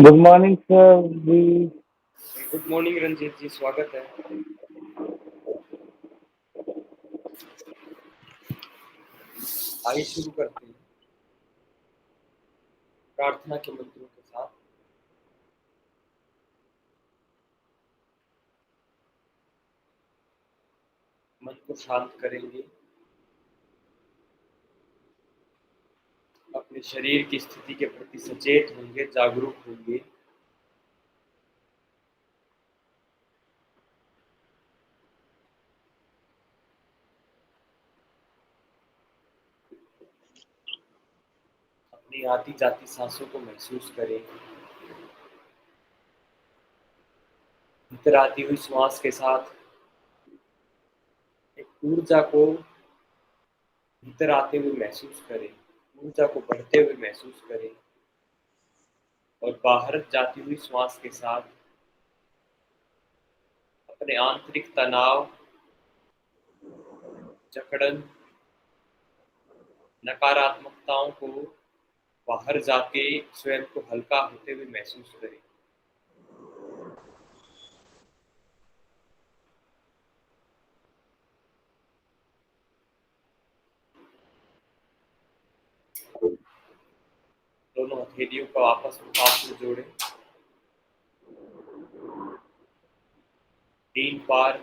Good morning sir जी। Good morning Ranjit जी, स्वागत है। आइए शुरू करते हैं प्रार्थना के मंत्रों के साथ। मन को शांत करेंगे, अपने शरीर की स्थिति के प्रति सचेत होंगे, जागरूक होंगे। अपनी आती जाती सांसों को महसूस करें। भीतर आती हुई श्वास के साथ एक ऊर्जा को भीतर आते हुए महसूस करें, ऊर्जा को बढ़ते हुए महसूस करें। और बाहर जाती हुई श्वास के साथ अपने आंतरिक तनाव, जकड़न, नकारात्मकताओं को बाहर जाके स्वयं को हल्का होते हुए महसूस करें। दोनों हथेलियों को आपस में पास में जोड़ें। 3 बार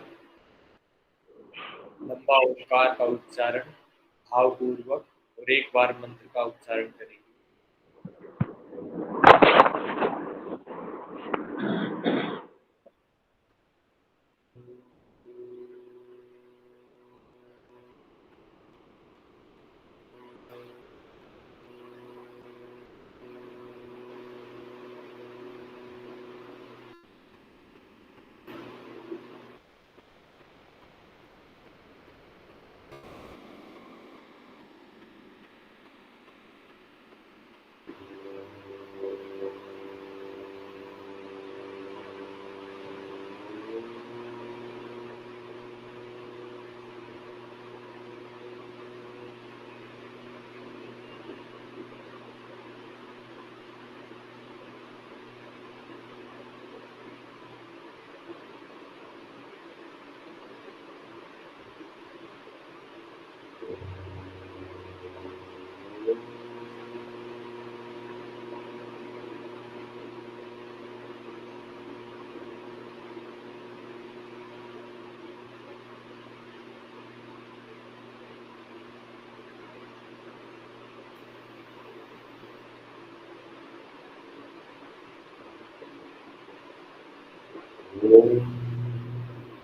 लंबा ओंकार का उच्चारण भावपूर्वक और 1 बार मंत्र का उच्चारण करेंगे।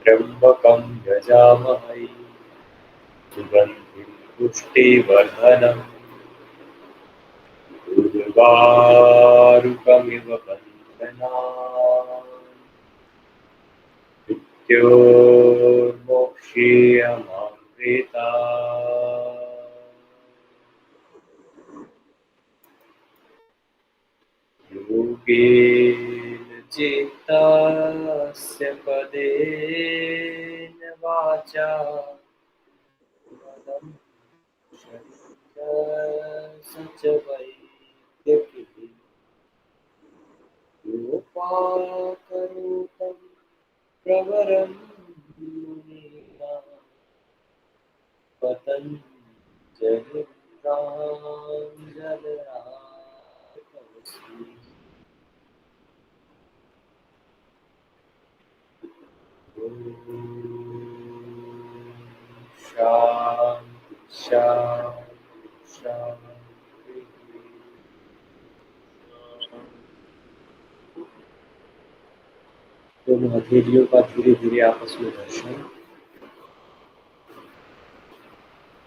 त्र्यंबकं यजामहे सुगन्धिं पुष्टिवर्धनम् उर्वारुकमिव बन्धनान् मृत्योर्मोक्षीयमामृतात् योगेन चित्तस्य पदेन वाचा पदं शरीरस्य च वैद्यकिः योपाकरोतं प्रवरं मुनीनां पतञ्जलिं प्राञ्जलरामस्मि। शांति शांति शांति। दोनों हथेलियों का धीरे धीरे आपस में घर्षण।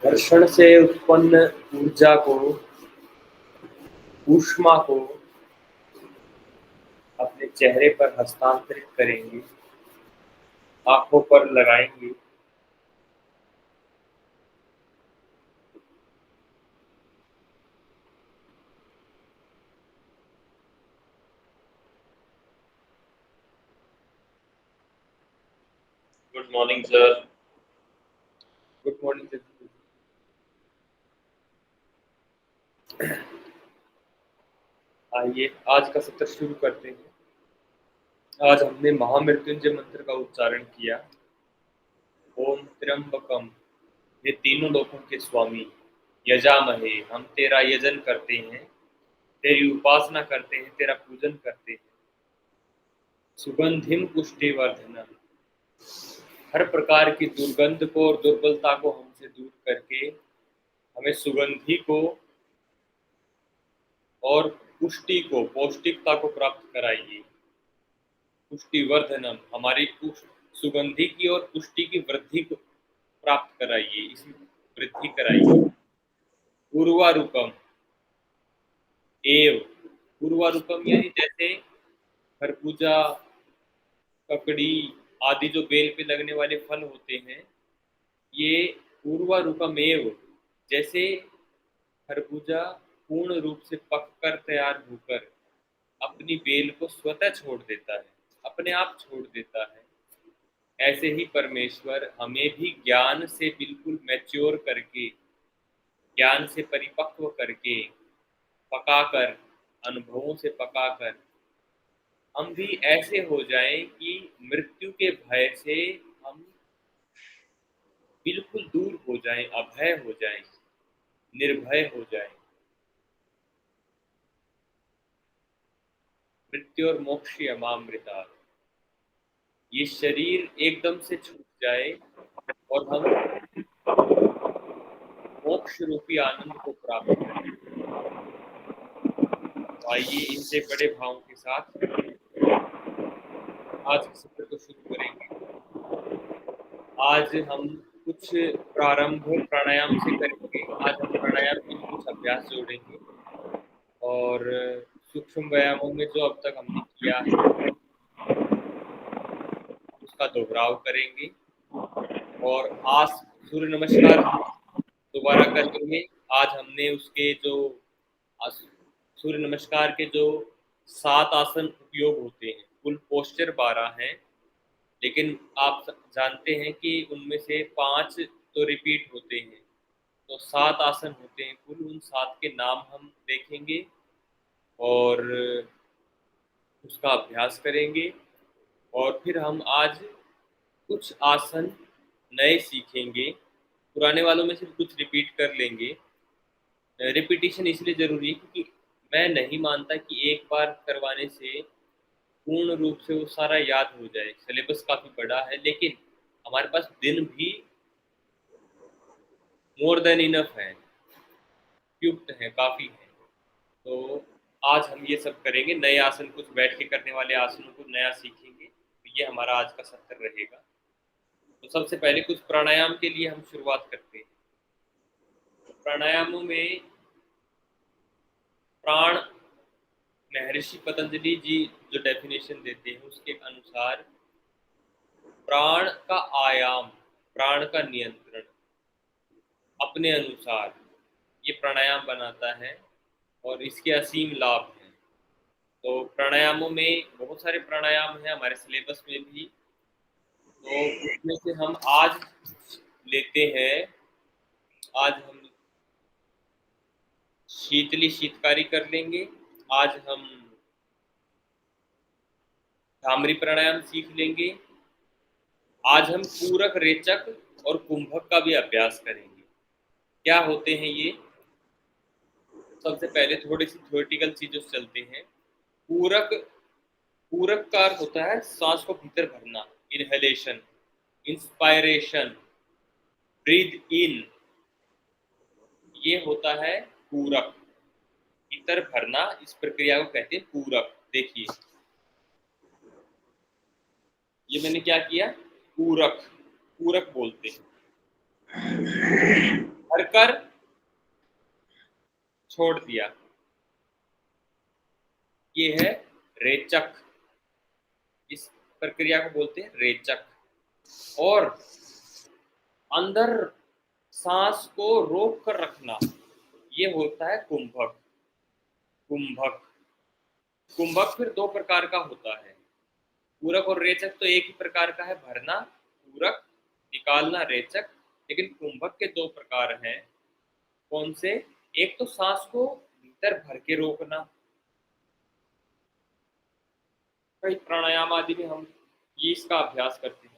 घर्षण से उत्पन्न ऊर्जा को, ऊष्मा को अपने चेहरे पर हस्तांतरित करेंगे, आंखों पर लगाएंगे। Good morning sir. Good morning. आइए आज का सत्र शुरू करते हैं। आज हमने महामृत्युंजय मंत्र का उच्चारण किया। ओम त्र्यंबकम, ये तीनों लोकों के स्वामी, यजामहे, हम तेरा यजन करते हैं, तेरी उपासना करते हैं, तेरा पूजन करते हैं। सुगंधिम पुष्टिवर्धनम, हर प्रकार की दुर्गंध को और दुर्बलता को हमसे दूर करके हमें सुगंधि को और पुष्टि को, पौष्टिकता को प्राप्त कराइए। पुष्टिवर्धनम, हमारी सुगंधि की और पुष्टि की वृद्धि को प्राप्त कराइए, इसमें वृद्धि कराइए। पूर्वारूपम एव, पूर्वारूपम यानी जैसे खरबूजा, ककड़ी आदि जो बेल पे लगने वाले फल होते हैं, ये पूर्वारूपम एव, जैसे खरबूजा पूर्ण रूप से पककर तैयार होकर अपनी बेल को स्वतः छोड़ देता है, अपने आप छोड़ देता है, ऐसे ही परमेश्वर हमें भी ज्ञान से बिल्कुल मैच्योर करके, ज्ञान से परिपक्व करके, पकाकर, अनुभवों से पकाकर हम भी ऐसे हो जाएं कि मृत्यु के भय से हम बिल्कुल दूर हो जाएं, अभय हो जाएं, निर्भय हो जाएं। मृत्यु और मोक्ष अमामृता, ये शरीर एकदम से छूट जाए और हम मोक्ष रूपी आनंद को प्राप्त करें। तो आइए इनसे बड़े भावों के साथ आज के सत्र को शुरू करेंगे। आज हम कुछ प्रारंभ प्राणायाम से करेंगे। आज हम प्राणायाम के कुछ अभ्यास जोड़ेंगे और सूक्ष्म व्यायामों में जो अब तक हमने किया है उसका दोहराव करेंगे और आज सूर्य नमस्कार हम दोबारा करेंगे। आज हमने उसके जो सूर्य नमस्कार के जो 7 आसन उपयोग होते हैं, कुल पोस्चर 12 हैं, लेकिन आप जानते हैं कि उनमें से 5 तो रिपीट होते हैं, तो 7 आसन होते हैं कुल। उन 7 के नाम हम देखेंगे और उसका अभ्यास करेंगे और फिर हम आज कुछ आसन नए सीखेंगे, पुराने वालों में से कुछ रिपीट कर लेंगे। रिपीटिशन इसलिए ज़रूरी है क्योंकि मैं नहीं मानता कि एक बार करवाने से पूर्ण रूप से वो सारा याद हो जाए। सिलेबस काफ़ी बड़ा है, लेकिन हमारे पास दिन भी मोर देन इनफ है, युक्त है, काफ़ी है। तो आज हम ये सब करेंगे, नए आसन, कुछ बैठ के करने वाले आसनों को नया सीखेंगे। तो ये हमारा आज का सत्र रहेगा। तो सबसे पहले कुछ प्राणायाम के लिए हम शुरुआत करते हैं। तो प्राणायामों में प्राण, महर्षि पतंजलि जी जो डेफिनेशन देते हैं उसके अनुसार प्राण का आयाम, प्राण का नियंत्रण अपने अनुसार ये प्राणायाम बनाता है और इसके असीम लाभ हैं। तो प्राणायामों में बहुत सारे प्राणायाम हैं हमारे सिलेबस में भी, तो उसमें से हम आज लेते हैं। आज हम शीतली शीतकारी कर लेंगे। आज हम भ्रामरी प्राणायाम सीख लेंगे। आज हम पूरक, रेचक और कुंभक का भी अभ्यास करेंगे। क्या होते हैं ये? सबसे पहले थोड़ी सी थ्योरेटिकल चीजों से चलते हैं। पूरक, पूरक का अर्थ होता है सांस को भीतर भरना, इनहेलेशन, इंस्पायरेशन, ब्रीद इन, ये होता है पूरक, भीतर भरना। इस प्रक्रिया को कहते हैं पूरक। देखिए ये मैंने क्या किया, पूरक, पूरक बोलते हैं। भरकर छोड़ दिया, ये है रेचक। इस प्रक्रिया को बोलते हैं रेचक। और अंदर सांस को रोक कर रखना, ये होता है कुंभक। कुंभक, कुंभक फिर 2 प्रकार का होता है। पूरक और रेचक तो एक ही प्रकार का है, भरना पूरक, निकालना रेचक। लेकिन कुंभक के 2 प्रकार हैं। कौन से? एक तो सांस को भीतर भर के रोकना, कई प्राणायाम आदि में हम ये इसका अभ्यास करते हैं।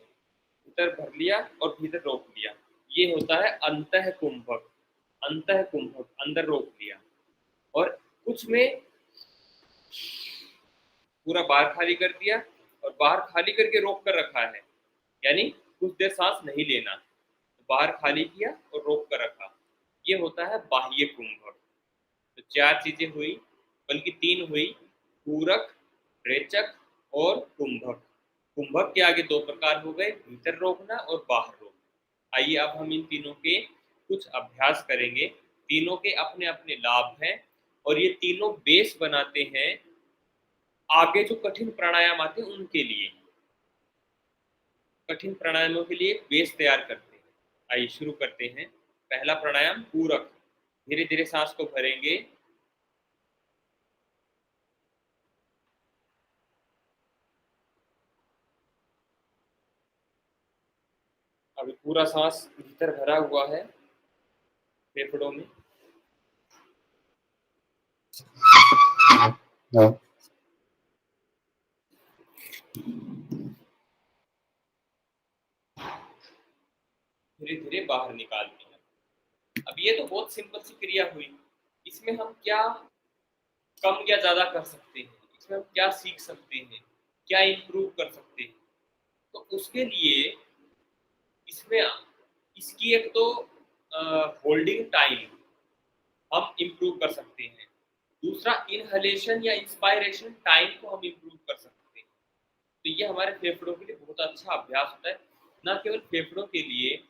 भीतर भर लिया और भीतर रोक लिया, ये होता है अंतः कुंभक। अंतः कुंभक, अंदर रोक लिया। और कुछ में पूरा बाहर खाली कर दिया और बाहर खाली करके रोक कर रखा है, यानी कुछ देर सांस नहीं लेना, बाहर खाली किया और रोक कर रखा, ये होता है बाह्य कुंभक। तो 4 चीजें हुई, बल्कि 3 हुई, पूरक, रेचक और कुंभक। कुंभक के आगे 2 प्रकार हो गए, भीतर रोकना और बाहर रोकना। आइए अब हम इन तीनों के कुछ अभ्यास करेंगे। तीनों के अपने अपने लाभ हैं और ये तीनों बेस बनाते हैं आगे जो कठिन प्राणायाम आते हैं उनके लिए। कठिन प्राणायामों के लिए बेस तैयार करते हैं। आइए शुरू करते हैं। पहला प्राणायाम पूरक। धीरे धीरे सांस को भरेंगे। अभी पूरा सांस भीतर भरा हुआ है फेफड़ों में। धीरे धीरे बाहर निकाल दिया। अब ये तो बहुत सिंपल सी क्रिया हुई। इसमें हम क्या कम या ज्यादा कर सकते हैं, इसमें हम क्या सीख सकते हैं, क्या इम्प्रूव कर सकते हैं? तो उसके लिए इसमें इसकी एक तो होल्डिंग टाइम हम इम्प्रूव कर सकते हैं। दूसरा, इनहलेशन या इंस्पायरेशन टाइम को हम इम्प्रूव कर सकते हैं। तो ये हमारे फेफड़ों के लिए बहुत अच्छा अभ्यास होता है। न केवल फेफड़ों के लिए,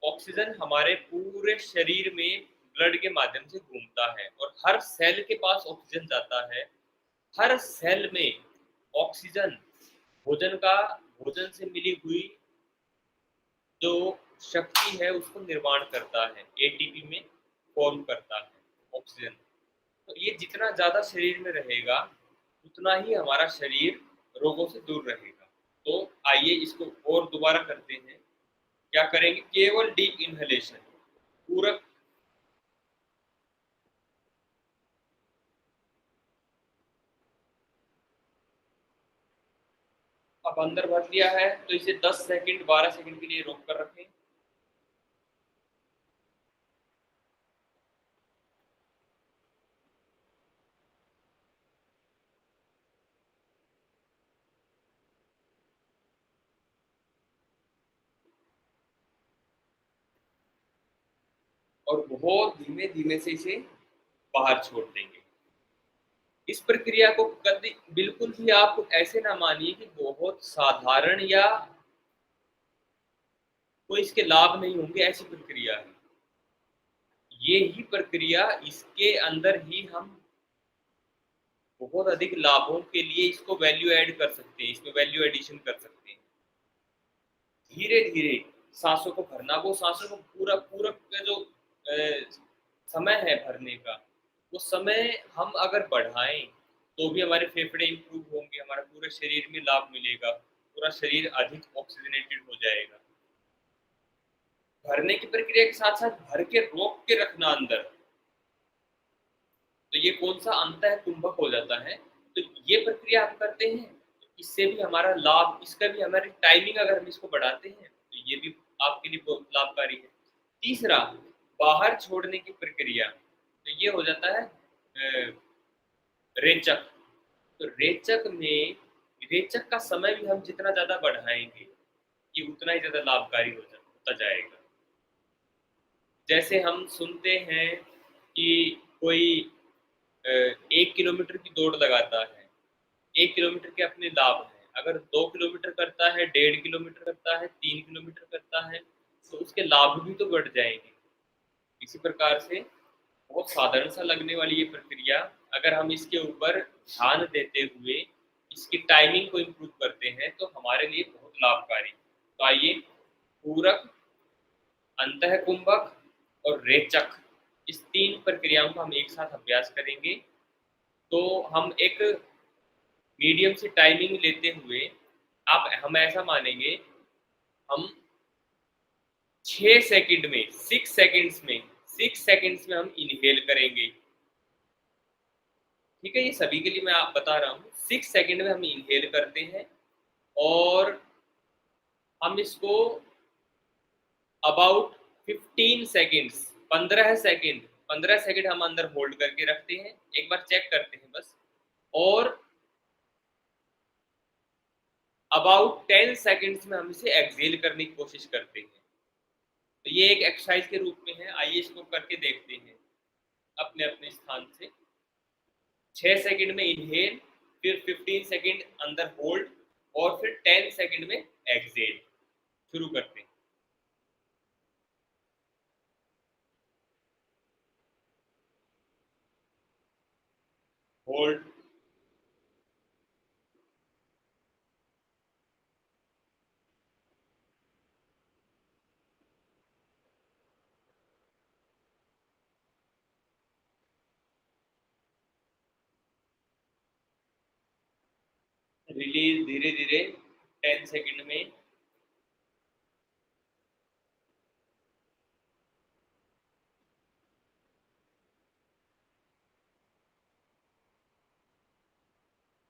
ऑक्सीजन हमारे पूरे शरीर में ब्लड के माध्यम से घूमता है और हर सेल के पास ऑक्सीजन जाता है। हर सेल में ऑक्सीजन भोजन का भोजन से मिली हुई जो शक्ति है उसको निर्माण करता है, एटीपी में फॉर्म करता है ऑक्सीजन। तो ये जितना ज़्यादा शरीर में रहेगा उतना ही हमारा शरीर रोगों से दूर रहेगा। तो आइए इसको और दोबारा करते हैं। क्या करेंगे? केवल डीप इनहेलेशन, पूरक। अब अंदर भर लिया है तो इसे 10 सेकंड 12 सेकंड के लिए रोक कर रखें। और बहुत धीमे धीमे से इसे बाहर छोड़ देंगे। इस प्रक्रिया को कभी बिल्कुल भी आप ऐसे ना मानिए कि बहुत साधारण या कोई इसके लाभ नहीं होंगे, ऐसी प्रक्रिया है। ये ही प्रक्रिया, इसके अंदर ही हम बहुत अधिक लाभों के लिए इसको वैल्यू ऐड कर सकते हैं, इसमें वैल्यू एडिशन कर सकते हैं। धीरे धीरे सांसों को भरना, वो सांसों को पूरा पूरक का जो समय है भरने का, वो समय हम अगर बढ़ाएं तो भी हमारे फेफड़े इंप्रूव होंगे, हमारा पूरे शरीर में लाभ मिलेगा, पूरा शरीर अधिक ऑक्सीजनेटेड हो जाएगा। भरने की प्रक्रिया के साथ साथ भर के रोक के रखना अंदर, तो ये कौन सा अंतः कुंभक हो जाता है। तो ये प्रक्रिया हम करते हैं तो इससे भी हमारा लाभ, इसका भी हमारी टाइमिंग अगर हम इसको बढ़ाते हैं तो ये भी आपके लिए बहुत लाभकारी है। तीसरा, बाहर छोड़ने की प्रक्रिया, तो ये हो जाता है रेचक। तो रेचक का समय भी हम जितना ज्यादा बढ़ाएंगे ये उतना ही ज्यादा लाभकारी होता जाएगा। जैसे हम सुनते हैं कि कोई 1 किलोमीटर की दौड़ लगाता है। 1 किलोमीटर के अपने लाभ हैं। अगर 2 किलोमीटर करता है, 1.5 किलोमीटर करता है, 3 किलोमीटर करता है, तो उसके लाभ भी तो बढ़ जाएंगे। इसी प्रकार से बहुत साधारण सा लगने वाली ये प्रक्रिया, अगर हम इसके ऊपर ध्यान देते हुए इसकी टाइमिंग को इम्प्रूव करते हैं तो हमारे लिए बहुत लाभकारी। तो आइए, पूरक, अंतः कुंभक और रेचक, इस 3 प्रक्रियाओं का हम एक साथ अभ्यास करेंगे। तो हम एक मीडियम से टाइमिंग लेते हुए, आप हम ऐसा मानेंगे, हम 6 सेकंड में 6 सेकंड्स में हम इनहेल करेंगे। ठीक है, ये सभी के लिए मैं आप बता रहा हूँ। 6 सेकंड में हम इनहेल करते हैं और हम इसको अबाउट 15 सेकंड्स 15 सेकंड हम अंदर होल्ड करके रखते हैं। एक बार चेक करते हैं बस। और अबाउट 10 सेकंड्स में हम इसे एक्सहेल करने की कोशिश करते हैं। तो ये एक एक्सरसाइज के रूप में है, आइए इसको करके देखते हैं अपने अपने स्थान से। 6 सेकंड में इनहेल, फिर 15 सेकंड अंदर होल्ड और फिर 10 सेकंड में एक्सहेल। शुरू करते हैं। होल्ड, रिलीज धीरे धीरे 10 सेकंड में।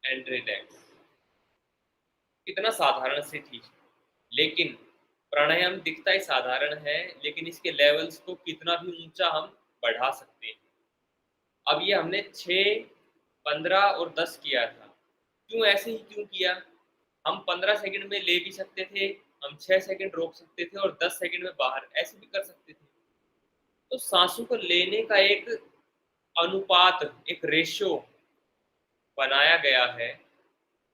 And relax. कितना साधारण सी थी, लेकिन प्राणायाम दिखता ही साधारण है, लेकिन इसके लेवल्स को कितना भी ऊंचा हम बढ़ा सकते हैं। अब ये हमने 6, 15 और 10 किया था। क्यों ऐसे ही क्यों किया? हम 15 सेकंड में ले भी सकते थे, हम 6 सेकंड रोक सकते थे और 10 सेकंड में बाहर ऐसे भी कर सकते थे। तो सांसों को लेने का एक अनुपात, एक रेशियो बनाया गया है।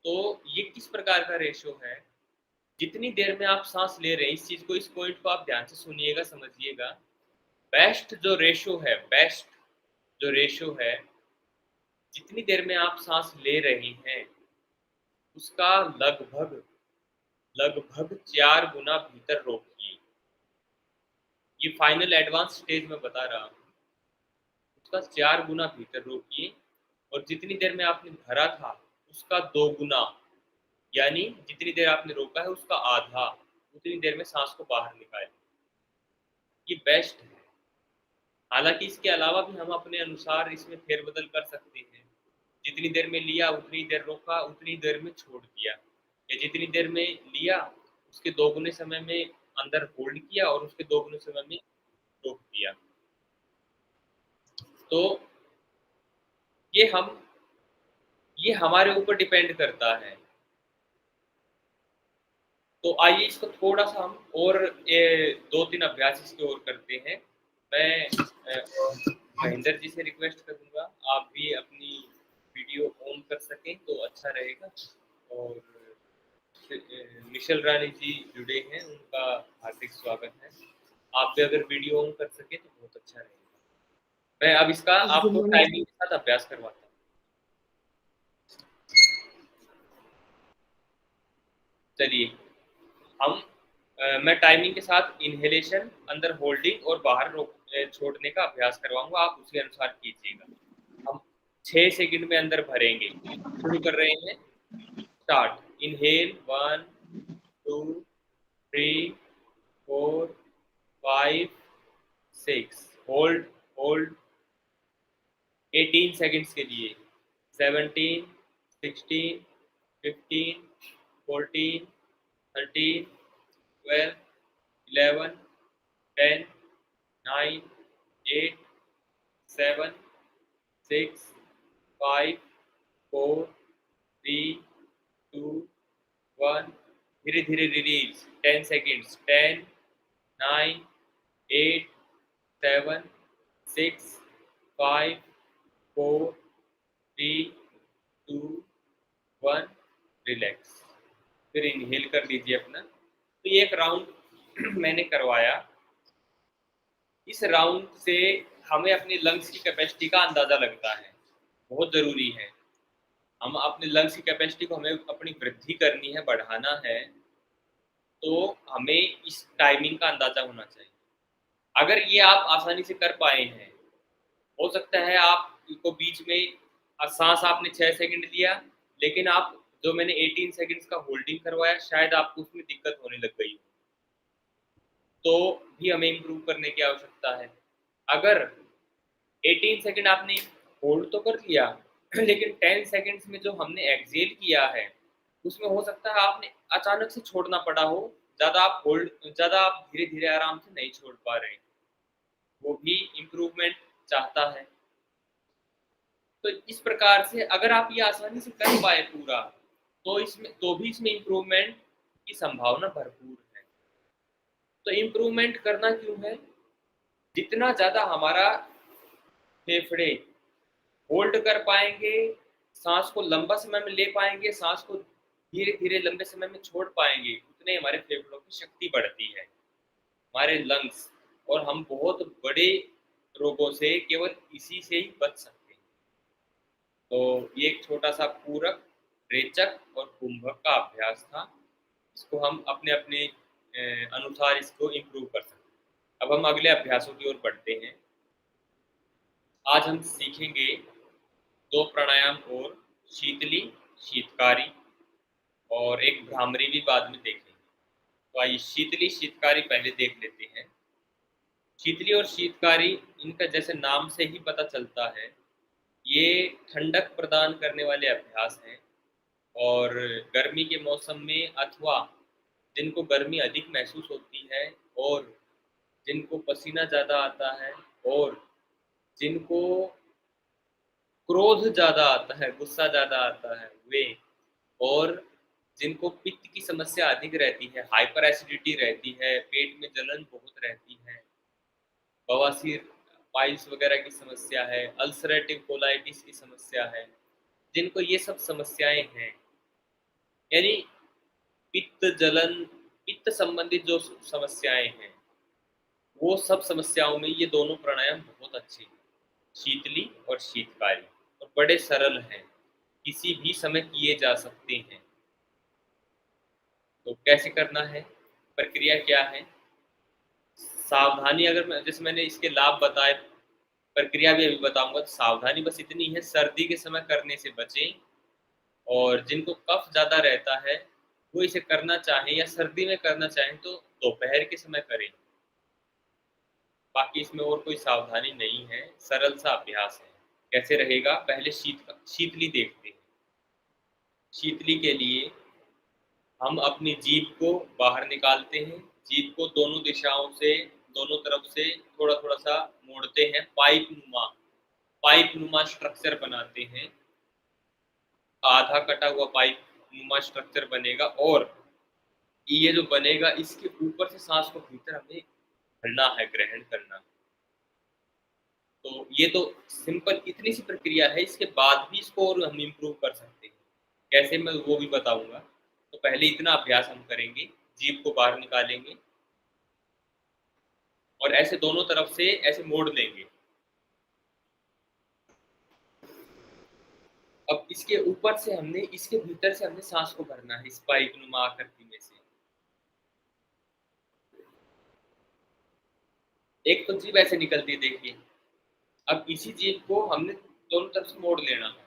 तो ये किस प्रकार का रेशियो है? जितनी देर में आप सांस ले रहे हैं, इस चीज को, इस पॉइंट को आप ध्यान से सुनिएगा, समझिएगा। बेस्ट जो रेशियो है, बेस्ट जो रेशियो है, जितनी देर में आप सांस ले रहे हैं उसका लगभग लगभग 4 गुना भीतर रोकिए। ये फाइनल एडवांस स्टेज में बता रहा हूँ। उसका 4 गुना भीतर रोकिए और जितनी देर में आपने भरा था उसका 2 गुना, यानी जितनी देर आपने रोका है उसका आधा, उतनी देर में सांस को बाहर निकालें। ये बेस्ट है। हालांकि इसके अलावा भी हम अपने अनुसार इसमें फेरबदल कर सकते हैं। जितनी देर में लिया उतनी देर रोका, उतनी देर में छोड़ दिया, या जितनी देर में लिया उसके 2 गुने समय में अंदर होल्ड किया और उसके 2 गुने समय में रोक दिया। तो ये हमारे ऊपर डिपेंड करता है। तो आइए इसको थोड़ा सा हम और 2-3 अभ्यास इसके और करते हैं। मैं महेंद्र जी से रिक्वेस्ट करूंगा, आप भी अपनी वीडियो ऑन कर सकें तो अच्छा रहेगा। और मिशेल रानी जी जुड़े हैं, उनका हार्दिक स्वागत है। आप भी अगर वीडियो ऑन कर सके तो बहुत अच्छा रहेगा। मैं अब इसका आपको टाइमिंग के साथ अभ्यास करवाता हूँ। चलिए हम मैं टाइमिंग के साथ इनहेलेशन, अंदर होल्डिंग और बाहर छोड़ने का अभ्यास करवाऊंगा, आप उसी अनुसार कीजिएगा। हम 6 सेकंड में अंदर भरेंगे। शुरू कर रहे हैं। Start. Inhale 1 2 3 4 5 6। Hold, hold 18 seconds के लिए। 17 16 15 14 13 12 11 10 9 8 7 6 5 4 3 2 1। धीरे धीरे रिलीज। 10 सेकंड्स। 10 9 8 7 6 5 4 3 2 1। रिलैक्स। फिर इनहेल कर लीजिए अपना। तो ये एक राउंड मैंने करवाया। इस राउंड से हमें अपने लंग्स की कैपेसिटी का अंदाजा लगता है, बहुत ज़रूरी है। हम अपने लंग्स की कैपेसिटी को हमें अपनी वृद्धि करनी है, बढ़ाना है, तो हमें इस टाइमिंग का अंदाजा होना चाहिए। अगर ये आप आसानी से कर पाए हैं, हो सकता है आपको बीच में सांस आपने 6 सेकंड लिया, लेकिन आप जो मैंने 18 सेकंड्स का होल्डिंग करवाया, शायद आपको उसमें दिक्कत होने लग गई, तो भी हमें इम्प्रूव करने की आवश्यकता है। अगर 18 सेकंड आपने होल्ड तो कर लिया, लेकिन 10 सेकंड्स में जो हमने एक्सहेल किया है, उसमें हो सकता है आपने अचानक से छोड़ना पड़ा हो, ज़्यादा आप धीरे-धीरे आराम से नहीं छोड़ पा रहे हैं। वो भी इम्प्रूवमेंट चाहता है। तो इस प्रकार से अगर आप ये आसानी से कर पाए पूरा, तो भी इसमें इम्प्रूवमेंट की संभावना भरपूर है। तो इम्प्रूवमेंट करना क्यों है? जितना ज़्यादा हमारा फेफड़े होल्ड कर पाएँगे, साँस को लंबा समय में ले पाएँगे, साँस को धीरे-धीरे लंबे समय में छोड़ पाएँगे, उतने हमारे फेफड़ों की शक्ति बढ़ती है, हमारे लंग्स, और हम बहुत बड़े रोगों से केवल इसी से ही बच सकते हैं। तो ये एक छोटा-सा पूरक, रेचक और कुंभक का अभ्यास था। इसको हम अपने-अपने अनुसार इसको इम्प्रूव कर सकते हैं। अब हम अगले अभ्यासों की ओर बढ़ते हैं। आज हम सीखेंगे 2 प्राणायाम और शीतली, शीतकारी और एक भ्रामरी भी बाद में देखेंगे। तो आइए शीतली, शीतकारी पहले देख लेते हैं। शीतली और शीतकारी, इनका जैसे नाम से ही पता चलता है, ये ठंडक प्रदान करने वाले अभ्यास हैं और गर्मी के मौसम में अथवा जिनको गर्मी अधिक महसूस होती है और जिनको पसीना ज़्यादा आता है और जिनको क्रोध ज़्यादा आता है, गुस्सा ज़्यादा आता है, वे, और जिनको पित्त की समस्या अधिक रहती है, हाइपर एसिडिटी रहती है, पेट में जलन बहुत रहती है, बवासीर, पाइल्स वगैरह की समस्या है, अल्सरेटिव कोलाइटिस की समस्या है, जिनको ये सब समस्याएँ हैं, यानी पित्त, जलन, पित्त संबंधित जो समस्याएँ हैं, वो सब समस्याओं में ये दोनों प्राणायाम बहुत अच्छे हैं, शीतली और शीतकारी, और बड़े सरल हैं, किसी भी समय किए जा सकते हैं। तो कैसे करना है? प्रक्रिया क्या है? सावधानी, अगर मैं जैसे मैंने इसके लाभ बताए, प्रक्रिया भी अभी बताऊँगा, तो सावधानी बस इतनी है, सर्दी के समय करने से बचें, और जिनको कफ़ ज़्यादा रहता है, वो इसे करना चाहें या सर्दी में करना चाहें तो दोपहर के समय करें। बाकी इसमें और कोई सावधानी नहीं है, सरल सा अभ्यास है। कैसे रहेगा? पहले शीतली देखते हैं। शीतली के लिए हम अपनी जीभ को बाहर निकालते हैं, जीभ को दोनों दिशाओं से, दोनों तरफ से थोड़ा-थोड़ा सा मोड़ते हैं, पाइप नुमा स्ट्रक्चर बनाते हैं। आधा कटा हुआ पाइप नुमा स्ट्रक्चर बनेगा, और ये जो बनेगा, इसके ऊपर से साँस को भीतर हमें भरना है, ग्रहण करना। तो ये तो सिंपल इतनी सी प्रक्रिया है, इसके बाद भी इसको और हम इम्प्रूव कर सकते हैं। कैसे, मैं वो भी बताऊँगा। तो पहले इतना अभ्यास हम करेंगे, जीभ को बाहर निकालेंगे और ऐसे दोनों तरफ से ऐसे मोड़ लेंगे। अब इसके ऊपर से इसके भीतर से हमने साँस को भरना है, इस पाइप नुमा आकृति में से। एक तो जीभ ऐसे निकलती है, देखिए। अब इसी जीभ को हमने दोनों तरफ से मोड़ लेना है।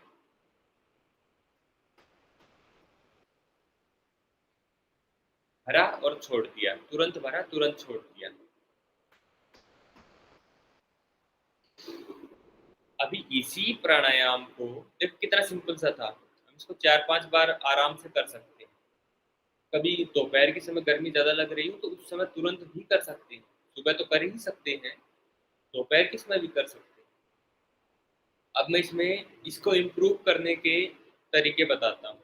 भरा और छोड़ दिया, तुरंत भरा, तुरंत छोड़ दिया। अभी इसी प्राणायाम को, देखो कितना सिंपल सा था, हम इसको 4-5 बार आराम से कर सकते हैं। कभी दोपहर के समय गर्मी ज़्यादा लग रही हो तो उस समय तुरंत भी कर सकते हैं। सुबह तो कर ही सकते हैं, दोपहर के समय भी कर सकते हैं। अब मैं इसमें इसको इम्प्रूव करने के तरीके बताता हूँ।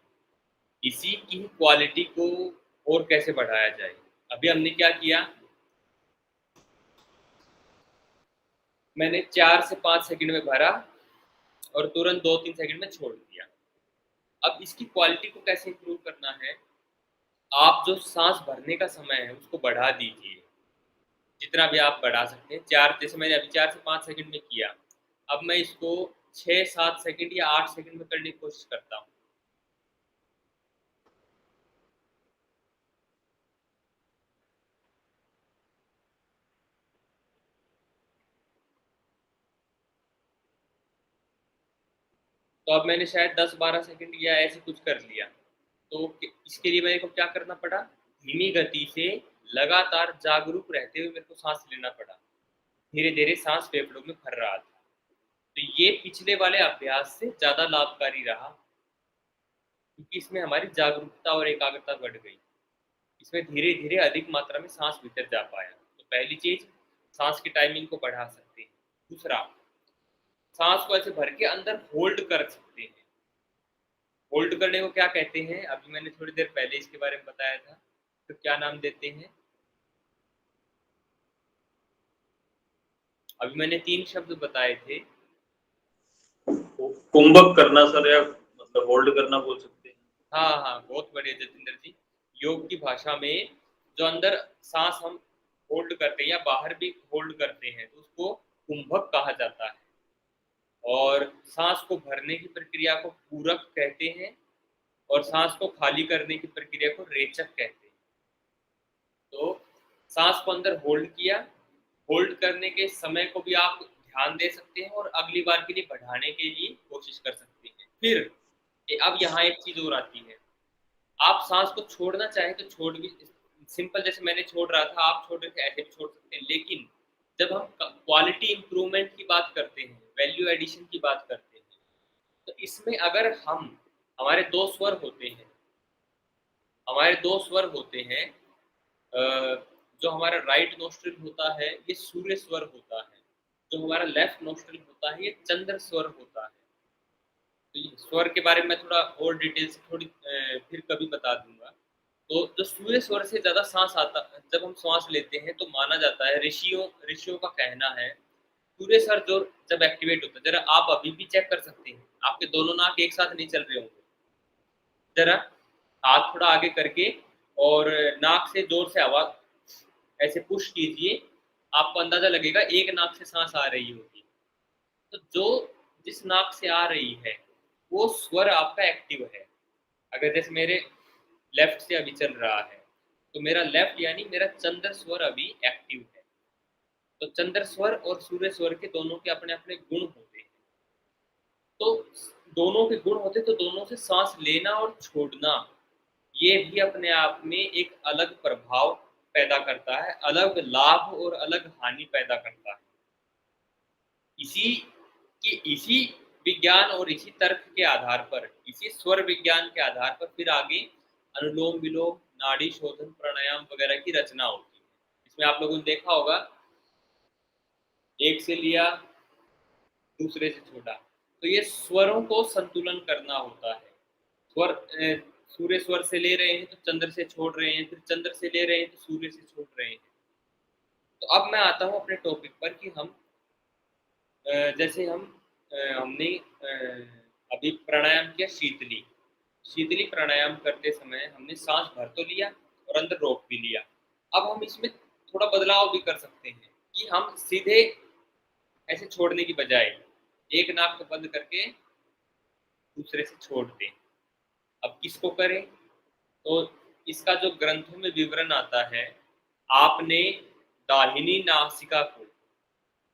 इसी की क्वालिटी को और कैसे बढ़ाया जाए। अभी हमने क्या किया, मैंने 4 से 5 सेकंड में भरा और तुरंत 2-3 सेकंड में छोड़ दिया। अब इसकी क्वालिटी को कैसे इम्प्रूव करना है, आप जो साँस भरने का समय है उसको बढ़ा दीजिए, जितना भी आप बढ़ा सकते हैं। 4, जैसे मैंने अभी 4 से 5 सेकंड में किया, अब मैं इसको 6-7 सेकंड या 8 सेकंड में करने की कोशिश करता हूँ। तो अब मैंने शायद 10-12 सेकंड या ऐसे कुछ कर लिया। तो इसके लिए मेरे को क्या करना पड़ा, धीमी गति से लगातार जागरूक रहते हुए मेरे को साँस लेना पड़ा। धीरे-धीरे साँस फेफड़ों में भर रहा था। तो ये पिछले वाले अभ्यास से ज़्यादा लाभकारी रहा, क्योंकि इसमें हमारी जागरूकता और एकाग्रता बढ़ गई। इसमें धीरे-धीरे अधिक मात्रा में साँस भीतर जा पाया। तो पहली चीज़, साँस की टाइमिंग को बढ़ा सकते हैं। दूसरा, साँस को ऐसे भर के अंदर होल्ड कर सकते हैं। होल्ड करने को क्या कहते हैं? अभी मैंने थोड़ी देर पहले इसके बारे में बताया था। तो क्या नाम देते हैं? अभी मैंने 3 शब्द बताए थे। कुंभक करना सर, या मतलब होल्ड करना बोल सकते हैं। हाँ, हाँ, बहुत बढ़िया जतिंदर जी। योग की भाषा में जो अंदर साँस हम होल्ड करते हैं या बाहर भी होल्ड करते हैं, तो उसको कुंभक कहा जाता है। और साँस को भरने की प्रक्रिया को पूरक कहते हैं और साँस को खाली करने की प्रक्रिया को रेचक कहते हैं। तो साँस को अंदर होल्ड किया, होल्ड करने के समय को भी आप ध्यान दे सकते हैं और अगली बार के लिए बढ़ाने के लिए कोशिश कर सकते हैं। फिर अब यहाँ एक चीज़ और आती है, आप साँस को छोड़ना चाहें तो छोड़ भी सिंपल, जैसे मैंने छोड़ रहा था, आप छोड़ रहे थे, ऐसे भी छोड़ सकते हैं। लेकिन जब हम क्वालिटी इंप्रूवमेंट की बात करते हैं, वैल्यू एडिशन की बात करते हैं, तो इसमें अगर हम हमारे 2 स्वर होते हैं, हमारे 2 स्वर होते हैं, जो हमारा राइट नोस्ट्रिल होता है, ये सूर्य स्वर होता है। जो हमारा लेफ्ट नोस्ट्रिल होता है, ये चंद्र स्वर होता है। तो ये स्वर के बारे में मैं थोड़ा और डिटेल से फिर कभी बता दूँगा। तो जो सूर्य स्वर से ज़्यादा साँस आता, जब हम श्वास लेते हैं तो माना जाता है, ऋषियों ऋषियों का कहना है, सूर्य स्वर जो जब एक्टिवेट होता है, ज़रा आप अभी भी चेक कर सकते हैं, आपके दोनों नाक एक साथ नहीं चल रहे होंगे। ज़रा हाथ थोड़ा आगे करके और नाक से ज़ोर से हवा ऐसे पुश कीजिए, आपको अंदाज़ा लगेगा एक नाक से साँस आ रही होगी। तो जो जिस नाक से आ रही है, वो स्वर आपका एक्टिव है। अगर जैसे मेरे लेफ्ट से अभी चल रहा है, तो मेरा लेफ्ट यानी मेरा चंद्र स्वर अभी एक्टिव है। तो चंद्र स्वर और सूर्य स्वर के दोनों के अपने-अपने गुण होते हैं। तो दोनों के गुण होते हैं, तो दोनों से साँस लेना और छोड़ना, ये भी अपने आप में एक अलग प्रभाव पैदा करता है, अलग लाभ और अलग हानि पैदा करता है। इसी विज्ञान और इसी तर्क के आधार पर, इसी स्वर विज्ञान के आधार पर फिर आगे अनुलोम-विलोम, नाड़ी शोधन, प्राणायाम वगैरह की रचना होती है। इसमें आप लोगों ने देखा होगा, एक से लिया, दूसरे से छोड़ा। तो ये स्वरों को संतुलन करना होता है। सूर्य स्वर से ले रहे हैं तो चंद्र से छोड़ रहे हैं, फिर चंद्र से ले रहे हैं तो सूर्य से छोड़ रहे हैं। तो अब मैं आता हूँ अपने टॉपिक पर कि हम जैसे हमने अभी प्राणायाम किया शीतली। शीतली प्राणायाम करते समय हमने साँस भर तो लिया और अंदर रोक भी लिया। अब हम इसमें थोड़ा बदलाव भी कर सकते हैं कि हम सीधे ऐसे छोड़ने की बजाय एक नाक को बंद करके दूसरे से छोड़ दें। अब किसको करें? तो इसका जो ग्रंथों में विवरण आता है, आपने दाहिनी नासिका को,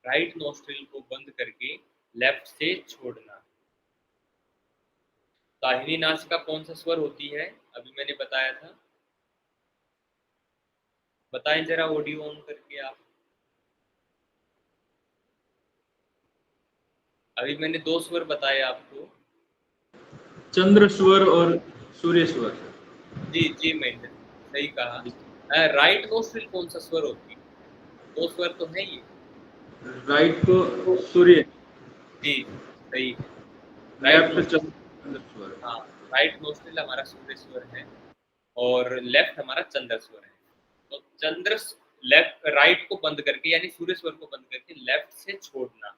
राइट नोस्ट्रिल को बंद करके लेफ्ट से छोड़ना। दाहिनी नासिका कौन-सा स्वर होती है? अभी मैंने बताया था। बताएँ ज़रा ऑडियो ऑन करके आप। अभी मैंने 2 स्वर बताए आपको। चंद्र स्वर और सूर्य स्वर। जी, जी महेंद्र, सही कहा। राइट नोस्ट्रिल कौन-सा स्वर होती है? 2 स्वर तो हैं ये। राइट को सूर्य, जी, सही है। राइट लेफ्ट नोस्ट्रिल, चंद्र स्वर। हाँ, राइट नोस्ट्रिल हमारा सूर्य स्वर है और लेफ्ट हमारा चंद्र स्वर है। तो चंद्र स लेफ्ट राइट को बंद करके यानी सूर्य स्वर को बंद करके लेफ्ट से छोड़ना,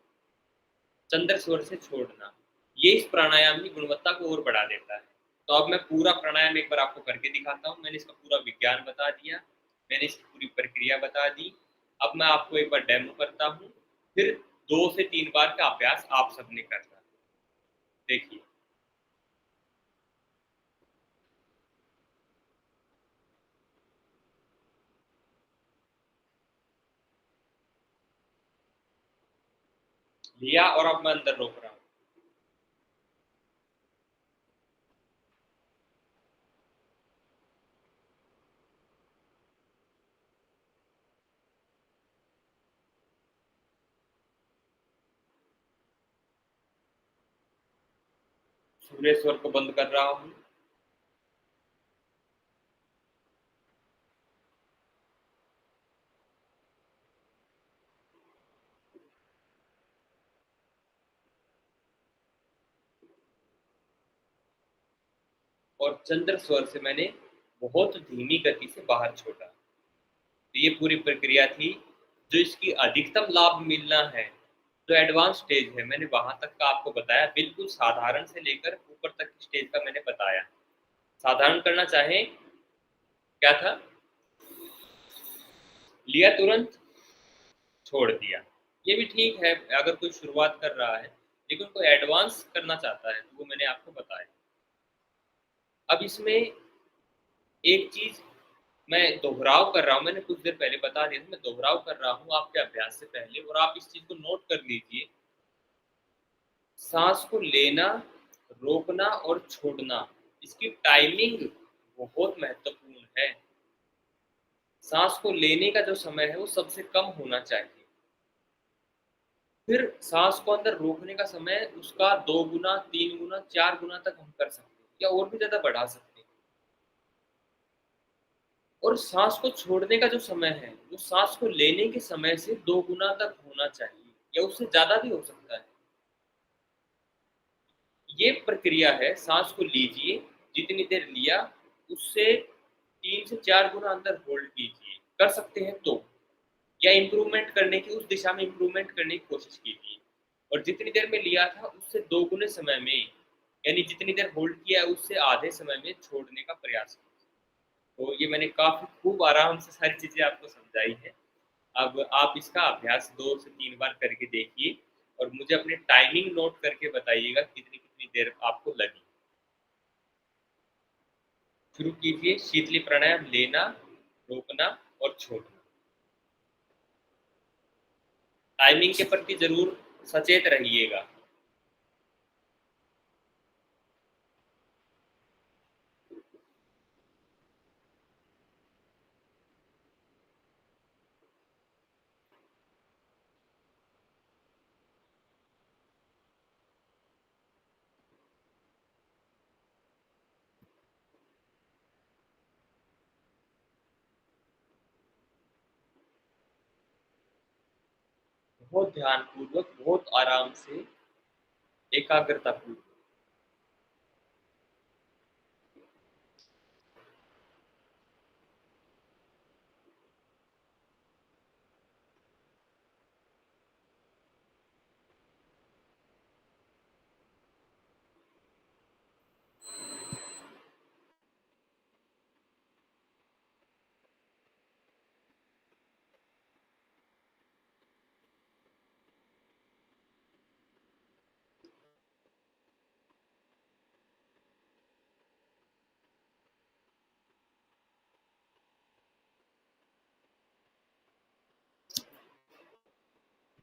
चंद्र स्वर से छोड़ना, ये इस प्राणायाम की गुणवत्ता को और बढ़ा देता है। तो अब मैं पूरा प्राणायाम एक बार आपको करके दिखाता हूँ। मैंने इसका पूरा विज्ञान बता दिया, मैंने इसकी पूरी प्रक्रिया बता दी। अब मैं आपको एक बार डेमो करता हूँ, फिर 2 से 3 बार का अभ्यास आप सबने करना है। देखिए। लिया और अब मैं अंदर रोक रहा हूँ। सूर्य स्वर को बंद कर रहा हूँ। और चंद्र स्वर से मैंने बहुत धीमी गति से बाहर छोड़ा। तो ये पूरी प्रक्रिया थी। जो इसकी अधिकतम लाभ मिलना है, जो एडवांस स्टेज है, मैंने वहां तक का आपको बताया। बिल्कुल साधारण से लेकर ऊपर तक की स्टेज का मैंने बताया। साधारण करना चाहें, क्या था, लिया तुरंत, छोड़ दिया, ये भी ठीक है अगर कोई शुरुआत कर रहा है। लेकिन कोई एडवांस करना चाहता है तो वो मैंने आपको बताया। अब इसमें एक चीज मैं दोहराव कर रहा हूँ, मैंने कुछ देर पहले बता दिया था, मैं दोहराव कर रहा हूँ आपके अभ्यास से पहले, और आप इस चीज को नोट कर लीजिए। सांस को लेना, रोकना और छोड़ना, इसकी टाइमिंग बहुत महत्वपूर्ण है। सांस को लेने का जो समय है वो सबसे कम होना चाहिए। फिर सांस को अंदर रोकने का समय उसका 2 गुना, 3 गुना, 4 गुना तक हम कर सकते हैं, या और भी ज्यादा बढ़ा सकते हैं। और सांस को छोड़ने का जो समय है वो सांस को लेने के समय से 2 गुना तक होना चाहिए, या उससे ज्यादा भी हो सकता है। ये प्रक्रिया है, सांस को लीजिए, जितनी देर लिया उससे 3 से 4 गुना अंदर होल्ड कीजिए, कर सकते हैं तो, या इम्प्रूवमेंट करने की, उस दिशा में इम्प्रूवमेंट करने की कोशिश कीजिए। और जितनी देर में लिया था उससे 2 गुने समय में, यानी जितनी देर होल्ड किया है उससे आधे समय में छोड़ने का प्रयास कीजिए। तो ये मैंने काफ़ी खूब आराम से सारी चीज़ें आपको समझाई है। अब आप इसका अभ्यास 2 से 3 बार करके देखिए, और मुझे अपनी टाइमिंग नोट करके बताइएगा कितनी-कितनी देर आपको लगी। शुरू कीजिए। शीतली प्राणायाम लेना, रोकना और छोड़ना। टाइमिंग के प्रति ज़रूर सचेत रहिएगा। बहुत ध्यानपूर्वक, बहुत आराम से, एकाग्रतापूर्वक।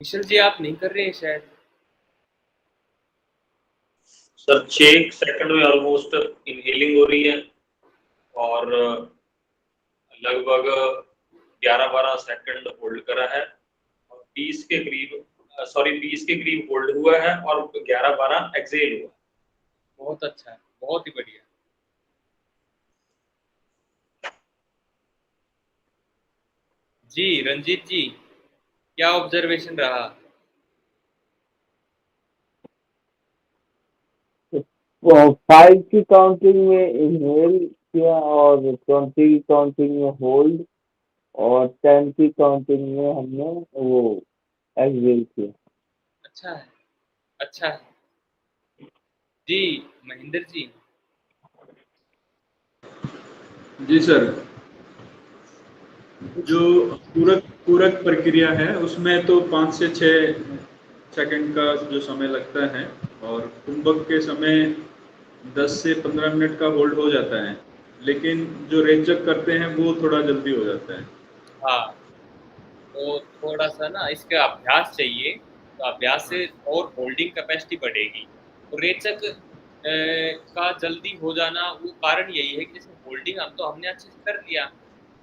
विशल जी, आप नहीं कर रहे हैं शायद? सर 6 सेकंड में ऑलमोस्ट इनहेलिंग हो रही है, और लगभग 11-12 सेकंड होल्ड करा है, और 20 के करीब, सॉरी 20 के करीब होल्ड हुआ है, और 11-12 एक्सेल हुआ। बहुत अच्छा है, बहुत ही बढ़िया। जी रंजीत जी, क्या ऑब्जर्वेशन रहा? 5 की काउंटिंग में इनहेल किया, और 20 की काउंटिंग में होल्ड, और 10 की काउंटिंग में हमने वो एक्सहेल किया। अच्छा है, अच्छा है। जी महेंद्र जी। जी सर, जो पूरक पूरक प्रक्रिया है उसमें तो 5 से 6 सेकंड का जो समय लगता है, और कुंभक के समय 10 से 15 मिनट का होल्ड हो जाता है, लेकिन जो रेचक करते हैं वो थोड़ा जल्दी हो जाता है। हाँ, तो थोड़ा सा ना इसका अभ्यास चाहिए, तो अभ्यास से और होल्डिंग कैपेसिटी बढ़ेगी। तो रेचक का जल्दी हो जाना, वो कारण यही है कि जैसे होल्डिंग हम तो हमने अच्छे से कर लिया,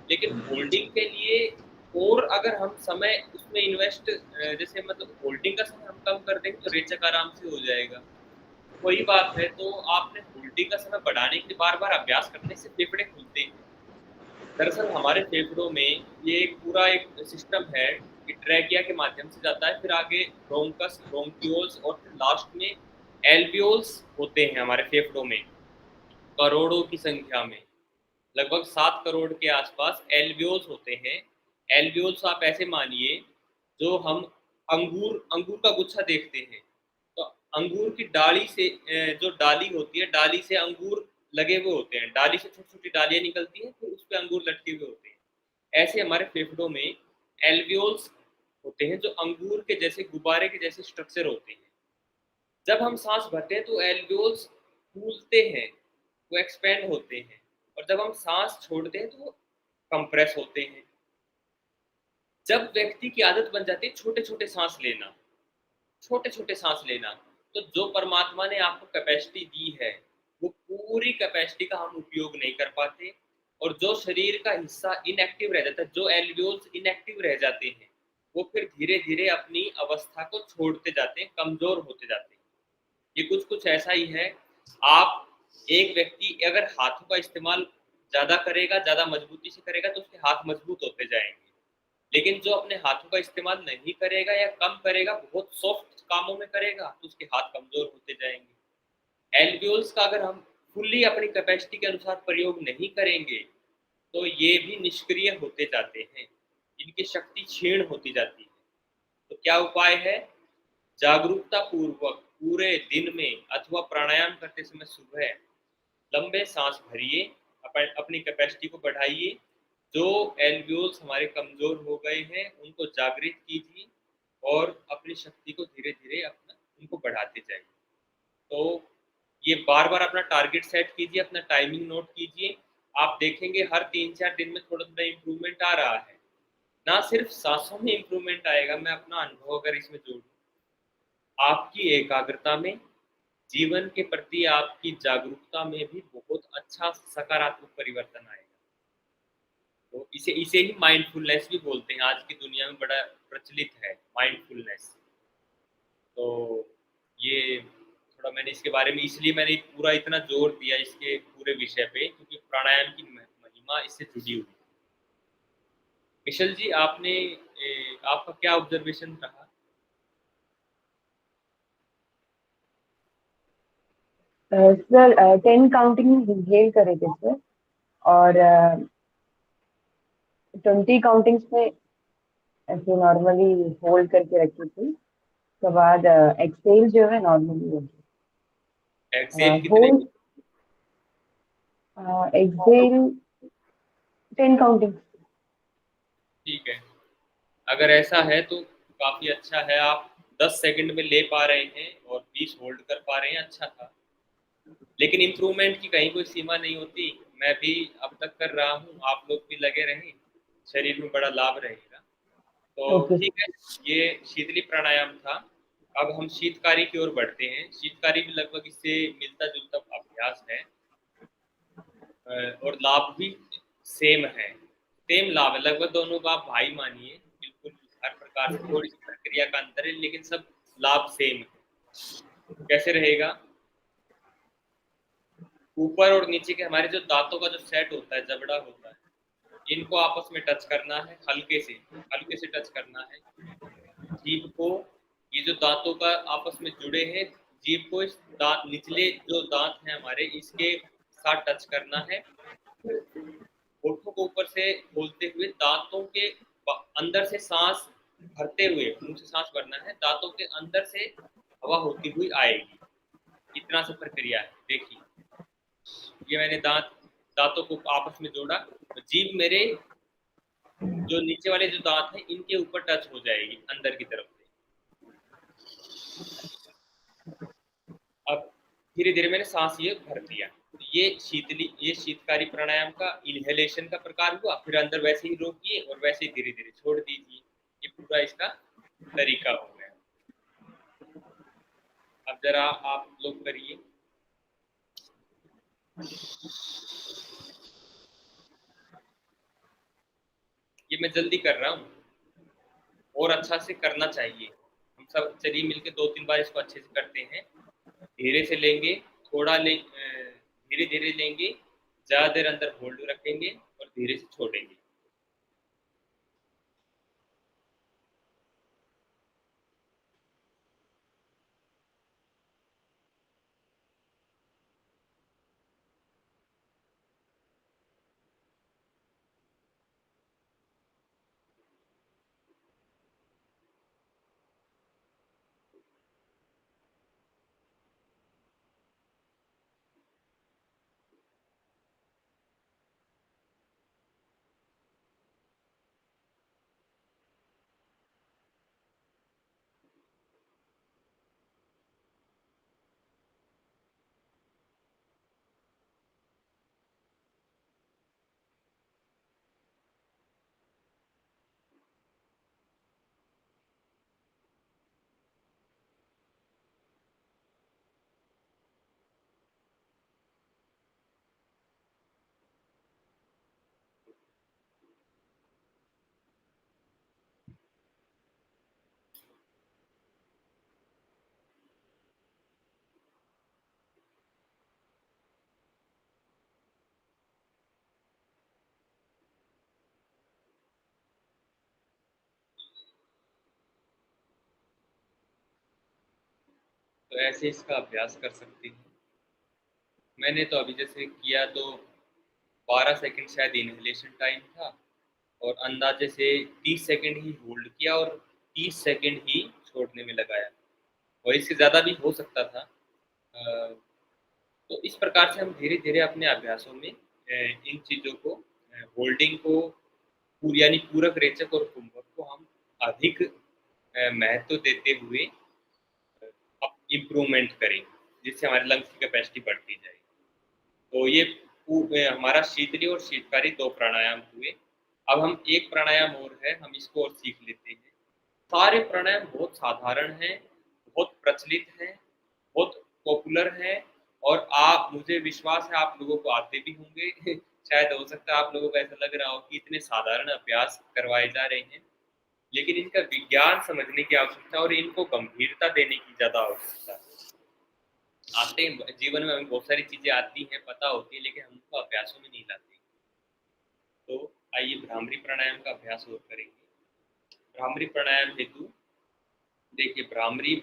लेकिन होल्डिंग के लिए और अगर हम समय उसमें इन्वेस्ट, जैसे मतलब होल्डिंग का समय हम कम कर देंगे तो रेचक आराम से हो जाएगा। वही बात है, तो आपने होल्डिंग का समय बढ़ाने के लिए बार-बार अभ्यास करने से फेफड़े खुलते हैं। दरअसल हमारे फेफड़ों में ये एक पूरा एक सिस्टम है कि ट्रैकिया के माध्यम से जाता है, फिर आगे ब्रोंकस, ब्रोंक्यूल्स और फिर लास्ट में एल्वियोल्स होते हैं हमारे फेफड़ों में, करोड़ों की संख्या में। लगभग 7 करोड़ के आसपास एल्वियोल्स होते हैं। एल्वियोल्स आप ऐसे मानिए, जो हम अंगूर अंगूर का गुच्छा देखते हैं, तो अंगूर की डाली से जो डाली होती है, डाली से अंगूर लगे हुए होते हैं, डाली से छोटी-छोटी डालियाँ निकलती हैं, फिर उस पे अंगूर लटके हुए होते हैं। ऐसे हमारे फेफड़ों में एल्वियोल्स होते हैं, जो अंगूर के जैसे गुब्बारे के जैसे स्ट्रक्चर होते हैं। जब हम साँस भरते हैं तो एल्वियोल्स फूलते हैं, वो एक्सपैंड होते हैं, और जब हम साँस छोड़ते हैं तो वो कंप्रेस होते हैं। जब व्यक्ति की आदत बन जाती है छोटे-छोटे साँस लेना, छोटे-छोटे साँस लेना, तो जो परमात्मा ने आपको कैपेसिटी दी है, वो पूरी कैपेसिटी का हम उपयोग नहीं कर पाते, और जो शरीर का हिस्सा इनएक्टिव रह जाता है, जो एल्वियोल्स इनएक्टिव रह जाते हैं, वो फिर धीरे-धीरे अपनी अवस्था को छोड़ते जाते हैं, कमज़ोर होते जाते हैं। ये कुछ-कुछ ऐसा ही है। आप एक व्यक्ति अगर हाथों का इस्तेमाल ज़्यादा करेगा, ज़्यादा मज़बूती से करेगा, तो उसके हाथ मज़बूत होते जाएँगे। लेकिन जो अपने हाथों का इस्तेमाल नहीं करेगा या कम करेगा, बहुत सॉफ्ट कामों में करेगा, तो उसके हाथ कमज़ोर होते जाएँगे। एल्वियोल्स का अगर हम फुल्ली अपनी कैपेसिटी के अनुसार प्रयोग नहीं करेंगे, तो ये भी निष्क्रिय होते जाते हैं। इनकी शक्ति क्षीण होती जाती है। तो क्या उपाय है? जागरूकता पूर्वक पूरे दिन में अथवा प्राणायाम करते समय सुबह लंबे सांस भरिए, अपनी कैपेसिटी को बढ़ाइए। जो एल्वियोल्स हमारे कमज़ोर हो गए हैं, उनको जागृत कीजिए और अपनी शक्ति को धीरे-धीरे अपना उनको बढ़ाते जाइए। तो ये बार-बार अपना टारगेट सेट कीजिए, अपना टाइमिंग नोट कीजिए। आप देखेंगे हर 3-4 दिन में थोड़ा-थोड़ा इम्प्रूवमेंट आ रहा है। ना सिर्फ साँसों में इम्प्रूवमेंट आएगा, मैं अपना अनुभव अगर इसमें जोड़ूँ, आपकी एकाग्रता में, जीवन के प्रति आपकी जागरूकता में भी बहुत अच्छा सकारात्मक परिवर्तन आएगा। तो इसे इसे ही माइंडफुलनेस भी बोलते हैं, आज की दुनिया में बड़ा प्रचलित है माइंडफुलनेस। तो ये थोड़ा मैंने इसके बारे में इसलिए मैंने पूरा इतना ज़ोर दिया इसके पूरे विषय पे, क्योंकि प्राणायाम की महिमा इससे जुड़ी हुई है। विशल जी, आपने आपका क्या ऑब्जर्वेशन रहा? सर 10 काउंटिंग इनहेल करे थे सर, और 20 काउंटिंग्स में ऐसे नॉर्मली होल्ड करके रखी थी। उसके बाद एक्सेल जो है नॉर्मली होगी। एक्सेल कितने होल्ड की? Excel 10 counting. ठीक है। अगर ऐसा है तो काफ़ी अच्छा है, आप 10 सेकंड में ले पा रहे हैं और 20 होल्ड कर पा रहे हैं, अच्छा था। लेकिन इम्प्रूवमेंट की कहीं कोई सीमा नहीं होती। मैं भी अब तक कर रहा हूँ, आप लोग भी लगे रहें, शरीर में बड़ा लाभ रहेगा। तो ओके। ठीक है, ये शीतली प्राणायाम था। अब हम शीतकारी की ओर बढ़ते हैं। शीतकारी भी लगभग इससे मिलता-जुलता अभ्यास है, और लाभ भी सेम है। सेम लाभ है, लगभग दोनों को आप भाई मानिए। बिल्कुल हर प्रकार से थोड़ी-सी प्रक्रिया का अंतर है, लेकिन सब लाभ सेम है। कैसे रहेगा? ऊपर और नीचे के हमारे जो दाँतों का जो सेट होता है, जबड़ा होता है, इनको आपस में टच करना है, हल्के से टच करना है। जीभ को, ये जो दाँतों का आपस में जुड़े हैं, जीभ को इस दाँत निचले जो दाँत हैं हमारे, इसके साथ टच करना है। होठों को ऊपर से खोलते हुए दाँतों के अंदर से सांस भरते हुए, मुँह से सांस भरना है, दाँतों के अंदर से हवा होती हुई आएगी। इतना सा प्रक्रिया है। देखिए, ये मैंने दाँतों को आपस में जोड़ा, तो जीभ मेरे जो नीचे वाले जो दाँत हैं, इनके ऊपर टच हो जाएगी अंदर की तरफ से। अब धीरे-धीरे मैंने साँस ये भर दिया। ये शीतकारी प्राणायाम का इन्हेलेशन का प्रकार हुआ, फिर अंदर वैसे ही रोकिए और वैसे ही धीरे-धीरे छोड़ दीजिए। ये पूरा इसका तरीका हो गया। अब ज़रा आप लोग करिए। ये मैं जल्दी कर रहा हूँ, और अच्छा से करना चाहिए। हम सब चलिए मिलके 2-3 बार इसको अच्छे से करते हैं। धीरे से लेंगे, धीरे धीरे लेंगे, ज़्यादा देर अंदर होल्ड रखेंगे और धीरे से छोड़ेंगे। तो ऐसे इसका अभ्यास कर सकते हैं। मैंने तो अभी जैसे किया तो 12 सेकंड शायद इनहेलेशन टाइम था और अंदाजे से 30 सेकंड ही होल्ड किया और 30 सेकंड ही छोड़ने में लगाया, और इससे ज़्यादा भी हो सकता था। तो इस प्रकार से हम धीरे-धीरे अपने अभ्यासों में इन चीज़ों को, होल्डिंग को यानी पूरक, रेचक और कुंभक को हम अधिक महत्व देते हुए अब इम्प्रूवमेंट करेंगे, जिससे हमारे लंग्स की कैपेसिटी बढ़ती जाएगी। तो ये हमारा शीतली और शीतकारी 2 प्राणायाम हुए। अब हम एक प्राणायाम और है, हम इसको और सीख लेते हैं। सारे प्राणायाम बहुत साधारण हैं, बहुत प्रचलित हैं, बहुत पॉपुलर हैं और मुझे विश्वास है आप लोगों को आते भी होंगे। शायद हो सकता है आप लोगों को ऐसा लग रहा हो कि इतने साधारण अभ्यास करवाए जा रहे हैं, लेकिन इनका विज्ञान समझने की आवश्यकता और इनको गंभीरता देने की ज़्यादा आवश्यकता है। आते हैं जीवन में, हमें बहुत सारी चीज़ें आती हैं, पता होती है, लेकिन हम उनको अभ्यासों में नहीं लाते। तो आइए भ्रामरी प्राणायाम का अभ्यास और करेंगे। भ्रामरी प्राणायाम हेतु देखिए, भ्रामरी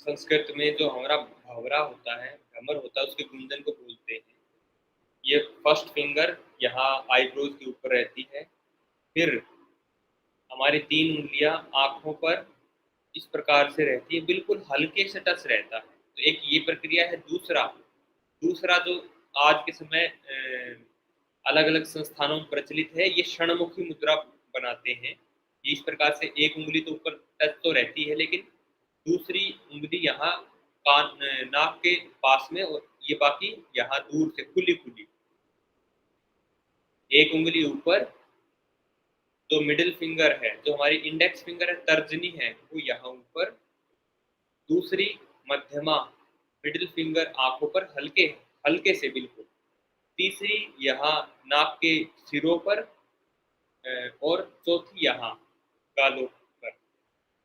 संस्कृत में जो हमारा भंवरा होता है, भ्रमर होता है, उसके गुंजन को बोलते हैं। ये फर्स्ट फिंगर यहाँ आईब्रोज के ऊपर रहती है, फिर हमारी 3 उंगलियां आँखों पर इस प्रकार से रहती है, बिल्कुल हल्के से टच रहता है। तो एक ये प्रक्रिया है। दूसरा दूसरा जो आज के समय अलग-अलग संस्थानों में प्रचलित है, ये क्षणमुखी मुद्रा बनाते हैं। ये इस प्रकार से एक उंगली तो ऊपर टच तो रहती है, लेकिन दूसरी उंगली यहाँ नाक के पास में, और ये बाकी यहाँ दूर से खुली-खुली। एक उंगली ऊपर, जो मिडिल फिंगर है, जो हमारी इंडेक्स फिंगर है, तर्जनी है, वो यहाँ ऊपर, दूसरी मध्यमा मिडिल फिंगर आंखों पर हल्के हल्के से बिल्कुल, तीसरी यहाँ नाक के सिरों पर, और चौथी यहाँ गालों पर।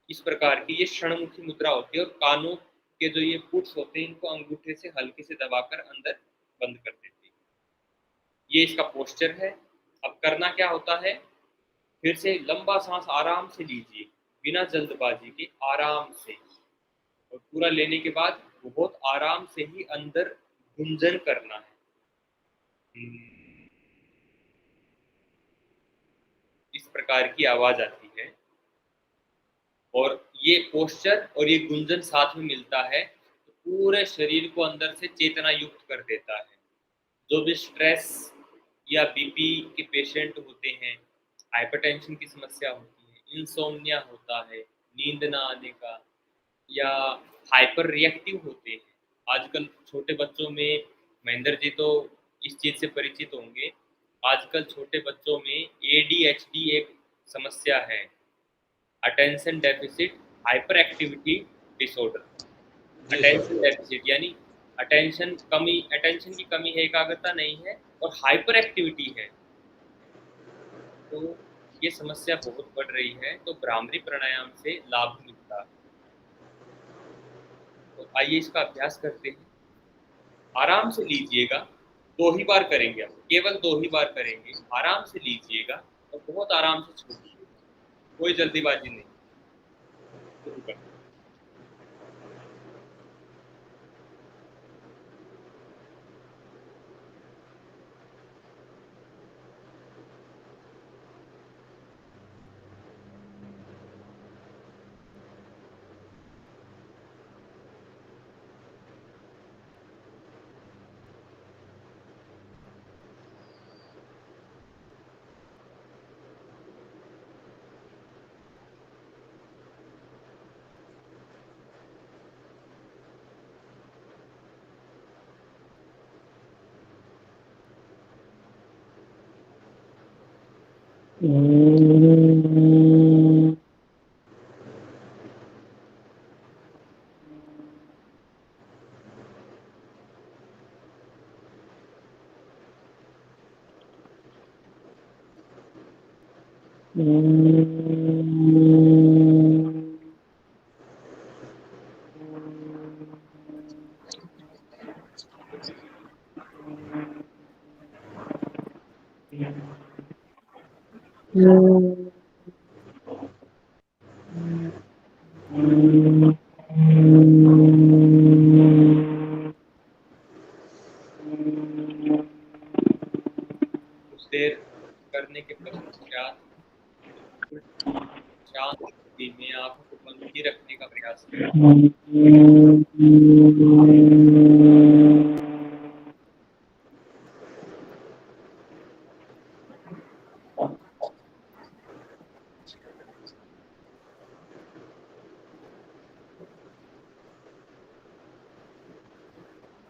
इस प्रकार की ये क्षणमुखी मुद्रा होती है, और कानों के जो ये पुट्स होते हैं, इनको अंगूठे से हल्के से दबाकर अंदर बंद कर देते हैं। ये इसका पोस्चर है। अब करना क्या होता है, फिर से लंबा सांस आराम से लीजिए, बिना जल्दबाजी के, आराम से, और पूरा लेने के बाद बहुत आराम से ही अंदर गुंजन करना है। इस प्रकार की आवाज आती है, और ये पोस्चर और ये गुंजन साथ में मिलता है तो पूरे शरीर को अंदर से चेतना युक्त कर देता है। जो भी स्ट्रेस या बीपी के पेशेंट होते हैं, हाइपरटेंशन की समस्या होती है, इंसोम्निया होता है, नींद ना आने का, या हाइपर रिएक्टिव होते हैं। आजकल छोटे बच्चों में, महेंद्र जी तो इस चीज़ से परिचित होंगे, आजकल छोटे बच्चों में एडीएचडी एक समस्या है, attention deficit hyper activity disorder. जी अटेंशन सर। डेफिसिट यानी अटेंशन की कमी है, एकाग्रता नहीं है, और हाइपर एक्टिविटी है। तो ये समस्या बहुत बढ़ रही है, तो भ्रामरी प्राणायाम से लाभ मिलता है। तो आइए इसका अभ्यास करते हैं। आराम से लीजिएगा, 2 ही बार करेंगे, हम केवल 2 ही बार करेंगे। आराम से लीजिएगा और बहुत आराम से छोड़िएगा, कोई जल्दीबाजी नहीं। शुरू करते हैं। कुछ देर करने के पश्चात शांत स्थिति में आंखों को बंद ही रखने का प्रयास करें।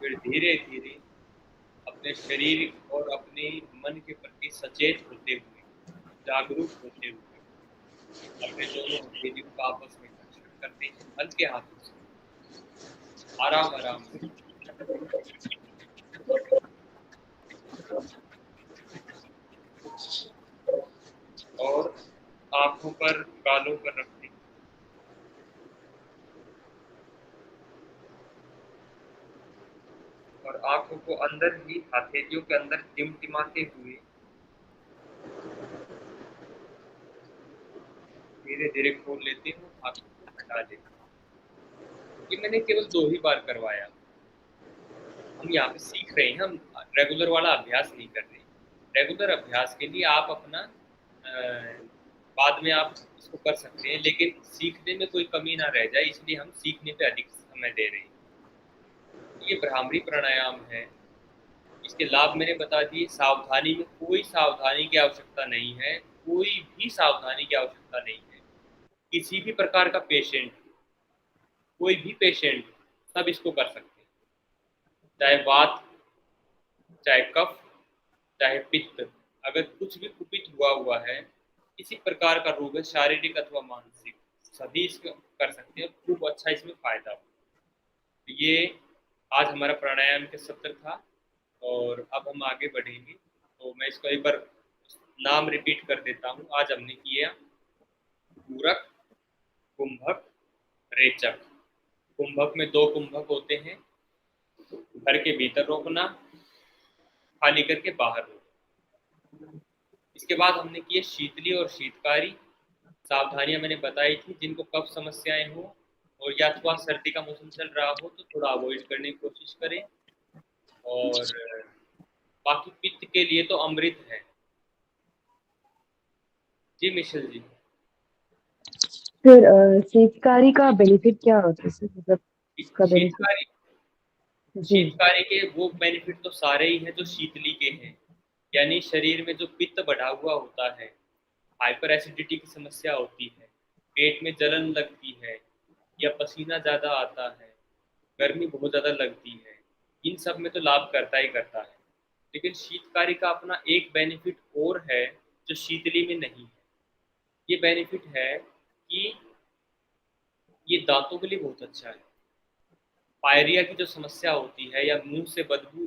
फिर धीरे धीरे अपने शरीर और अपने मन के प्रति सचेत होते हुए, जागरूक होते हुए अपने दोनों हथेलियों का आपस में घर्षण करते हैं हल्के हाथों से, आराम आराम से। और आंखों पर गालों पर रखते हैं। और आंखों को अंदर ही हथेलियों के अंदर टिमटिमाते हुए धीरे धीरे खोल लेते हैं, आंखों को हटा लेते हैं। ये मैंने केवल 2 ही बार करवाया। हम यहाँ पे सीख रहे हैं, हम रेगुलर वाला अभ्यास नहीं कर रहे। रेगुलर अभ्यास के लिए आप अपना बाद में आप इसको कर सकते हैं, लेकिन सीखने में कोई कमी ना रह जाए, इसलिए हम सीखने पे अधिक समय दे रहे हैं। ये भ्रामरी प्राणायाम है, इसके लाभ मैंने बता दिए। सावधानी में कोई सावधानी की आवश्यकता नहीं है, कोई भी सावधानी की आवश्यकता नहीं है। किसी भी प्रकार का पेशेंट, कोई भी पेशेंट, सब इसको कर सकते हैं, चाहे वात, चाहे कफ, चाहे पित्त। अगर कुछ भी कुपित हुआ है, किसी प्रकार का रोग है, शारीरिक अथवा मानसिक, सभी इसको कर सकते हैं। खूब अच्छा इसमें फायदा हो। तो ये आज हमारा प्राणायाम का सत्र था और अब हम आगे बढ़ेंगे। तो मैं इसको एक बार नाम रिपीट कर देता हूँ। आज हमने किया पूरक, कुंभक, रेचक। कुंभक में 2 कुंभक होते हैं, घर के भीतर रोकना, खाली करके बाहर रोकना। इसके बाद हमने किए शीतली और शीतकारी। सावधानियां मैंने बताई थी, जिनको कफ समस्याएं हो और या अथवा सर्दी का मौसम चल रहा हो तो थोड़ा अवॉइड करने की कोशिश करें। और बाकी पित्त के लिए तो अमृत है। जी मिशेल जी। फिर शीतकारी का बेनिफिट क्या होता है सर, मतलब इसका बेनिफिट? शीतकारी जी शीतकारी के वो बेनिफिट तो सारे ही हैं जो शीतली के हैं। यानी शरीर में जो पित्त बढ़ा हुआ होता है, हाइपर एसिडिटी की समस्या होती है, पेट में जलन लगती है या पसीना ज़्यादा आता है, गर्मी बहुत ज़्यादा लगती है, इन सब में तो लाभ करता ही करता है। लेकिन शीतकारी का अपना एक बेनिफिट और है जो शीतली में नहीं है। ये बेनिफिट है कि ये दांतों के लिए बहुत अच्छा है। पायरिया की जो समस्या होती है या मुंह से बदबू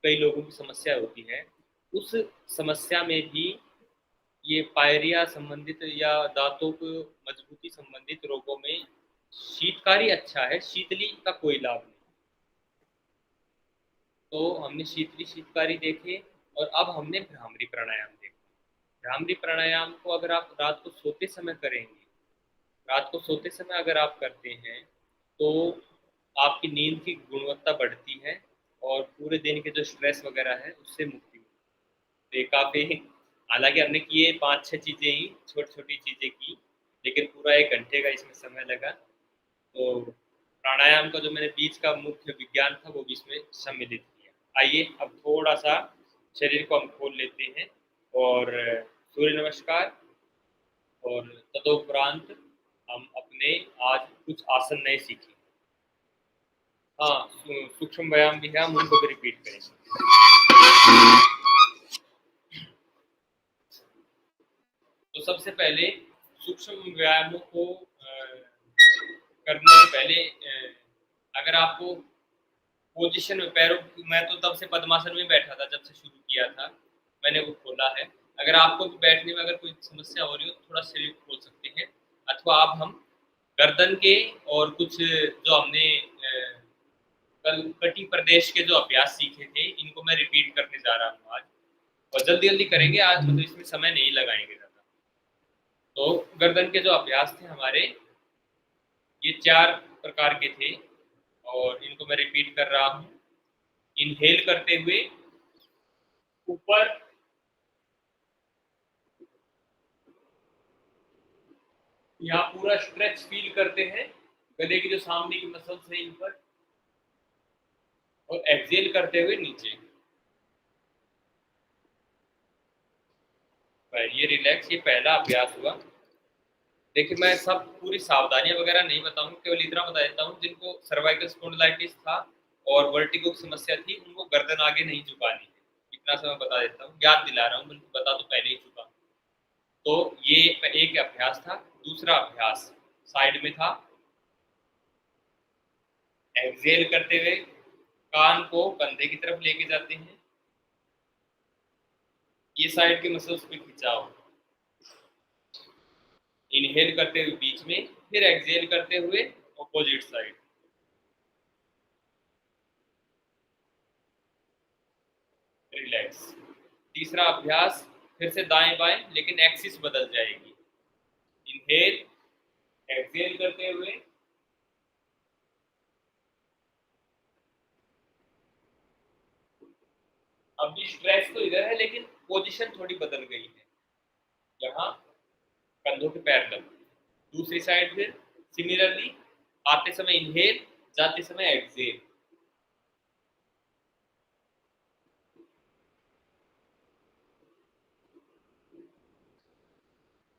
कई लोगों की समस्या होती है, उस समस्या में भी ये पायरिया संबंधित या दांतों को मजबूती संबंधित रोगों में शीतकारी अच्छा है, शीतली का कोई लाभ नहीं। तो हमने शीतली शीतकारी देखे और अब हमने भ्रामरी प्राणायाम देखा। भ्रामरी प्राणायाम को अगर आप रात को सोते समय करेंगे, रात को सोते समय अगर आप करते हैं तो आपकी नींद की गुणवत्ता बढ़ती है और पूरे दिन के जो स्ट्रेस वगैरह है उससे मुक्ति मिलती है। तो ये काफ़ी, हालांकि हमने किए 5-6 चीज़ें ही, छोटी छोटी चीज़ें की, लेकिन पूरा 1 घंटे का इसमें समय लगा। तो प्राणायाम का जो मैंने बीच का मुख्य विज्ञान था वो भी इसमें सम्मिलित किया। आइए अब थोड़ा सा शरीर को हम खोल लेते हैं और सूर्य नमस्कार और तदोपरांत हम अपने आज कुछ आसन नए सीखें। हाँ, सूक्ष्म व्यायाम भी है, हम उनको भी रिपीट करेंगे। तो सबसे पहले सूक्ष्म व्यायामों को करने से पहले अगर आपको पोजीशन में पैरों, मैं तो तब से पद्मासन में बैठा था जब से शुरू किया था, मैंने वो खोला है। अगर आपको भी बैठने में अगर कोई समस्या हो रही हो तो थोड़ा शरीर खोल सकते हैं, अथवा आप हम गर्दन के और कुछ जो हमने कल कटी प्रदेश के जो अभ्यास सीखे थे इनको मैं रिपीट करने जा रहा हूँ आज, और जल्दी जल्दी करेंगे आज, मतलब इसमें समय नहीं लगाएंगे ज़्यादा। तो गर्दन के जो अभ्यास थे हमारे, ये 4 प्रकार के थे और इनको मैं रिपीट कर रहा हूँ। इनहेल करते हुए ऊपर, यहाँ पूरा स्ट्रेच फील करते हैं गले की जो सामने की मसल्स है इन पर, और एक्सेल करते हुए नीचे। ये रिलैक्स, ये पहला अभ्यास हुआ। देखिए मैं सब पूरी सावधानियां वगैरह नहीं बताऊंगा, केवल इतना बता देता हूँ जिनको सर्वाइकल स्पॉन्डिलाइटिस था और वर्टिगो की समस्या थी उनको गर्दन आगे नहीं झुकानी है, इतना सा मैं बता देता हूँ, याद दिला रहा हूँ, बल्कि बता तो पहले ही चुका। तो ये एक अभ्यास था। दूसरा अभ्यास साइड में था, एक्सेल करते हुए कान को कंधे की तरफ लेके जाते हैं, ये साइड के मसल्स पे खिंचाव। इनहेल करते हुए बीच में, फिर एक्सेल करते हुए ऑपोजिट साइड। रिलैक्स। तीसरा अभ्यास फिर से दाएं बाएं, लेकिन एक्सिस बदल जाएगी। इनहेल, एक्सेल करते हुए, अब भी स्ट्रेच तो इधर है लेकिन पोजीशन थोड़ी बदल गई है, यहाँ कंधों के पैरेलल। दूसरी साइड फिर सिमिलरली, आते समय इनहेल, जाते समय एक्सेल।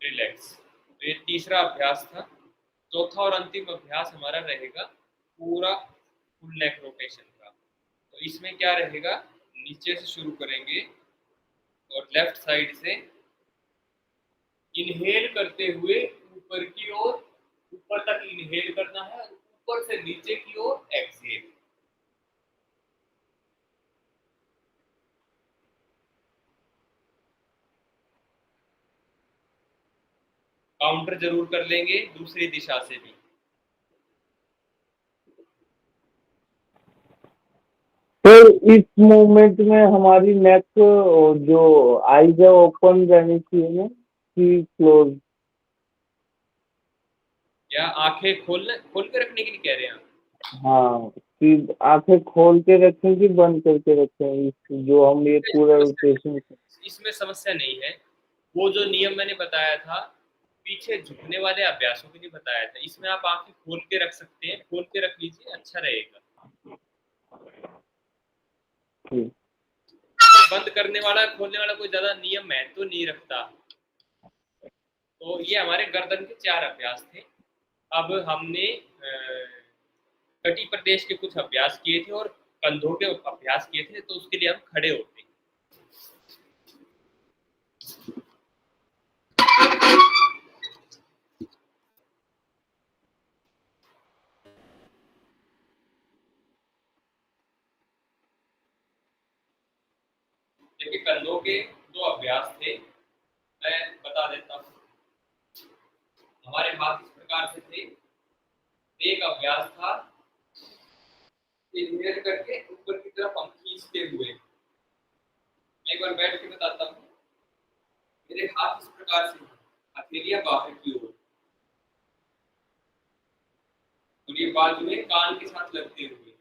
रिलैक्स। तो ये तीसरा अभ्यास था। चौथा और अंतिम अभ्यास हमारा रहेगा पूरा फुल नेक रोटेशन का। तो इसमें क्या रहेगा, नीचे से शुरू करेंगे और लेफ्ट साइड से इनहेल करते हुए ऊपर की ओर, ऊपर तक इनहेल करना है, ऊपर से नीचे की ओर एक्सहेल। काउंटर जरूर कर लेंगे दूसरी दिशा से भी। तो इस मूवमेंट में हमारी नेक जो आईज है ओपन रहनी चाहिए ना कि क्लोज? या आंखें खोल के रखने के लिए कह रहे हैं आप? हाँ, कि आंखें खोल के रखें कि बंद करके रखें, जो हम ये पूरा रोटेशन। इसमें समस्या नहीं है। वो जो नियम मैंने बताया था पीछे झुकने वाले अभ्यासों के लिए बताया था, इसमें आप आंखें खोल के रख सकते हैं, खोल के रख लीजिए, अच्छा रहेगा। बंद करने वाला खोलने वाला कोई ज्यादा नियम महत्व तो नहीं रखता। तो ये हमारे गर्दन के 4 अभ्यास थे। अब हमने कटी प्रदेश के कुछ अभ्यास किए थे और कंधों के अभ्यास किए थे, तो उसके लिए हम खड़े होते हैं। देखिए कंधों के 2 अभ्यास थे, मैं बता देता हूँ। हमारे हाथ इस प्रकार से थे, एक अभ्यास था, इनहेल करके ऊपर की तरफ हम खींचते हुए। मैं एक बार बैठ के बताता हूँ। मेरे हाथ इस प्रकार से, हथेलियां बाहर की ओर, और ये बाजू में कान के साथ लगते हुए।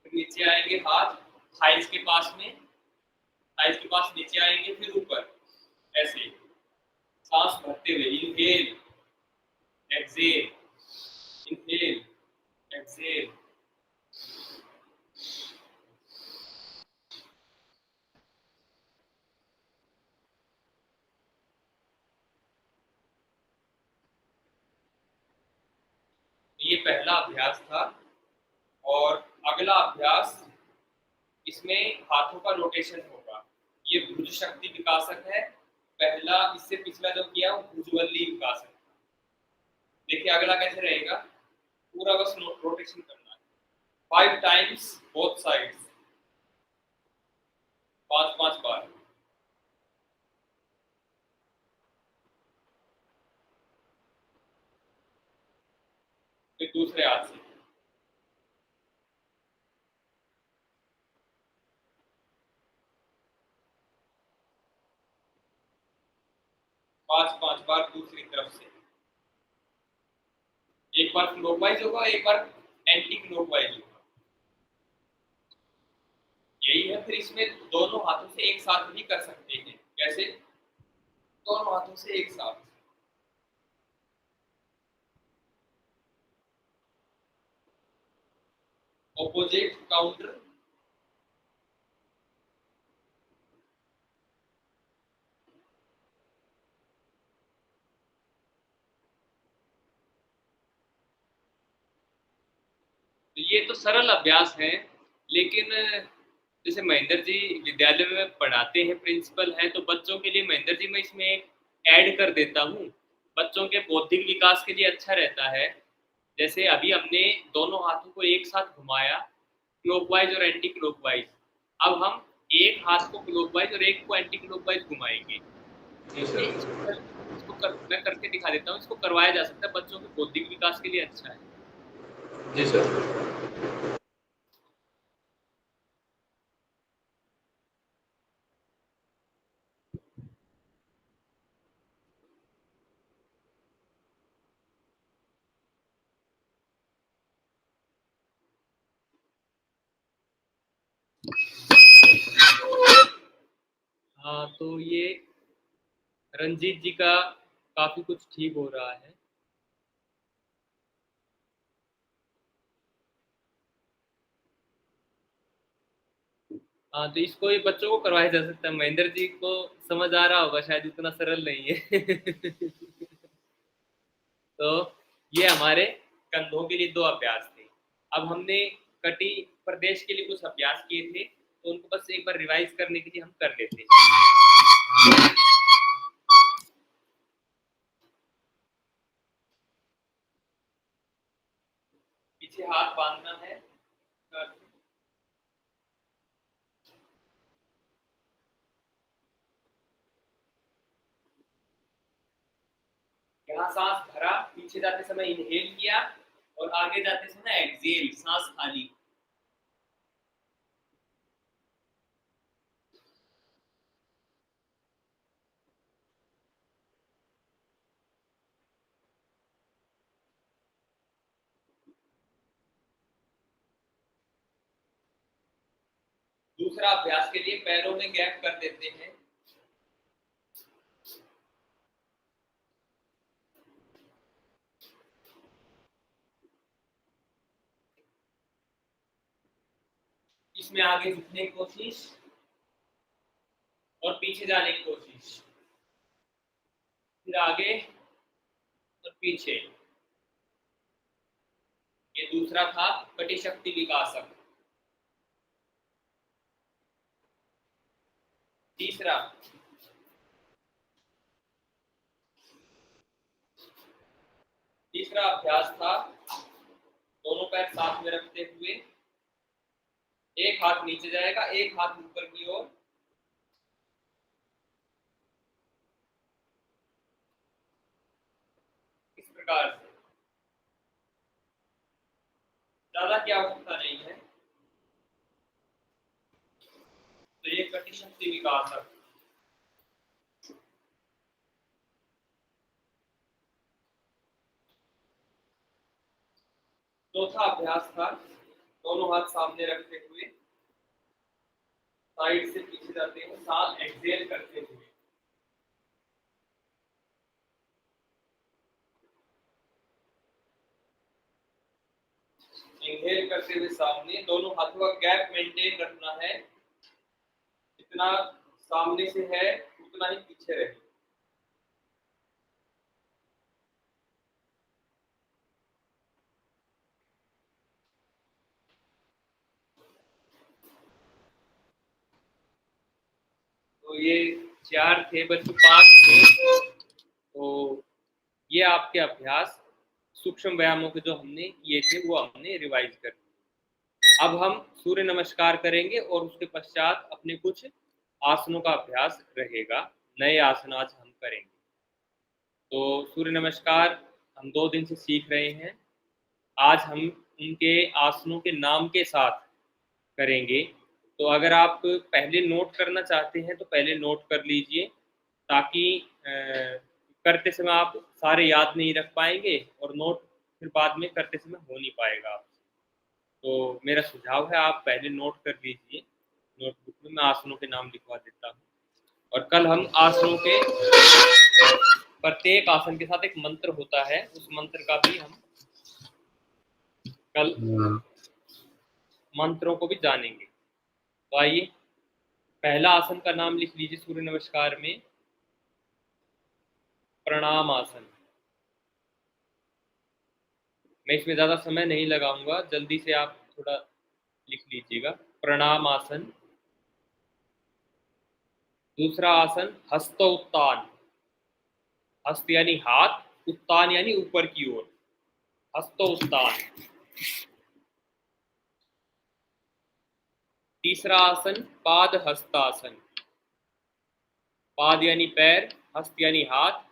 फिर नीचे आएंगे हाथ थाइस के पास में, थाइस के पास नीचे आएंगे, फिर ऊपर ऐसे सांस भरते हुए। Inhale exhale, inhale exhale. ये पहला अभ्यास था। और अगला अभ्यास, इसमें हाथों का रोटेशन होगा। ये भुज शक्ति विकासक है। पहला, इससे पिछला जो किया वो भुजवल्ली विकासक। देखिए अगला कैसे रहेगा, पूरा बस रोटेशन करना है 5 टाइम्स बोथ साइड्स, 5 बार। फिर दूसरे हाथ से 5 बार दूसरी तरफ से। एक बार क्लॉकवाइज होगा, एक बार एंटी क्लॉकवाइज होगा। यही है। फिर इसमें दोनों हाथों से एक साथ भी कर सकते हैं। कैसे? दोनों हाथों से एक साथ। Opposite counter. तो ये तो सरल अभ्यास है, लेकिन जैसे महेंद्र जी विद्यालय में पढ़ाते हैं, प्रिंसिपल हैं, तो बच्चों के लिए महेंद्र जी मैं इसमें ऐड कर देता हूँ। बच्चों के बौद्धिक विकास के लिए अच्छा रहता है। जैसे अभी हमने दोनों हाथों को एक साथ घुमाया, क्लॉकवाइज और एंटी क्लॉकवाइज। अब हम एक हाथ को क्लॉकवाइज और एक को एंटी क्लॉकवाइज घुमाएंगे। जी सर। मैं करके दिखा देता हूँ। इसको करवाया जा सकता है, बच्चों के बौद्धिक विकास के लिए अच्छा है। जी सर। हाँ, तो ये रंजीत जी का काफी कुछ ठीक हो रहा है। हाँ, तो इसको ये बच्चों को करवाया जा सकता है। महेंद्र जी को समझ आ रहा होगा, शायद इतना सरल नहीं है। तो ये हमारे कंधों के लिए 2 अभ्यास थे। अब हमने कटी प्रदेश के लिए कुछ अभ्यास किए थे, तो उनको बस एक बार रिवाइज करने के लिए हम कर लेते हैं। पीछे हाथ बांधना है। यहाँ सांस भरा, पीछे जाते समय इनहेल किया, और आगे जाते समय एक्सहेल, सांस खाली। दूसरा अभ्यास के लिए पैरों में गैप कर देते हैं। इसमें आगे झुकने की कोशिश और पीछे जाने की कोशिश, फिर आगे और पीछे। ये दूसरा था कटी शक्ति विकासक। तीसरा अभ्यास था दोनों पैर साथ में रखते हुए, एक हाथ नीचे जाएगा, एक हाथ ऊपर की ओर। इस प्रकार से ज्यादा की आवश्यकता नहीं है। तो ये कटी शक्ति विकास है। चौथा अभ्यास था दोनों हाथ सामने रखते हुए साइड से पीछे जाते हैं, सांस एक्सहेल करते हुए। इनहेल करते हुए सामने, दोनों हाथों का गैप मेंटेन रखना है, जितना सामने से है उतना ही पीछे रहे। तो ये 4 थे, बच्चों 5 थे। तो ये आपके अभ्यास सूक्ष्म व्यायामों के जो हमने किए थे वो हमने रिवाइज कर लिए। अब हम सूर्य नमस्कार करेंगे और उसके पश्चात अपने कुछ आसनों का अभ्यास रहेगा। नए आसन आज हम करेंगे। तो सूर्य नमस्कार हम 2 दिन से सीख रहे हैं। आज हम उनके आसनों के नाम के साथ करेंगे। तो अगर आप पहले नोट करना चाहते हैं तो पहले नोट कर लीजिए, ताकि करते समय आप सारे याद नहीं रख पाएंगे और नोट फिर बाद में करते समय हो नहीं पाएगा आपसे। तो मेरा सुझाव है आप पहले नोट कर लीजिए। नोटबुक में मैं आसनों के नाम लिखवा देता हूँ और कल हम आसनों के प्रत्येक आसन के साथ एक मंत्र होता है, उस मंत्र का भी हम कल मंत्रों को भी जानेंगे। तो आइए पहला आसन का नाम लिख लीजिए सूर्य नमस्कार में, प्रणाम आसन। मैं इसमें ज्यादा समय नहीं लगाऊंगा, जल्दी से आप थोड़ा लिख लीजिएगा। प्रणाम आसन। दूसरा आसन हस्त उत्तान। हस्त यानी हाथ, उत्तान यानी ऊपर की ओर, हस्त उत्तान। तीसरा आसन पाद हस्तासन। पाद यानी पैर, हस्त यानी हाथ,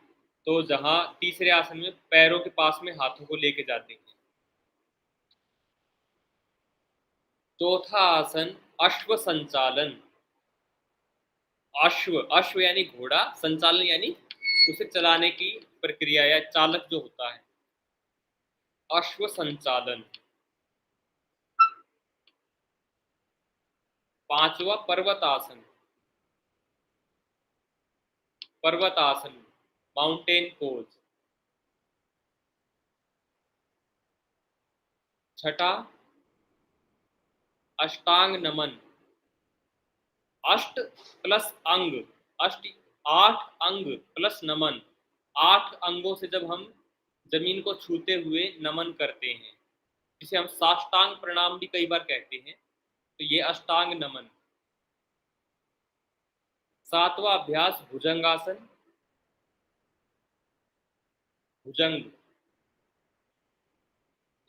तो जहां तीसरे आसन में पैरों के पास में हाथों को लेके जाते हैं। चौथा आसन अश्व संचालन। अश्व, अश्व यानी घोड़ा, संचालन यानी उसे चलाने की प्रक्रिया या चालक जो होता है, अश्व संचालन। पांचवा पर्वत आसन। पर्वत आसन, माउंटेन पोज। छठा अष्टांग नमन। अष्ट प्लस अंग, अष्ट 8 अंग प्लस नमन। 8 अंगों से जब हम जमीन को छूते हुए नमन करते हैं, जिसे हम साष्टांग प्रणाम भी कई बार कहते हैं, तो ये अष्टांग नमन। सातवां अभ्यास भुजंगासन, भुजंग।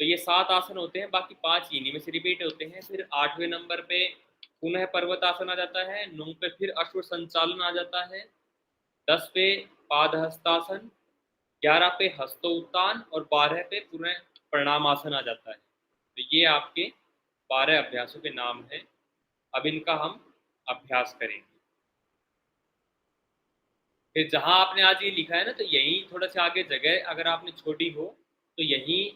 तो ये 7 आसन होते हैं, बाकी 5 इन्हीं में से रिपीट होते हैं। फिर 8वें नंबर पे पुनः पर्वत आसन आ जाता है, 9 पे फिर अश्व संचालन आ जाता है, 10 पे पादहस्तासन, 11 पे हस्तोत्तान और 12 पे पुनः प्रणाम आसन आ जाता है। तो ये आपके 12 अभ्यासों के नाम हैं। अब इनका हम अभ्यास करेंगे। फिर जहां आपने आज ये लिखा है ना, तो यहीं थोड़ा सा आगे जगह अगर आपने छोड़ी हो तो यहीं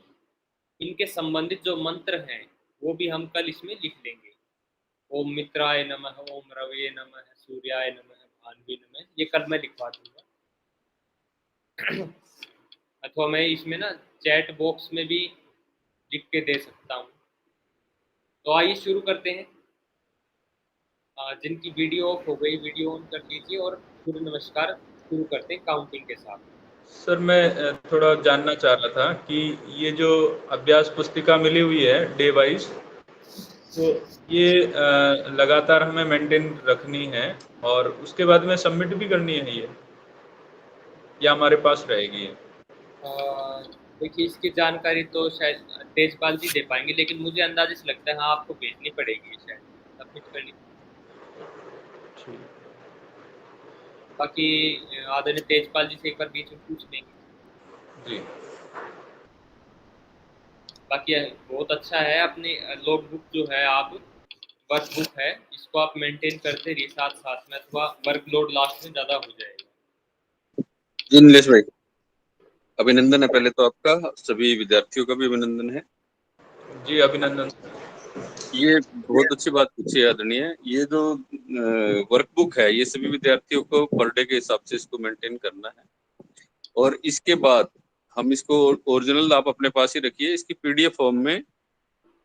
इनके संबंधित जो मंत्र हैं वो भी हम कल इसमें लिख लेंगे। ओम मित्राय नमः, ओम रवे नमः, सूर्याय नमः, भान्वे नमः, ये कल मैं लिखवा दूंगा। अथवा मैं इसमें ना चैट बॉक्स में भी लिख के दे सकता हूँ। तो आइए शुरू करते हैं। जिनकी वीडियो ऑफ हो गई वीडियो ऑन कर लीजिए और सूर्य नमस्कार शुरू करते हैं काउंटिंग के साथ। सर मैं थोड़ा जानना चाह रहा था कि ये जो अभ्यास पुस्तिका मिली हुई है डे वाइज, तो ये लगातार हमें मेंटेन रखनी है और उसके बाद में सबमिट भी करनी है ये, या हमारे पास रहेगी ये? देखिए इसकी जानकारी तो शायद तेजपाल जी दे पाएंगे, लेकिन मुझे अंदाजे से लगता है हाँ आपको भेजनी पड़ेगी, शायद सबमिट करनी। ठीक। बाकी आदरणीय तेजपाल जी से एक बार बीच में पूछ लेंगे। जी। बाकी बहुत अच्छा है। अपनी लॉग बुक जो है, आप वर्क बुक है, इसको आप मेंटेन करते रहिए साथ साथ में, अथवा वर्कलोड लास्ट में ज़्यादा हो जाएगा। जी नीलेश भाई, अभिनंदन है पहले तो आपका, सभी विद्यार्थियों का भी अभिनंदन है। जी अभिनंदन। ये बहुत अच्छी बात पूछी है आदरणीय। ये जो वर्कबुक है, ये सभी विद्यार्थियों को पर डे के हिसाब से इसको मेंटेन करना है, और इसके बाद हम इसको ओरिजिनल आप अपने पास ही रखिए, इसकी पीडीएफ फॉर्म में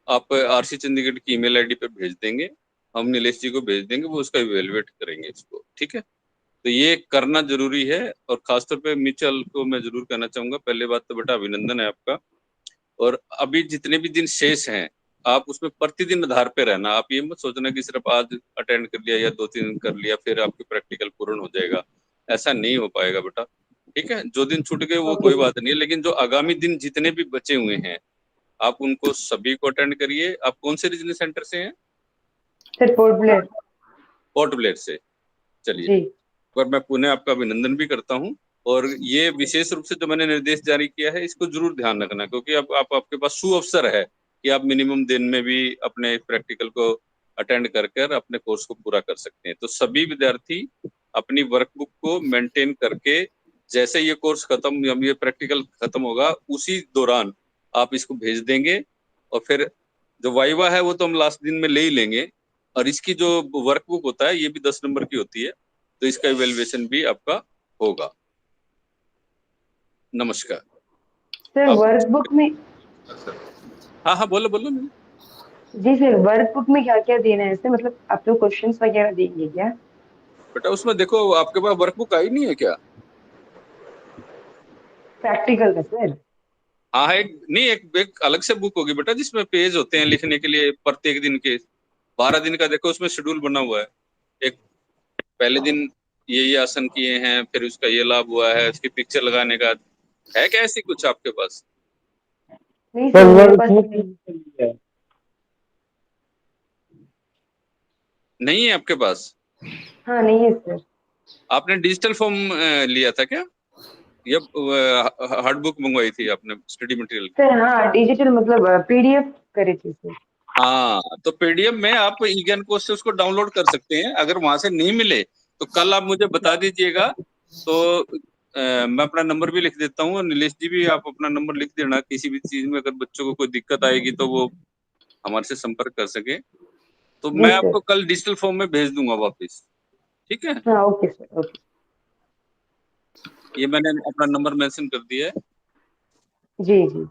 आप आरसी चंडीगढ़ की ईमेल आईडी पे भेज देंगे, हम नीलेश जी को भेज देंगे, वो उसका इवेलुएट करेंगे इसको, ठीक है। तो ये करना जरूरी है, और खासतौर पे मिचल को मैं जरूर कहना चाहूंगा, पहले बात तो बेटा अभिनंदन है आपका। और अभी जितने भी दिन शेष हैं, आप उसमें प्रतिदिन आधार पे रहना। आप ये मत सोचना कि सिर्फ आज अटेंड कर लिया या 2-3 दिन कर लिया फिर आपकी प्रैक्टिकल पूर्ण हो जाएगा, ऐसा नहीं हो पाएगा बेटा, ठीक है। जो दिन छूट गए वो ओके कोई बात नहीं है, लेकिन जो आगामी दिन जितने भी बचे हुए हैं, आप उनको सभी को अटेंड करिए। आप कौन से रीजनल सेंटर से हैं? Sir, port Blair. Port Blair से। चलिए, जी। पर मैं पुनः आपका अभिनंदन भी करता हूँ। और ये विशेष रूप से जो मैंने निर्देश जारी किया है, इसको जरूर ध्यान रखना, क्योंकि अब आपके पास सुअवसर है कि आप मिनिमम दिन में भी अपने प्रैक्टिकल को अटेंड कर अपने कोर्स को पूरा कर सकते हैं। तो सभी विद्यार्थी अपनी वर्कबुक को मेंटेन करके, जैसे ये कोर्स खत्म, ये प्रैक्टिकल खत्म होगा, उसी दौरान आप इसको भेज देंगे। और फिर जो वाइवा है वो तो हम लास्ट दिन में ले ही लेंगे, और इसकी जो वर्कबुक होता है ये भी 10 नंबर की होती है, तो इसका इवेल्युएशन भी आपका होगा। नमस्कार। सर, आप वर्कबुक में। हाँ हाँ बोलो बोलो। जी सर, वर्कबुक में क्या क्या देना है सर? मतलब आप लोग क्वेश्चंस वगैरह देंगे क्या? बेटा उसमें देखो, आपके पास वर्कबुक आई नहीं है क्या? प्रैक्टिकल का सर? हाँ है, नहीं एक अलग से बुक होगी बेटा, जिसमें पेज होते हैं लिखने के लिए प्रत्येक दिन के। 12 दिन का देखो उसमें शेड्यूल बना हुआ है। एक पहले दिन ये आसन किए हैं, फिर उसका ये लाभ हुआ है, उसकी पिक्चर लगाने का है क्या ऐसी कुछ आपके पास? नहीं सर सर, मेरे पास वर्कबुक नहीं। है। नहीं है आपके पास? हाँ, नहीं है सर। आपने डिजिटल फॉर्म लिया था क्या, या हार्ड बुक मंगवाई थी आपने स्टडी मटेरियल? सर हाँ, डिजिटल मतलब पीडीएफ करे थे सर। हाँ, तो पीडीएफ में आप ई ज्ञान कोश से उसको डाउनलोड कर सकते हैं। अगर वहां से नहीं मिले तो कल आप मुझे बता दीजिएगा, तो मैं अपना नंबर भी लिख देता हूँ, और नीलेश जी भी आप अपना नंबर लिख देना। किसी भी चीज में अगर बच्चों को कोई दिक्कत आएगी तो वो हमारे से संपर्क कर सके, तो जी मैं सर। आपको कल डिजिटल फॉर्म में भेज दूंगा वापस, ठीक है। हाँ, ओके सर, ओके। ये मैंने अपना नंबर मेंशन कर दिया है। जी जी।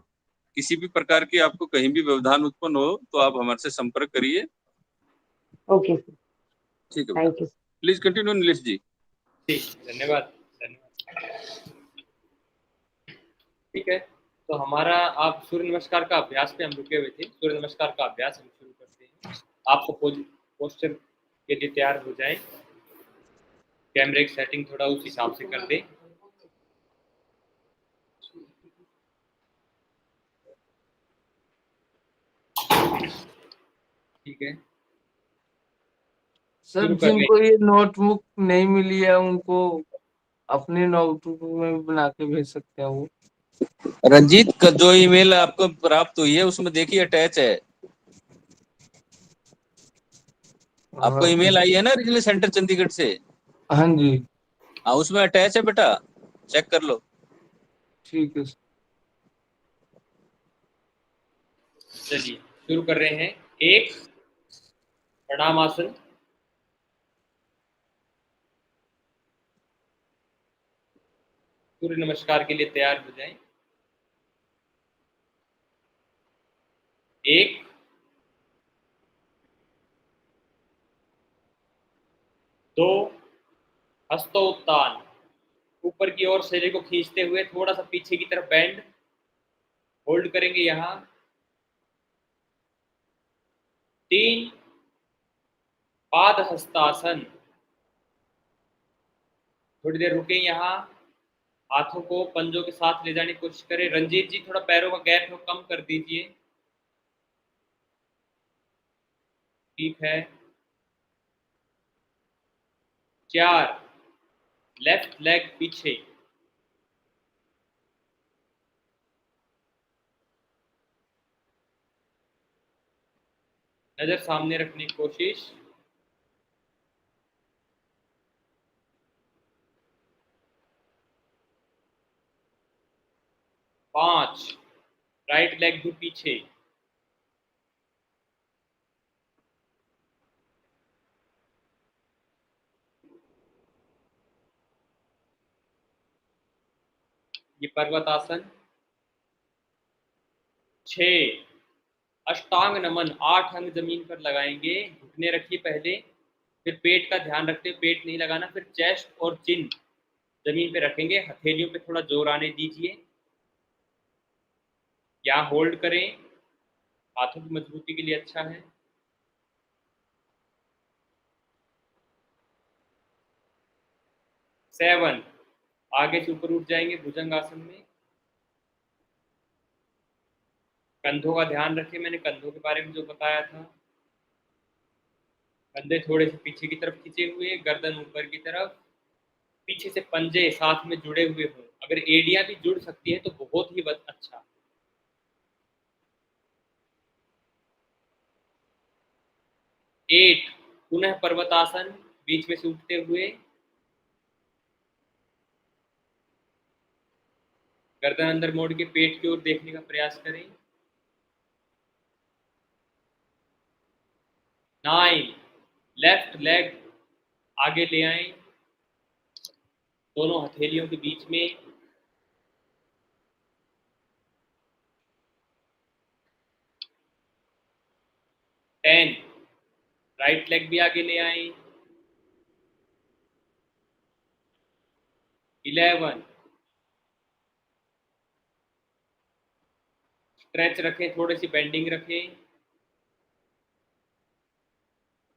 किसी भी प्रकार की आपको कहीं भी व्यवधान उत्पन्न हो तो आप हमारे से संपर्क करिए, ओके सर। ठीक है बेटा। Thank you. Please continue Nilesh ji. ठीक, धन्यवाद धन्यवाद। ठीक है, तो हमारा आप सूर्य नमस्कार का अभ्यास पे हम रुके हुए थे। सूर्य नमस्कार का अभ्यास हम शुरू करते हैं। आपको पोस्टर के लिए तैयार हो जाए, कैमरे की सेटिंग थोड़ा उस हिसाब से कर दें। ठीक है, सर शुरू कर जिनको लें। ये नोटबुक नहीं मिली है उनको अपनी नोटबुक में भी बना के भेज सकते हैं वो। रंजीत का जो ईमेल आपको प्राप्त हुई है उसमें देखिए अटैच है। आपको ओके ईमेल सर। आई है ना रीजनल सेंटर चंडीगढ़ से? हाँ जी। हाँ, उसमें अटैच है बेटा, चेक कर लो। ठीक है सर। चलिए शुरू कर रहे हैं। एक प्रणाम आसन, सूर्य नमस्कार के लिए तैयार हो जाएं। एक, दो, हस्तोत्तान, ऊपर की ओर शरीर को खींचते हुए थोड़ा सा पीछे की तरफ बेंड, होल्ड करेंगे यहां। तीन, पाद हस्तासन, थोड़ी देर रुके यहाँ, हाथों को पंजों के साथ ले जाने की कोशिश करें। रंजीत जी थोड़ा पैरों का गैप को कम कर दीजिए। ठीक है। 4, लेफ्ट लेग पीछे। नजर सामने रखने की कोशिश। पांच, राइट लेग भी पीछे। ये पर्वत आसन। 6, अष्टांग नमन। 8 अंग जमीन पर लगाएंगे, घुटने रखिए पहले, फिर पेट का ध्यान रखते हुए, पेट नहीं लगाना, फिर चेस्ट और चिन जमीन पे रखेंगे, हथेलियों पे थोड़ा जोर आने दीजिए, यहाँ होल्ड करें, हाथों की मजबूती के लिए अच्छा है। 7, आगे से ऊपर उठ जाएंगे भुजंग आसन में। कंधों का ध्यान रखें, मैंने कंधों के बारे में जो बताया था। कंधे थोड़े से पीछे की तरफ खींचे हुए, गर्दन ऊपर की तरफ, पीछे से पंजे साथ में जुड़े हुए हों। अगर एड़ियां भी जुड़ सकती है तो बहुत ही अच्छा। 8, पुनः पर्वतासन, बीच में से उठते हुए, गर्दन अंदर मोड़ के पेट की ओर देखने का प्रयास करें। 9, लेफ्ट लेग आगे ले आए, दोनों हथेलियों के बीच में। 10, राइट लेग भी आगे ले आए। 11, स्ट्रेच रखें, थोड़ी सी बेंडिंग रखें।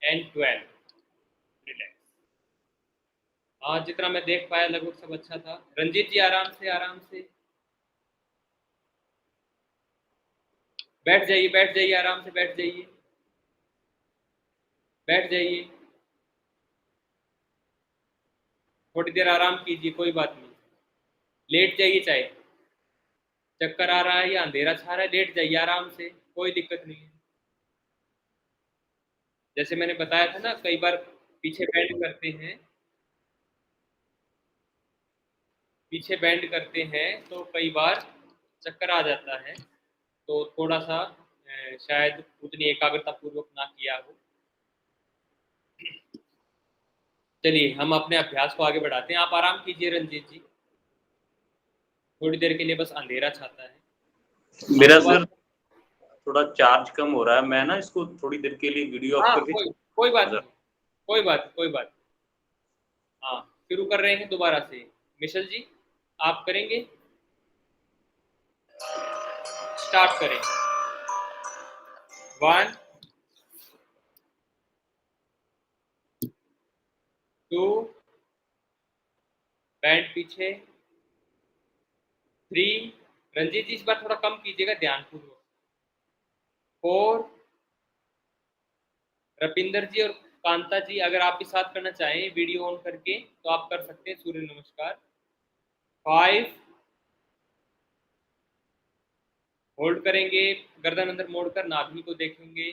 And 12, relax. हाँ, जितना मैं देख पाया लगभग सब अच्छा था। रंजीत जी आराम से, आराम से बैठ जाइए, बैठ जाइए, आराम से बैठ जाइए, बैठ जाइए, थोड़ी देर आराम कीजिए, कोई बात नहीं। लेट जाइए, चाहे चक्कर आ रहा है या अंधेरा छा रहा है, लेट जाइए आराम से, कोई दिक्कत नहीं है। जैसे मैंने बताया था ना, कई बार पीछे बेंड करते हैं, पीछे बेंड करते हैं तो कई बार चक्कर आ जाता है, तो थोड़ा सा शायद उतनी एकाग्रता पूर्वक ना किया हो। चलिए हम अपने अभ्यास को आगे बढ़ाते हैं। आप आराम कीजिए रंजीत जी, थोड़ी देर के लिए बस अंधेरा छाता है। मेरा दोबारा। सर थोड़ा चार्ज कम हो रहा है, मैं ना इसको थोड़ी देर के लिए वीडियो ऑफ हाँ, करके कोई बात सर। नहीं, कोई बात, कोई बात। हाँ, शुरू कर रहे हैं दोबारा से। मिशल जी, आप करेंगे, स्टार्ट करें। 1, 2, बैंड पीछे। 3, रंजीत जी इस बार थोड़ा कम कीजिएगा ध्यानपूर्वक। 4, रपिंदर जी और कांता जी अगर आप भी साथ करना चाहें वीडियो ऑन करके तो आप कर सकते हैं सूर्य नमस्कार। 5, होल्ड करेंगे, गर्दन अंदर मोड़कर नाभि को देखेंगे,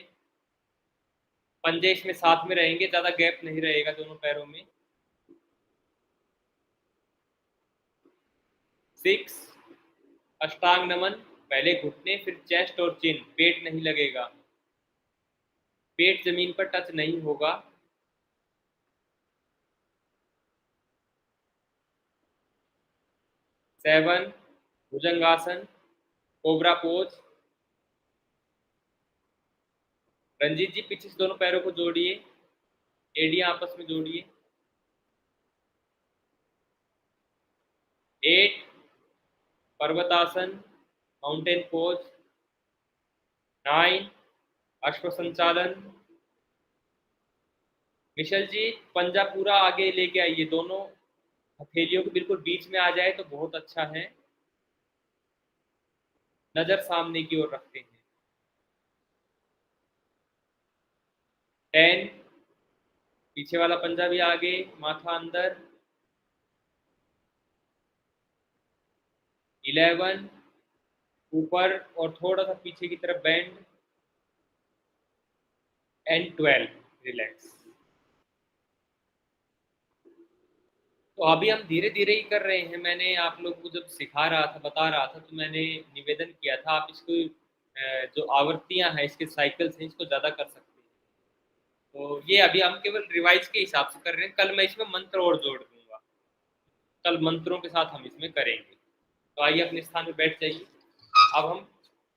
पंजे इसमें साथ में रहेंगे, ज्यादा गैप नहीं रहेगा दोनों पैरों में। 6, अष्टांग नमन, पहले घुटने फिर चेस्ट और चिन, पेट नहीं लगेगा, पेट जमीन पर टच नहीं होगा। 7, भुजंगासन, कोबरा पोज। रंजीत जी पीछे से दोनों पैरों को जोड़िए, एड़ियां आपस में जोड़िए। 8, पर्वतासन, माउंटेन पोज। 9, अश्व संचालन। मिशल जी पंजा पूरा आगे लेके आइए, दोनों हथेलियों के बिल्कुल बीच में आ जाए तो बहुत अच्छा है। नजर सामने की ओर रखते हैं। 10, पीछे वाला पंजा भी आगे, माथा अंदर। 11, ऊपर और थोड़ा सा पीछे की तरफ बैंड। and 12 relax. तो अभी हम धीरे धीरे ही कर रहे हैं। मैंने आप लोग को जब सिखा रहा था, बता रहा था, तो मैंने निवेदन किया था आप इसको जो आवृत्तियां हैं, इसके साइकिल्स हैं, इसको ज़्यादा कर सकते हैं। तो ये अभी हम केवल रिवाइज के हिसाब से कर रहे हैं। कल मैं इसमें मंत्र और जोड़ दूंगा, कल मंत्रों के साथ हम इसमें करेंगे। तो आइए अपने स्थान में बैठ जाइए। अब हम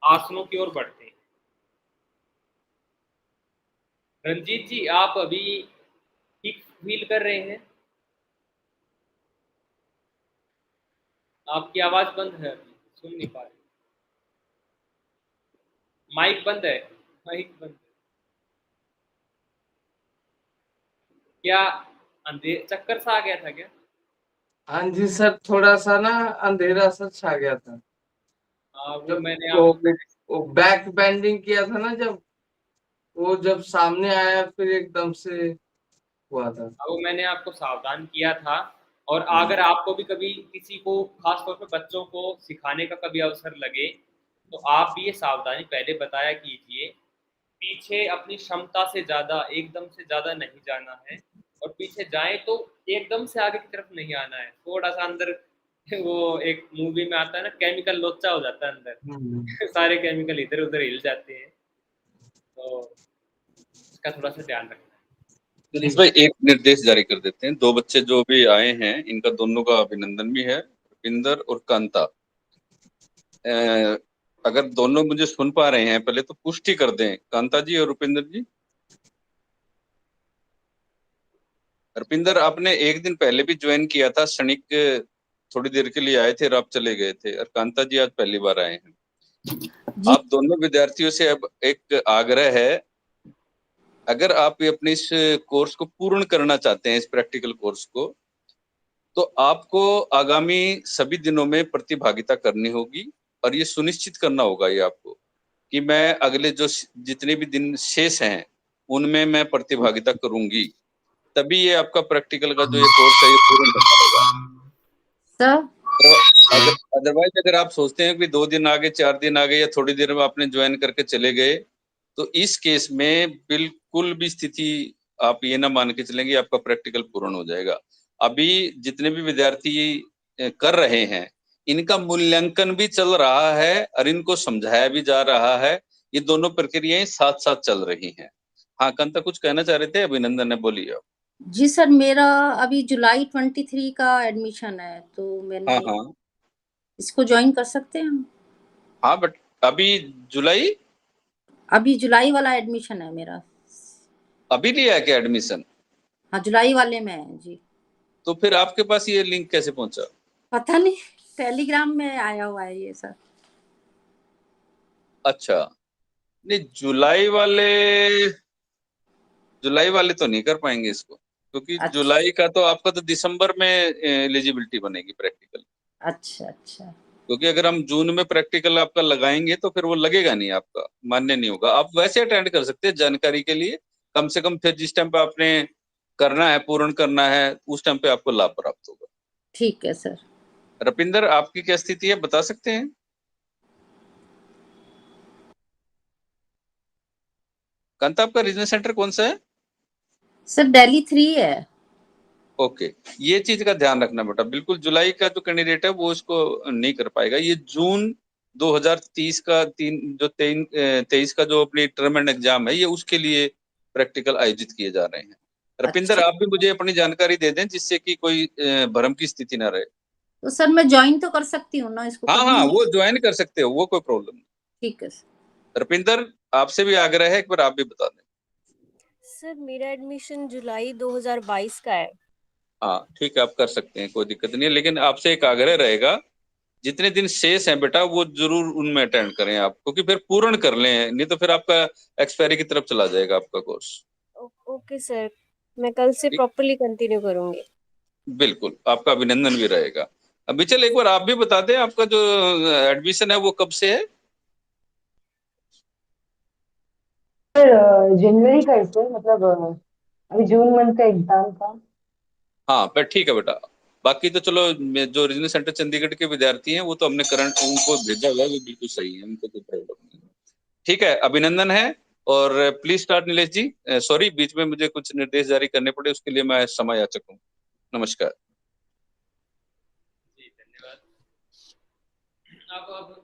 आसनों की ओर बढ़ते हैं। रंजीत जी, आप अभी ठीक फील कर रहे हैं? आपकी आवाज बंद है, अभी सुन नहीं पा रहे। माइक बंद है, माइक बंद है। क्या चक्कर सा आ गया था क्या? हाँ जी सर, थोड़ा सा ना अंधेरा सा छा गया था। वो जब मैंने वो बैक बेंडिंग किया था ना, जब वो जब सामने आया फिर एकदम से हुआ था। वो मैंने आपको सावधान किया था। और अगर आपको भी कभी किसी को, खास तौर पे बच्चों को सिखाने का कभी अवसर लगे, तो आप भी ये सावधानी पहले बताया कीजिए। पीछे अपनी क्षमता से ज़्यादा, एकदम से ज़्यादा नहीं जाना है, और पीछे जाए तो एकदम से आगे की तरफ नहीं आना है। थोड़ा सा अंदर वो एक मूवी में आता है ना, केमिकल लोचा हो जाता है अंदर सारे केमिकल इधर उधर हिल जाते हैं। तो इसका थोड़ा सा ध्यान रखना है। दिनेश भाई, एक निर्देश जारी कर देते हैं। 2 बच्चे जो भी आए हैं, इनका दोनों का अभिनंदन भी है, रुपिंदर और कांता। अगर दोनों मुझे सुन पा रहे हैं, पहले तो पुष्टि कर दें, कांता जी और रुपिंदर जी। रुपिंदर, आपने एक दिन पहले भी ज्वाइन किया था, क्षणिक थोड़ी देर के लिए आए थे और आप चले गए थे। और कांता जी आज पहली बार आए हैं। आप दोनों विद्यार्थियों से अब एक आग्रह है, अगर आप अपने इस कोर्स को पूर्ण करना चाहते हैं, इस प्रैक्टिकल कोर्स को, तो आपको आगामी सभी दिनों में प्रतिभागिता करनी होगी। और ये सुनिश्चित करना होगा ये आपको कि मैं अगले जो जितने भी दिन शेष हैं उनमें मैं प्रतिभागिता करूंगी, तभी ये आपका प्रैक्टिकल का जो ये कोर्स है ये पूर्ण हो पाएगा। सर तो अदरवाइज अगर आप सोचते हैं कि 2 दिन आगे, 4 दिन आगे, या थोड़ी देर में आपने ज्वाइन करके चले गए, तो इस केस में बिल्कुल भी स्थिति आप ये ना मान के चलेंगे आपका प्रैक्टिकल पूर्ण हो जाएगा। अभी जितने भी विद्यार्थी कर रहे हैं, इनका मूल्यांकन भी चल रहा है और इनको समझाया भी जा रहा है। ये दोनों प्रक्रियाएं साथ साथ चल रही हैं। हाँ, कंता कुछ कहना चाह रहे थे? अभिनंदन है, बोलिए आप। जी सर, मेरा अभी जुलाई 23 का एडमिशन है, तो मैंने हाँ हाँ इसको ज्वाइन कर सकते हैं हम? हाँ, बट अभी जुलाई, अभी जुलाई वाला एडमिशन है मेरा। अभी लिया है क्या एडमिशन? हाँ, जुलाई वाले में है जी। तो फिर आपके पास ये लिंक कैसे पहुंचा? पता नहीं, टेलीग्राम में आया हुआ है ये सर। अच्छा, नहीं, जुलाई वाले तो नहीं कर पाएंगे इसको, क्योंकि अच्छा जुलाई का तो आपका तो दिसंबर में एलिजिबिलिटी बनेगी प्रैक्टिकल। अच्छा अच्छा। क्योंकि अगर हम जून में प्रैक्टिकल आपका लगाएंगे तो फिर वो लगेगा नहीं, आपका मान्य नहीं होगा। आप वैसे अटेंड कर सकते हैं जानकारी के लिए, कम से कम फिर जिस टाइम पे आपने करना है, पूर्ण करना है, उस टाइम पे आपको लाभ प्राप्त होगा। ठीक है सर। रपिंदर, आपकी क्या स्थिति है, बता सकते हैं? कांता, आपका रीजनल सेंटर कौन सा है? सर दिल्ली 3 है। ओके, ये चीज का ध्यान रखना बेटा। बिल्कुल जुलाई का जो कैंडिडेट है वो इसको नहीं कर पाएगा। ये जून 2030 का 23 का जो अपनी टर्म एंड एग्जाम है, ये उसके लिए प्रैक्टिकल आयोजित किए जा रहे हैं। रपिंदर, अच्छा, आप भी मुझे अपनी जानकारी दे दें, जिससे कि कोई भ्रम की स्थिति ना रहे। तो सर मैं ज्वाइन तो कर सकती हूँ ना इसको हाँ कभी? हाँ, वो ज्वाइन कर सकते हो, वो कोई प्रॉब्लम नहीं। ठीक है सर। रपिंदर, आपसे भी आग्रह है, एक बार आप भी बता दें। सर मेरा एडमिशन जुलाई 2022 का है। हाँ ठीक है, आप कर सकते हैं, कोई दिक्कत नहीं है। लेकिन आपसे एक आग्रह रहेगा, जितने दिन शेष हैं बेटा वो जरूर उनमें अटेंड करें आप, क्योंकि फिर पूर्ण कर लें, नहीं तो फिर आपका एक्सपायरी की तरफ चला जाएगा आपका कोर्स। ओके सर, मैं कल से ठीक, प्रॉपर्ली कंटिन्यू करूंगी। बिल्कुल, आपका अभिनंदन भी रहेगा। अभी चल एक बार आप भी बता दें, आपका जो एडमिशन है वो कब से है? सर जनवरी का है सर, मतलब अभी जून मंथ का एग्जाम था। हाँ पर ठीक है बेटा, बाकी तो चलो, जो रीजनल सेंटर चंडीगढ़ के विद्यार्थी हैं वो तो हमने करंट उनको भेजा हुआ है, वो बिल्कुल सही है, उनको कोई प्रॉब्लम नहीं है। ठीक है, अभिनंदन है। और please start Nilesh ji. Sorry, बीच में मुझे कुछ निर्देश जारी करने पड़े, उसके लिए मैं क्षमा याचक हूँ। नमस्कार जी, धन्यवाद। अब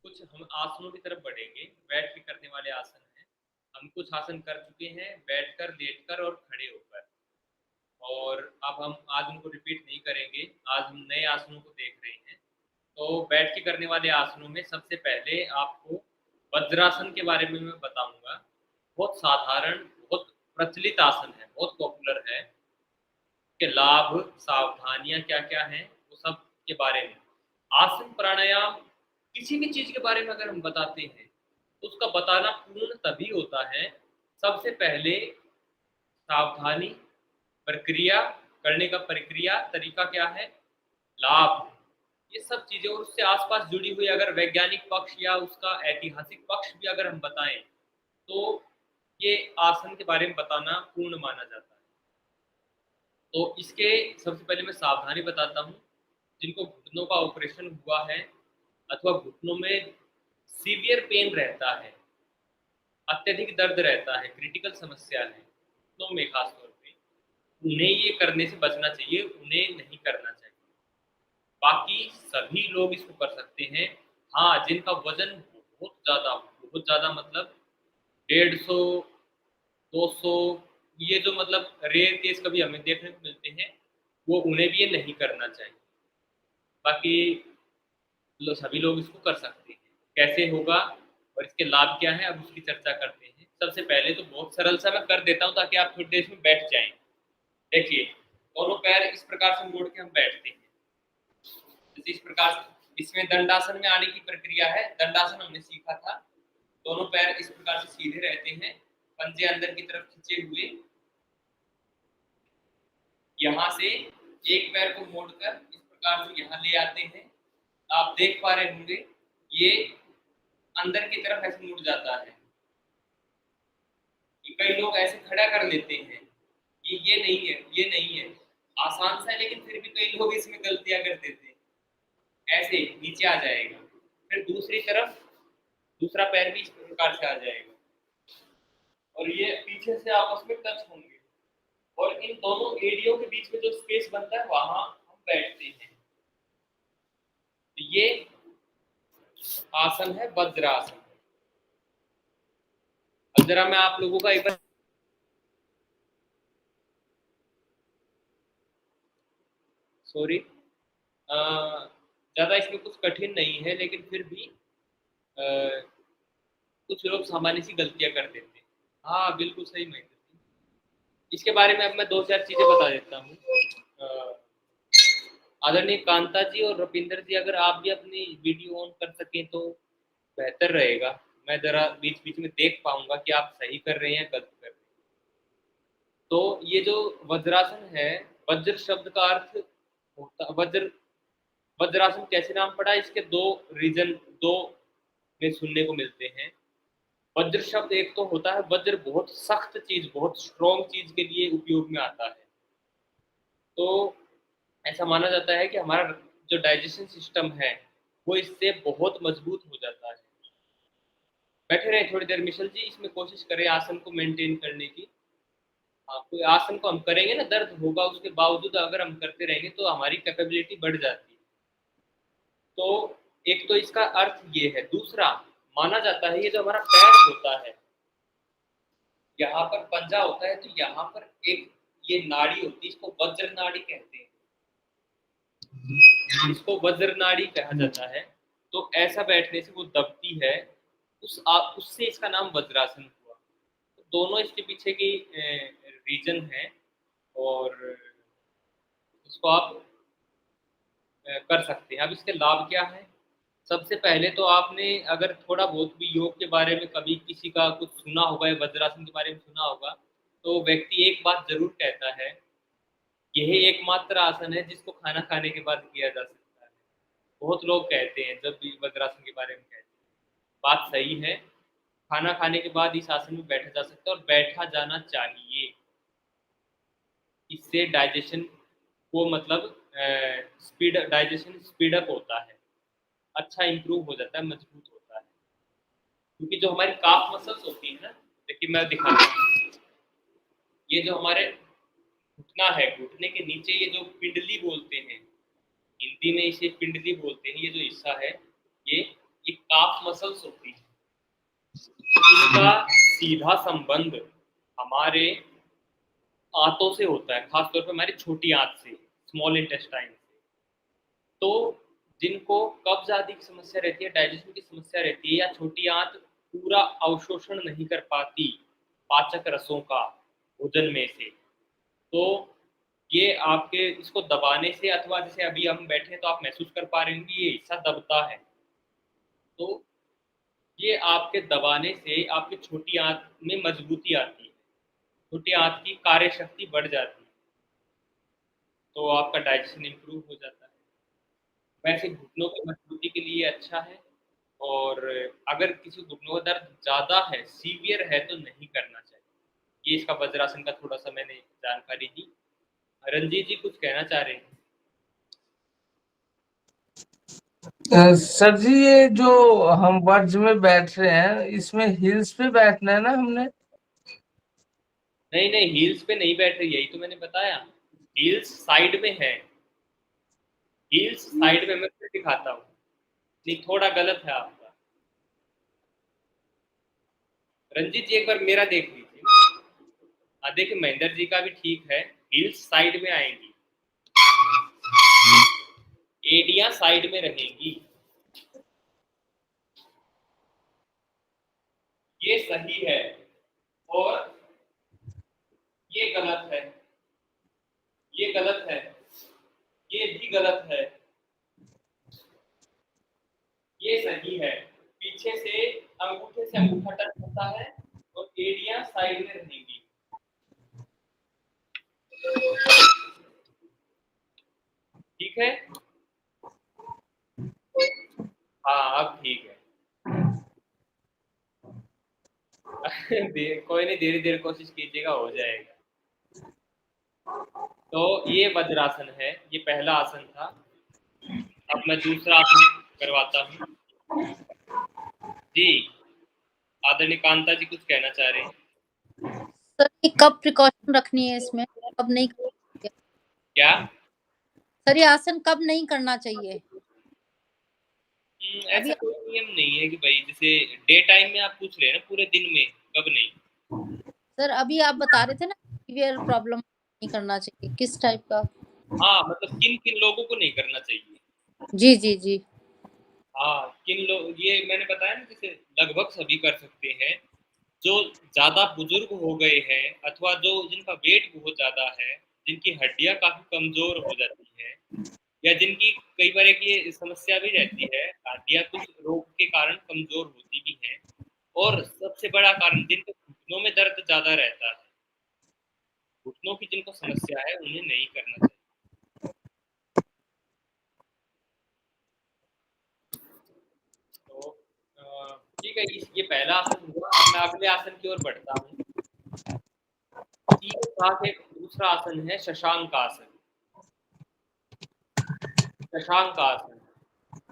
कुछ हम आसनों की तरफ बढ़ेंगे। बैठ के करने वाले आसन हैं। हम कुछ आसन कर चुके हैं, बैठकर, लेटकर और खड़े होकर, और अब हम आज उनको रिपीट नहीं करेंगे। आज हम नए आसनों को देख रहे हैं। तो बैठ के करने वाले आसनों में सबसे पहले आपको वज्रासन के बारे में मैं बताऊंगा। बहुत साधारण, बहुत प्रचलित आसन है, बहुत पॉपुलर है। के लाभ, सावधानियां क्या क्या हैं, वो सब के बारे में। आसन प्राणायाम, किसी भी चीज के बारे में अगर हम बताते हैं तो उसका बताना पूर्ण तभी होता है सबसे पहले सावधानी, प्रक्रिया, करने का प्रक्रिया तरीका क्या है, लाभ, ये सब चीजें, और उससे आसपास जुड़ी हुई अगर वैज्ञानिक पक्ष या उसका ऐतिहासिक पक्ष भी अगर हम बताएं तो ये आसन के बारे में बताना पूर्ण माना जाता है। तो इसके सबसे पहले मैं सावधानी बताता हूँ। जिनको घुटनों का ऑपरेशन हुआ है अथवा घुटनों में सीवियर पेन रहता है, अत्यधिक दर्द रहता है, क्रिटिकल समस्या है घुटनों में खास तौर पे, उन्हें ये करने से बचना चाहिए, उन्हें नहीं करना चाहिए। बाकी सभी लोग इसको कर सकते हैं। हाँ, जिनका वजन बहुत ज़्यादा मतलब 150, 200, ये जो मतलब रेयर केस कभी हमें देखने को मिलते हैं, वो उन्हें भी ये नहीं करना चाहिए। बाकी सभी लोग इसको कर सकते हैं। कैसे होगा और इसके लाभ क्या है, अब उसकी चर्चा करते हैं। सबसे पहले तो बहुत सरल सा मैं कर देता हूँ ताकि आप थोड़ी देर में बैठ जाएं। देखिए, दोनों पैर इस प्रकार से मोड़ के हम बैठते हैं, जैसे इस प्रकार से। इसमें दंडासन में आने की प्रक्रिया है। दंडासन हमने सीखा था। दोनों पैर इस प्रकार से सीधे रहते हैं, पंजे अंदर की तरफ खींचे हुए। यहाँ से एक पैर को मोड़कर इस प्रकार से यहाँ ले आते हैं। आप देख पा रहे होंगे ये अंदर की तरफ ऐसे मुड़ जाता है। कई लोग ऐसे खड़ा कर लेते हैं, ये नहीं है, ये नहीं है, आसान सा है, लेकिन फिर भी कई लोग इसमें गलतियां कर देते हैं। ऐसे नीचे आ जाएगा, फिर दूसरी तरफ दूसरा पैर भी इस प्रकार से आ जाएगा, और ये पीछे से आपस में टच होंगे, और इन दोनों एड़ियों के बीच में जो स्पेस बनता है वहां हम बैठते हैं। ये आसन है वज्रासन। अब जरा मैं आप लोगों का एक बार सॉरी, ज़्यादा इसमें कुछ कठिन नहीं है, लेकिन फिर भी कुछ लोग सामान्य सी गलतियां कर देते हैं। हाँ, बिल्कुल सही महेंद्र जी। इसके बारे में अब मैं 2-4 चीज़ें बता देता हूँ। आदरणीय कांता जी और रुपिंदर जी, अगर आप भी अपनी वीडियो ऑन कर सकें तो बेहतर रहेगा। मैं ज़रा बीच बीच में देख पाऊंगा कि आप सही कर रहे हैं, गलत कर रहे हैं। तो ये जो वज्रासन है, वज्र शब्द का अर्थ होता, वज्रासन कैसे नाम पड़ा, इसके दो में सुनने को मिलते हैं। वज्र शब्द एक तो होता है, वज्र बहुत सख्त चीज, बहुत स्ट्रॉन्ग चीज के लिए उपयोग में आता है। तो ऐसा माना जाता है कि हमारा जो डाइजेशन सिस्टम है वो इससे बहुत मजबूत हो जाता है। बैठे रहे थोड़ी देर मिशल जी, इसमें कोशिश करें आसन को मेंटेन करने की। हाँ, कोई आसन को हम करेंगे ना, दर्द होगा, उसके बावजूद अगर हम करते रहेंगे तो हमारी कैपेबिलिटी बढ़ जाती है। तो एक तो इसका अर्थ ये है। दूसरा, माना जाता है ये जो हमारा पैर होता है, यहाँ पर पंजा होता है, तो यहाँ पर एक ये नाड़ी होती है, इसको वज्र नाड़ी कहते हैं, इसको वज्र नाड़ी कहा जाता है। तो ऐसा बैठने से वो दबती है, उससे इसका नाम वज्रासन हुआ। तो दोनों इसके पीछे की रीजन है, और इसको आप कर सकते हैं। अब इसके लाभ क्या है? सबसे पहले तो आपने अगर थोड़ा बहुत भी योग के बारे में कभी किसी का कुछ सुना होगा या वज्रासन के बारे में सुना होगा, तो व्यक्ति एक बात जरूर कहता है, यह एकमात्र आसन है जिसको खाना खाने के बाद किया जा सकता है। बहुत लोग कहते हैं जब भी वज्रासन के बारे में कहते हैं, बात सही है। खाना खाने के बाद इस आसन में बैठा जा सकता है, और बैठा जाना चाहिए। इससे डाइजेशन को मतलब डाइजेशन स्पीडअप होता है, अच्छा इंप्रूव हो जाता है, मजबूत होता है। क्योंकि जो हमारी काफ मसल्स होती है ना, देखिए मैं दिखाता हूँ, ये जो हमारे घुटना है, घुटने के नीचे ये जो पिंडली बोलते हैं, हिंदी में इसे पिंडली बोलते हैं, ये जो हिस्सा है ये काफ मसल्स होती है। इनका सीधा संबंध हमारे आंतों से होता है, खास तौर पे हमारी छोटी आंत से, स्मॉल इंटेस्टाइन से। तो जिनको कब्ज आदि की समस्या रहती है, डाइजेशन की समस्या रहती है, या छोटी आंत पूरा अवशोषण नहीं कर पाती पाचक रसों का भोजन में से, तो ये आपके इसको दबाने से, अथवा जैसे अभी हम बैठे हैं तो आप महसूस कर पा रहे होंगे ये हिस्सा दबता है, तो ये आपके दबाने से आपकी छोटी आंत में मजबूती आती है, छोटी आंत की कार्य शक्ति बढ़ जाती है, तो आपका डाइजेशन इंप्रूव हो जाता है। वैसे घुटनों की मजबूती के लिए अच्छा है, और अगर किसी घुटनों का दर्द ज़्यादा है, सीवियर है, तो नहीं करना चाहिए। ये इसका वज्रासन का थोड़ा सा मैंने जानकारी दी। रंजीत जी कुछ कहना चाह रहे हैं? सर जी, ये जो हम वर्ज में बैठ रहे हैं, इसमें हिल्स पे बैठना है ना हमने? नहीं नहीं, हील्स पे नहीं बैठ रही, यही तो मैंने बताया, हील्स साइड में है, हील्स साइड में, मैं फिर दिखाता हूँ। नहीं, थोड़ा गलत है आपका। रंजीत जी एक बार मेरा देख लीजिए। हाँ देखिए, महेंद्र जी का भी ठीक है, हील्स साइड में आएंगी, एडियां साइड में रहेंगी, ये सही है, और ये गलत है, ये गलत है, ये भी गलत है, ये सही है। पीछे से अंगूठे से अंगूठा टच होता है और एडियां साइड में रहेंगी। ठीक है, हाँ अब ठीक है। कोई नहीं, धीरे धीरे कोशिश कीजिएगा, हो जाएगा। तो ये वज्रासन है, ये पहला आसन था। अब मैं दूसरा आसन करवाता हूँ। जी, आदरणीय कांता जी कुछ कहना चाह रहे हैं? सर ये कब प्रिकॉशन रखनी है इसमें, कब नहीं करना चाहिए? क्या? सर ये आसन कब नहीं करना चाहिए? ऐसा कोई नियम नहीं है कि भाई जैसे डे टाइम में आप पूछ रहे हैं ना, पूरे दिन में कब नहीं? सर अभी आप बता रहे थे ना सीवियर प्रॉब्लम नहीं करना चाहिए, किस टाइप का? हाँ, मतलब किन किन लोगों को नहीं करना चाहिए? जी जी जी। हाँ, किन लोग, ये मैंने बताया ना, जैसे लगभग सभी कर सकते हैं। जो ज़्यादा बुजुर्ग हो गए हैं, अथवा जो जिनका वेट बहुत ज़्यादा है, जिनकी हड्डियाँ काफ़ी कमज़ोर हो जाती हैं, या जिनकी कई बार एक ये समस्या भी रहती है, हड्डियाँ कुछ रोग के कारण कमज़ोर होती भी हैं, और सबसे बड़ा कारण जिनके घुटनों में दर्द ज़्यादा रहता है, घुटनों की जिनको समस्या है, उन्हें नहीं करना चाहिए। तो ठीक है, ये पहला आसन हुआ। अब मैं अगले आसन की ओर बढ़ता हूँ। इसी के साथ एक दूसरा आसन है शशांक आसन। शशांक आसन,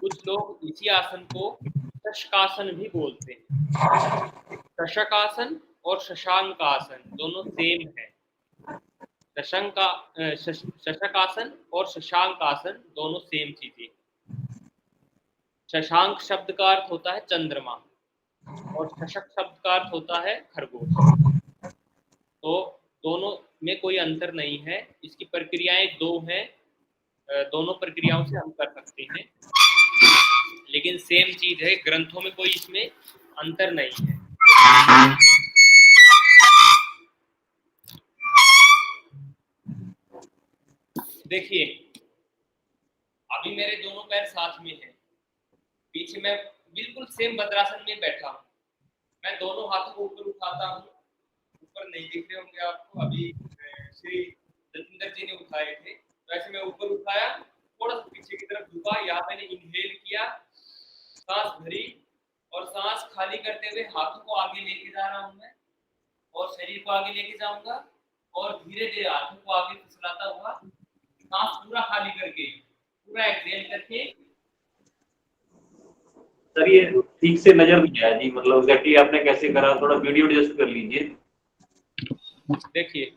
कुछ लोग इसी आसन को शशकासन भी बोलते हैं। शशकासन और शशांक आसन दोनों सेम है। शशकासन और शशांक आसन दोनों सेम चीजें। शशांक शब्द का अर्थ होता है चंद्रमा, और शशक शब्द का अर्थ होता है खरगोश। तो दोनों में कोई अंतर नहीं है, इसकी प्रक्रियाएं दो हैं, दोनों प्रक्रियाओं से हम कर सकते हैं, लेकिन सेम चीज है, ग्रंथों में कोई इसमें अंतर नहीं है। देखिए, अभी मेरे दोनों पैर साथ में हैं, पीछे मैं बिल्कुल सेम वज्रासन में बैठा हूँ। मैं दोनों हाथों को ऊपर उठाता हूँ, ऊपर नहीं दिख रहे होंगे आपको, अभी श्री जतिंदर जी ने उठाए थे, तो ऐसे मैं ऊपर उठाया, थोड़ा सा पीछे की तरफ झुका, यहाँ मैंने इनहेल किया, सांस भरी, और सांस खाली करते हुए हाथों को आगे लेके जा रहा हूँ मैं, और शरीर को आगे लेके जाऊंगा, और धीरे धीरे हाथों को आगे फिसलाता हुआ, सांस पूरा खाली करके, पूरा एक्सहेल करके सर ये ठीक से नजर नहीं आया जी, मतलब एग्जैक्टली आपने कैसे करा, थोड़ा वीडियो एडजस्ट कर लीजिए। देखिए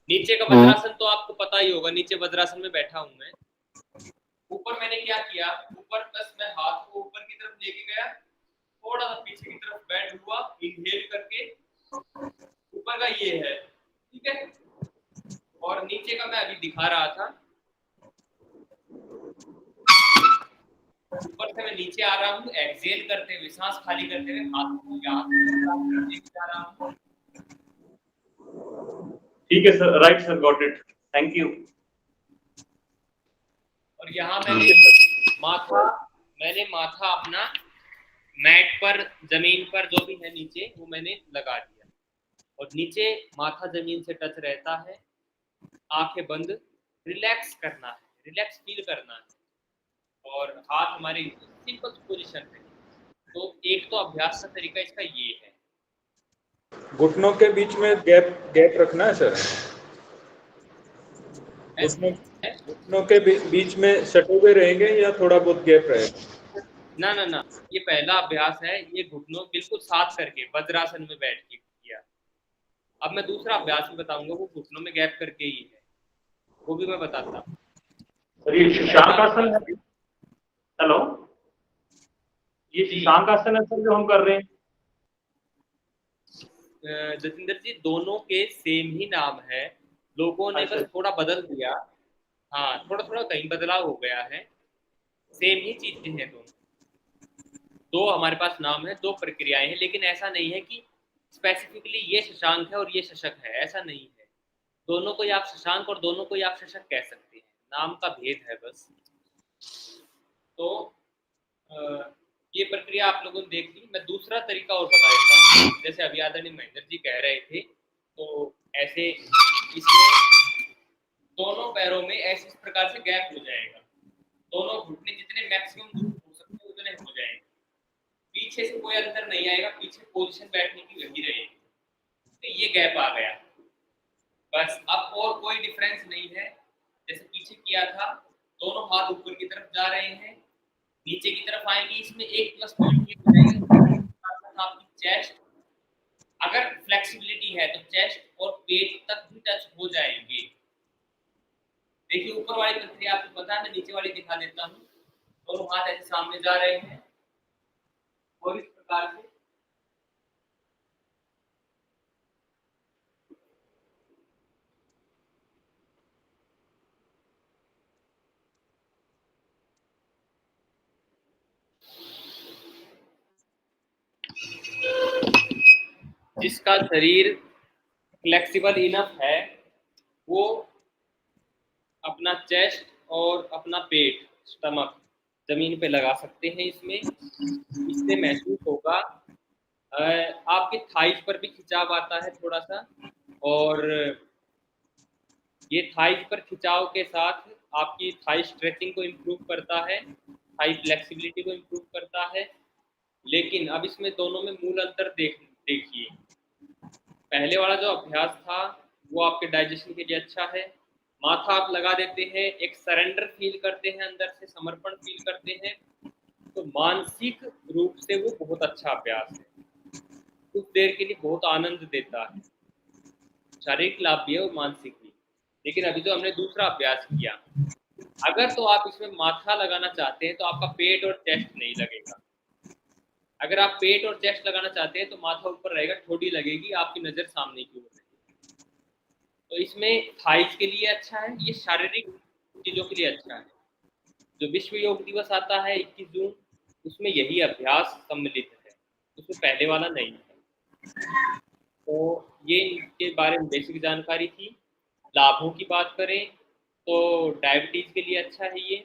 नीचे का वज्रासन तो आपको पता ही होगा, नीचे वज्रासन में बैठा हूं मैं। ऊपर मैंने क्या किया, ऊपर बस मैं हाथ को ऊपर की तरफ लेके गया, थोड़ा सा पीछे की तरफ बेंड हुआ, इनहेल करके ऊपर का ये है, ठीक है। और नीचे का मैं अभी दिखा रहा था, ऊपर से मैं नीचे आ रहा हूँ, एक्सहेल करते हुए, सांस खाली करते हुए हाथ को यहाँ लेके जा रहा हूँ। ठीक है sir, right sir, got it, thank you. और यहाँ मैंने माथा अपना मैट पर, जमीन पर जो भी है नीचे, वो मैंने लगा दिया। और नीचे माथा जमीन से टच रहता है, आंखें बंद, रिलैक्स करना है, रिलैक्स फील करना है। और हाथ हमारे सिंपल पोजीशन पे। तो एक तो अभ्यास का तरीका इसका ये है। घुटनों के बीच में गैप रखना है सर। घुटनों के बीच में सटे हुए रहेंगे या थोड़ा बहुत गैप रहेगा? ना ना ना, ये पहला अभ्यास है, ये घुटनों बिल्कुल साथ करके वज्रासन में बैठ के किया। अब मैं दूसरा अभ्यास भी बताऊंगा, वो घुटनों में गैप करके ही है, वो भी मैं बताता हूँ। सर ये शशांक आसन है, हेलो, ये शशांक आसन है सर जो हम कर रहे हैं? जतिंदर जी, दोनों के सेम ही नाम है, लोगों ने अच्छा। बस थोड़ा बदल दिया। हाँ, थोड़ा थोड़ा कहीं बदलाव हो गया है, सेम ही चीजें हैं दोनों। दो हमारे पास नाम है, दो प्रक्रियाएं हैं, लेकिन ऐसा नहीं है कि स्पेसिफिकली ये शशांक है और ये शशक है, ऐसा नहीं है। दोनों को ही आप शशांक और दोनों को ही आप शशक कह सकते हैं, नाम का भेद है बस। तो ये प्रक्रिया आप लोगों ने देख ली। मैं दूसरा तरीका और बता देता हूँ। जैसे अभी आदरणीय महेंद्र जी कह रहे थे, तो ऐसे इसमें दोनों पैरों में ऐसे इस प्रकार से गैप हो जाएगा, दोनों घुटने जितने मैक्सिमम दूर हो सकते हैं उतने हो जाएंगे, पीछे से कोई अंदर नहीं आएगा, पीछे पोजीशन बैठने की वही रहेगी। तो ये गैप आ गया, बस। अब और कोई डिफरेंस नहीं है, जैसे पीछे किया था, दोनों हाथ ऊपर की तरफ जा रहे हैं, नीचे की तरफ आएंगे। इसमें एक प्लस पॉइंट ये हो जाएगा, आपकी चेस्ट अगर फ्लेक्सिबिलिटी है तो चेस्ट और पेट तक भी टच हो जाएंगे। देखिए ऊपर वाली प्रक्रिया आपको पता है, मैं नीचे वाली दिखा देता हूँ। दोनों हाथ ऐसे सामने जा रहे हैं और इस प्रकार से जिसका शरीर फ्लेक्सिबल इनफ है, वो अपना चेस्ट और अपना पेट, स्टमक जमीन पे लगा सकते हैं। इससे महसूस होगा आपके थाइस पर भी खिंचाव आता है थोड़ा सा, और ये थाइस पर खिंचाव के साथ आपकी थाई स्ट्रेचिंग को इम्प्रूव करता है, थाई फ्लेक्सिबिलिटी को इम्प्रूव करता है। लेकिन अब इसमें दोनों में मूल अंतर देखिए। पहले वाला जो अभ्यास था वो आपके डाइजेशन के लिए अच्छा है, माथा आप लगा देते हैं, एक सरेंडर फील करते हैं, अंदर से समर्पण फील करते हैं, तो मानसिक रूप से वो बहुत अच्छा अभ्यास है, कुछ देर के लिए बहुत आनंद देता है, शारीरिक लाभ भी है और मानसिक भी। लेकिन अभी जो हमने दूसरा अभ्यास किया, अगर तो आप इसमें माथा लगाना चाहते हैं तो आपका पेट और चेस्ट नहीं लगेगा। अगर आप पेट और चेस्ट लगाना चाहते हैं तो माथा ऊपर रहेगा, ठोडी लगेगी, आपकी नजर सामने की ओर रहेगी। तो इसमें थाइस के लिए अच्छा है, ये शारीरिक चीजों के लिए अच्छा है। जो विश्व योग दिवस आता है 21 जून, उसमें यही अभ्यास सम्मिलित है, उसमें पहले वाला नहीं है। तो ये इनके बारे में बेसिक जानकारी थी। लाभों की बात करें तो डायबिटीज के लिए अच्छा है ये,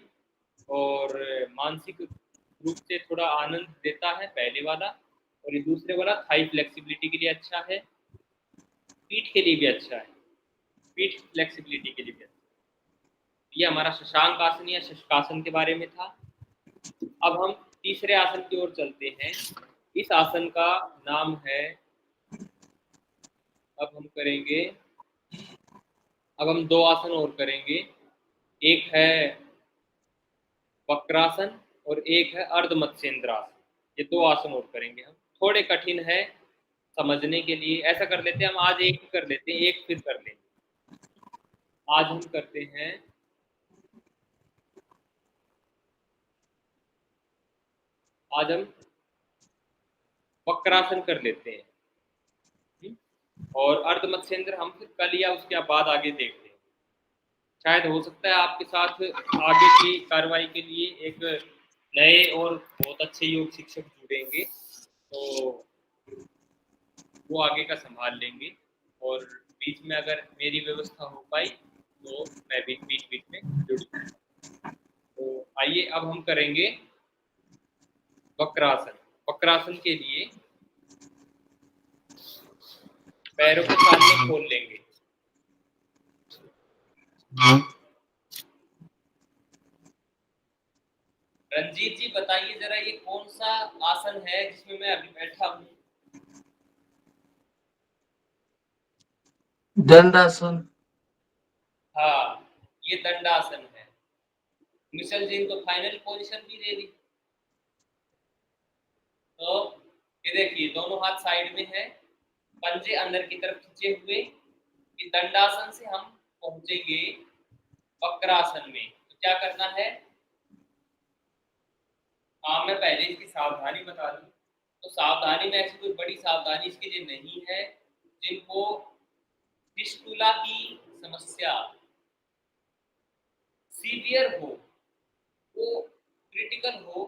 और मानसिक रूप से थोड़ा आनंद देता है पहले वाला, और ये दूसरे वाला थाई फ्लेक्सिबिलिटी के लिए अच्छा है, पीठ के लिए भी अच्छा है, पीठ फ्लेक्सिबिलिटी के लिए भी अच्छा है। ये हमारा शशांक आसन या शशकासन के बारे में था। अब हम तीसरे आसन की ओर चलते हैं। इस आसन का नाम है, अब हम दो आसन और करेंगे। एक है वक्रासन और एक है अर्ध मत्स्येंद्रासन। ये 2 आसन और करेंगे हम, थोड़े कठिन है समझने के लिए। ऐसा कर लेते हैं हम, आज एक कर लेते हैं, एक फिर कर लेंगे। आज हम करते हैं आज हम वक्रासन कर लेते हैं, और अर्ध मत्स्येंद्र हम फिर कल या उसके बाद आगे देखते हैं। शायद हो सकता है आपके साथ आगे की कार्रवाई के लिए एक नए और बहुत अच्छे योग शिक्षक जुड़ेंगे, तो वो आगे का संभाल लेंगे। और बीच में अगर मेरी व्यवस्था हो पाई तो मैं भी बीच बीच में जुड़ जाऊंगा। तो आइए अब हम करेंगे वक्रासन। वक्रासन के लिए पैरों को सामने खोल लेंगे। रंजीत जी बताइए जरा, ये कौन सा आसन है जिसमें मैं अभी बैठा हूँ? दंडासन। हाँ, ये दंडासन है। मिशेल जी तो फाइनल पोजीशन भी दे दी। तो ये देखिए, दोनों हाथ साइड में है, पंजे अंदर की तरफ खींचे हुए। इस दंडासन से हम पहुंचेंगे वक्रासन में। तो क्या करना है? हाँ, मैं पहले इसकी सावधानी बता दूं। तो सावधानी में ऐसी कोई बड़ी सावधानी इसके लिए नहीं है। जिनको फिस्टुला की समस्या सीवियर हो, वो क्रिटिकल हो,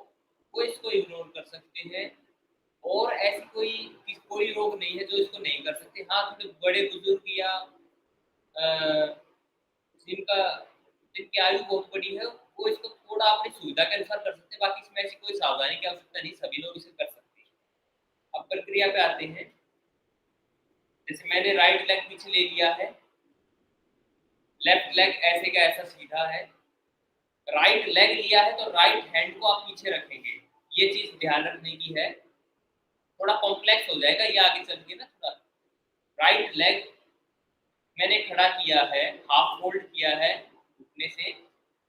वो इसको इग्नोर कर सकते हैं। और ऐसी कोई रोग नहीं है जो इसको नहीं कर सकते। हाँ, थोड़े बड़े बुजुर्ग या जिनका जिनकी आयु बहुत बड़ी है, वो इसको थोड़ा अपनी सुविधा के अनुसार कर सकते हैं। बाकी इसमें ऐसी कोई सावधानी की आवश्यकता नहीं, सभी लोग इसे कर सकते हैं। अब प्रक्रिया पे आते हैं। जैसे मैंने राइट लेग पीछे ले लिया है, लेफ्ट लेग ऐसे का ऐसा सीधा है। राइट लेग लिया है तो राइट हैंड को आप पीछे रखेंगे। ये चीज ध्यान रखने की है, थोड़ा कॉम्प्लेक्स हो जाएगा ये आगे चल के ना थोड़ा। राइट लेग मैंने खड़ा किया है, हाफ फोल्ड किया है घुटने से,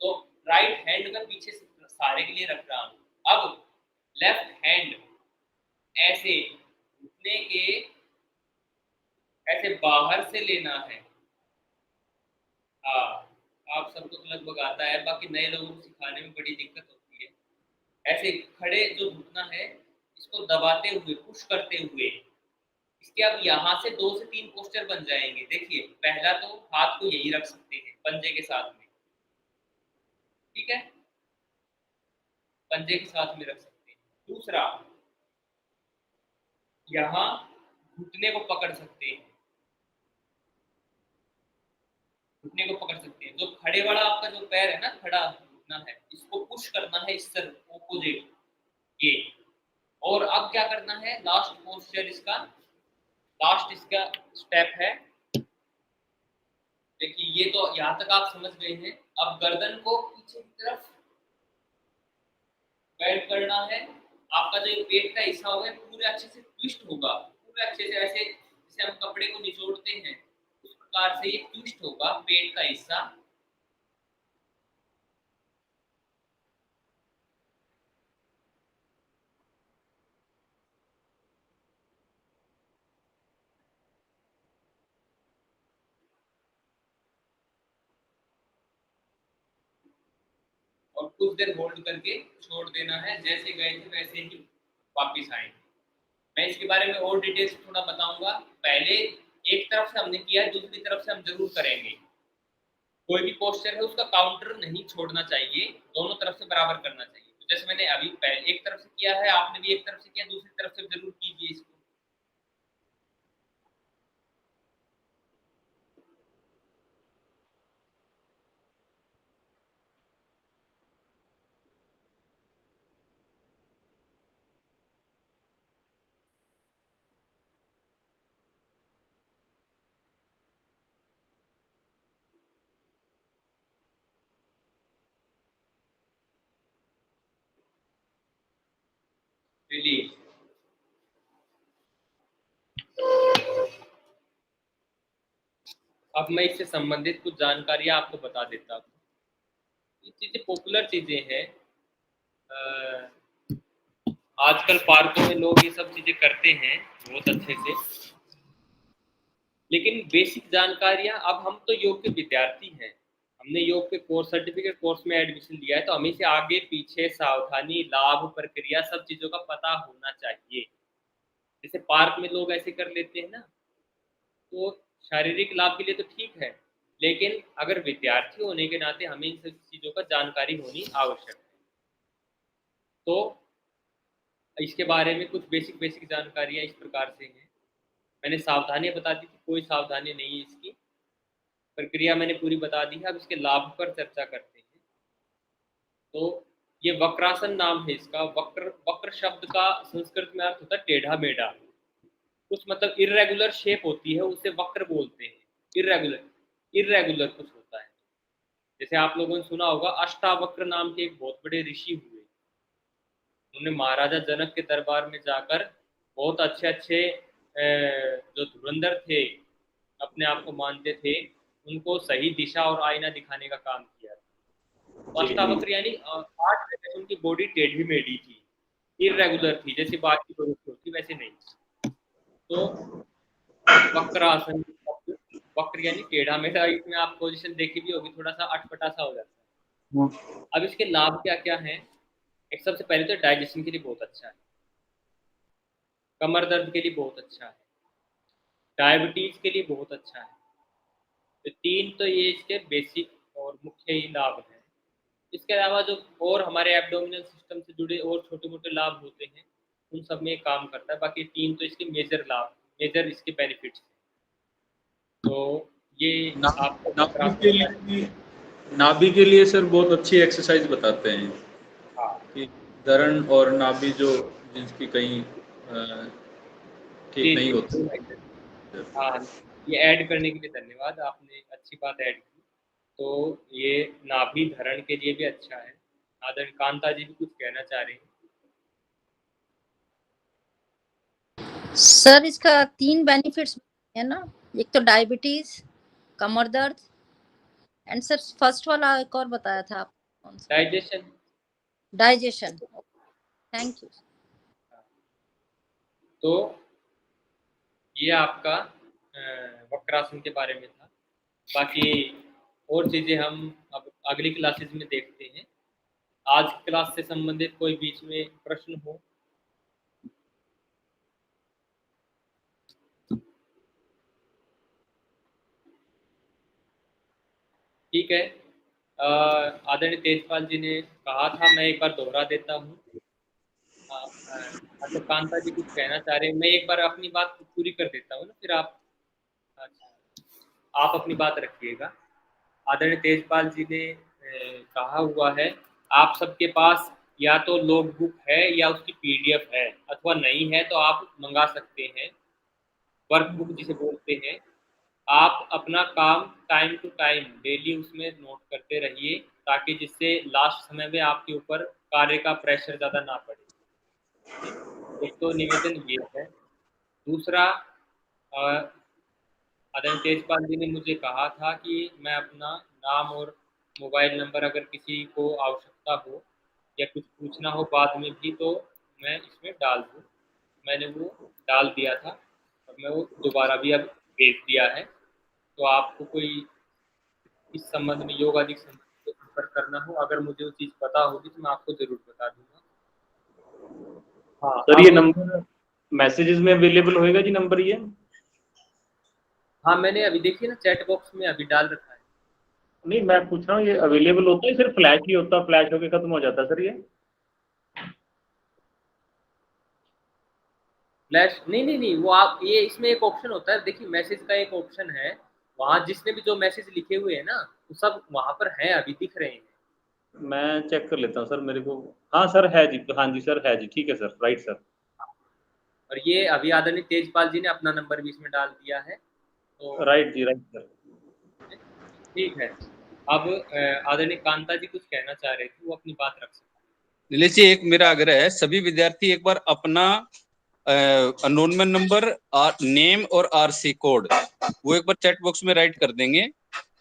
तो राइट हैंड मैं पीछे से सहारे के लिए रख रहा हूँ। अब लेफ्ट हैंड ऐसे घुटने के ऐसे बाहर से लेना है। हाँ, आप सबको तो लगभग आता है, बाकी नए लोगों को सिखाने में बड़ी दिक्कत होती है। ऐसे खड़े जो घुटना है इसको दबाते हुए, पुश करते हुए, इसके अब यहाँ से 2 से 3 पोस्चर बन जाएंगे। देखिए, पहला तो हाथ को यही रख सकते हैं पंजे के साथ में, ठीक है, पंजे के साथ में रख सकते हैं। दूसरा, यहाँ घुटने को पकड़ सकते हैं, घुटने को पकड़ सकते हैं। जो खड़े वाला आपका जो पैर है ना, खड़ा घुटना है, इसको पुश करना है इस तरफ ऑपोजिट ये। और अब क्या करना है? लास्ट पोस्चर इसका, लास्ट इसका स्टेप है। देखिए, ये तो यहाँ तक आप समझ गए हैं। अब गर्दन को पीछे की तरफ बेंड करना है। आपका जो पेट का हिस्सा होगा पूरे अच्छे से ट्विस्ट होगा, पूरे अच्छे से, ऐसे जैसे हम कपड़े को निचोड़ते हैं उस प्रकार से ये ट्विस्ट होगा पेट का हिस्सा। और कुछ देर होल्ड करके छोड़ देना है। जैसे गए थे वैसे ही वापिस आएंगे। मैं इसके बारे में और डिटेल से थोड़ा बताऊंगा। पहले एक तरफ से हमने किया, दूसरी तरफ से हम जरूर करेंगे। कोई भी पोस्चर है उसका काउंटर नहीं छोड़ना चाहिए, दोनों तरफ से बराबर करना चाहिए। तो जैसे मैंने अभी पहले एक तरफ से किया है, आपने भी एक तरफ से किया, दूसरी तरफ से जरूर कीजिए इसको। रिलीज। अब मैं इससे संबंधित कुछ जानकारियां आपको बता देता हूँ। ये चीजें पॉपुलर चीजें हैं, आजकल पार्कों में लोग ये सब चीजें करते हैं बहुत अच्छे से, लेकिन बेसिक जानकारियां, अब हम तो योग के विद्यार्थी हैं, हमने योग के कोर्स सर्टिफिकेट कोर्स में एडमिशन लिया है, तो हमें से आगे पीछे सावधानी, लाभ, प्रक्रिया सब चीजों का पता होना चाहिए। जैसे पार्क में लोग ऐसे कर लेते हैं ना, तो शारीरिक लाभ के लिए तो ठीक है, लेकिन अगर विद्यार्थी होने के नाते हमें इन सब चीज़ों का जानकारी होनी आवश्यक है। तो इसके बारे में कुछ बेसिक जानकारियाँ इस प्रकार से हैं। मैंने सावधानियाँ बता दी थी, कोई सावधानी नहीं है इसकी, प्रक्रिया मैंने पूरी बता दी है। अब इसके लाभ पर चर्चा करते हैं। तो ये वक्रासन नाम है इसका। वक्र शब्द का संस्कृत में अर्थ होता है टेढ़ा मेढ़ा, कुछ मतलब इर्रेगुलर शेप होती है, उसे वक्र बोलते हैं। इर्रेगुलर कुछ होता है। जैसे आप लोगों ने सुना होगा, अष्टावक्र नाम के एक बहुत बड़े ऋषि हुए, उन्होंने महाराजा जनक के दरबार में जाकर बहुत अच्छे जो धुरंधर थे, अपने आप को मानते थे, उनको सही दिशा और आईना दिखाने का काम किया। तो अष्टावक्र यानी 8 जगह से उनकी बॉडी टेढ़ी मेढ़ी थी, इर्रेगुलर थी, जैसे बाकी लोगों की होती वैसे नहीं। तो वक्रासन, वक्र यानी टेढ़ा मेढ़ा, इसमें आप पोजीशन देखी भी होगी, थोड़ा सा अटपटा सा हो जाता है। अब इसके लाभ क्या क्या हैं? एक सबसे पहले तो डाइजेशन के लिए बहुत अच्छा है, कमर दर्द के लिए बहुत अच्छा है, डायबिटीज के लिए बहुत अच्छा है। तो 3 तो ये इसके बेसिक और मुख्य ही लाभ हैं। इसके अलावा जो और हमारे एब्डोमिनल सिस्टम से जुड़े और छोटे मोटे लाभ होते हैं, उन सब में काम करता है। बाकी 3 तो इसके मेजर लाभ, मेजर इसके बेनिफिट्स हैं। तो ये आपको नाभि के लिए सर बहुत अच्छी एक्सरसाइज बताते हैं। हाँ, कि धरण और नाभि जो जिसकी कहीं ठीक नहीं होती। हाँ, ये ऐड करने के लिए धन्यवाद, आपने अच्छी बात ऐड की। तो ये नाभि धरण के लिए भी अच्छा है। आदरणीय कांता जी भी कुछ कहना चाह रहे हैं। सर इसका 3 बेनिफिट्स है ना, एक तो डायबिटीज, कमर दर्द, एंड सर फर्स्ट वाला एक और बताया था आप, कौन सा? डाइजेशन। Thank you. तो ये आपका वक्रासन के बारे में था। बाकी और चीज़ें हम अब अगली क्लासेस में देखते हैं। आज क्लास से संबंधित कोई बीच में प्रश्न हो? ठीक है। आदरणीय तेजपाल जी ने कहा था, मैं एक बार दोहरा देता हूँ। अच्छा, कांता जी कुछ कहना चाह रहे हैं, मैं एक बार अपनी बात पूरी कर देता हूँ ना, फिर आप अपनी बात रखिएगा। आदरणीय तेजपाल जी ने कहा हुआ है, आप सबके पास या तो लॉग बुक है या उसकी पीडीएफ है, अथवा नहीं है तो आप मंगा सकते हैं, वर्क बुक जिसे बोलते हैं। आप अपना काम टाइम टू टाइम डेली उसमें नोट करते रहिए, ताकि जिससे लास्ट समय में आपके ऊपर कार्य का प्रेशर ज़्यादा ना पड़े। एक तो निवेदन ये है। दूसरा, आदरणीय तेजपाल जी ने मुझे कहा था कि मैं अपना नाम और मोबाइल नंबर, अगर किसी को आवश्यकता हो या कुछ पूछना हो बाद में भी, तो मैं इसमें डाल दूँ। मैंने वो डाल दिया था और मैं वो दोबारा भी अब भेज दिया है। तो आपको कोई इस संबंध में योग अधिक संपर्क करना हो, अगर मुझे वो चीज़ पता होगी तो मैं आपको ज़रूर बता दूंगा। हाँ सर, ये नंबर मैसेजेस में अवेलेबल होएगा जी, नंबर ये? हाँ, मैंने अभी देखिए ना चैट बॉक्स में अभी डाल रखा है। नहीं, मैं पूछ रहा हूँ ये अवेलेबल होता है, सिर्फ फ्लैश ही होता है, फ्लैश होके खत्म हो जाता है सर ये? फ्लैश नहीं, वो आप ये इसमें एक ऑप्शन होता है, देखिए मैसेज का एक ऑप्शन है, वहाँ जिसने भी जो मैसेज लिखे हुए हैं ना, वो सब वहाँ पर है, अभी दिख रहे हैं। मैं चेक कर लेता हूँ सर, मेरे को। हाँ सर है जी, हाँ जी सर है जी, ठीक है सर, राइट सर। और ये अभी आदरणीय तेजपाल जी ने अपना नंबर भी इसमें डाल दिया है, तो राइट जी, राइट सर। ठीक है। अब आदरणीय कांता जी कुछ कहना चाह रहे थे, वो अपनी बात रख सकते हैं। नीलेश जी, एक मेरा आग्रह है, सभी विद्यार्थी एक बार अपना एनरोलमेंट नंबर, नेम और आरसी कोड वो एक बार चैट बॉक्स में राइट कर देंगे,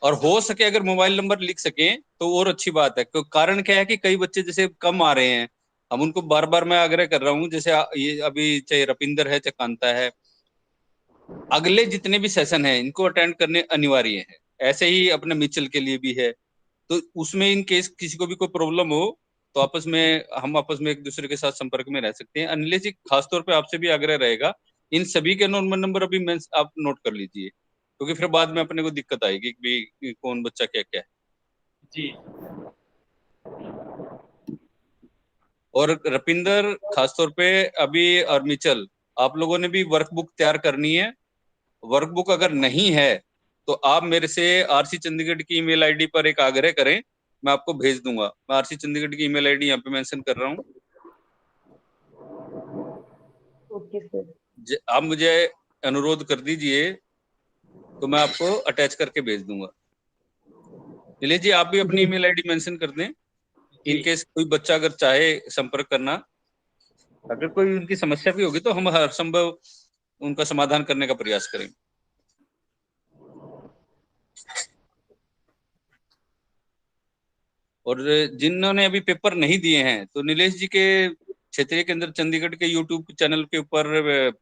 और हो सके अगर मोबाइल नंबर लिख सके तो और अच्छी बात है। कारण क्या है कि कई बच्चे जैसे कम आ रहे हैं, हम उनको बार बार मैं आग्रह कर रहा हूँ, जैसे ये अभी चाहे रपिंदर है चाहे कांता है, अगले जितने भी सेशन है इनको अटेंड करने अनिवार्य है। ऐसे ही अपने मिचल के लिए भी है। तो उसमें इन केस किसी को भी कोई प्रॉब्लम हो तो हम आपस में एक दूसरे के साथ संपर्क में रह सकते हैं। अनिल जी, खासतौर पे आपसे भी आग्रह रहेगा, इन सभी के नॉर्मल नंबर अभी आप नोट कर लीजिए, क्योंकि फिर बाद में अपने को दिक्कत आएगी कि कौन बच्चा क्या क्या है। जी। और रपिंदर खासतौर पे अभी, और मिचल, आप लोगों ने भी वर्कबुक तैयार करनी है। वर्कबुक अगर नहीं है तो आप मेरे से आरसी चंडीगढ़ की ईमेल आईडी पर एक आग्रह करें, मैं आपको भेज दूंगा। मैं आरसी चंडीगढ़ की ईमेल आईडी यहाँ पे मेंशन कर रहा हूँ। Okay sir. आप मुझे अनुरोध कर दीजिए तो मैं आपको अटैच करके भेज दूंगा। नीलेश जी, आप भी अपनी जी ईमेल आईडी मेंशन कर दें, इन केस कोई बच्चा अगर चाहे संपर्क करना। अगर कोई उनकी समस्या भी होगी तो हम हर संभव उनका समाधान करने का प्रयास करेंगे। और जिन्होंने अभी पेपर नहीं दिए हैं तो नीलेश जी के क्षेत्रीय केंद्र चंडीगढ़ के यूट्यूब चैनल के ऊपर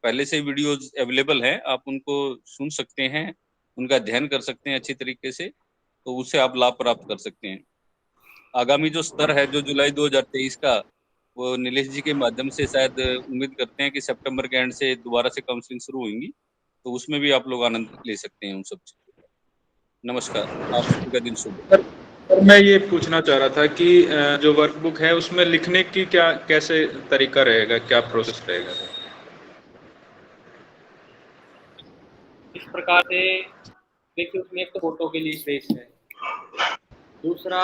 पहले से वीडियोस अवेलेबल हैं, आप उनको सुन सकते हैं, उनका अध्ययन कर सकते हैं अच्छी तरीके से, तो उससे आप लाभ प्राप्त कर सकते हैं। आगामी जो स्तर है जो जुलाई 2023 का, वो नीलेश जी के माध्यम से शायद उम्मीद करते हैं कि सितंबर के एंड से दोबारा से काउंसलिंग शुरू होंगी, तो उसमें भी आप लोग आनंद ले सकते हैं उन सब चीजों का। नमस्कार, आप सभी का दिन शुभ हो। सर, मैं ये पूछना चाह रहा था कि जो वर्कबुक है उसमें लिखने की क्या कैसे तरीका रहेगा, क्या प्रोसेस रहेगा? इस प्रकार से देखिए, उसमें एक तो फोटो के लिए स्पेस है, दूसरा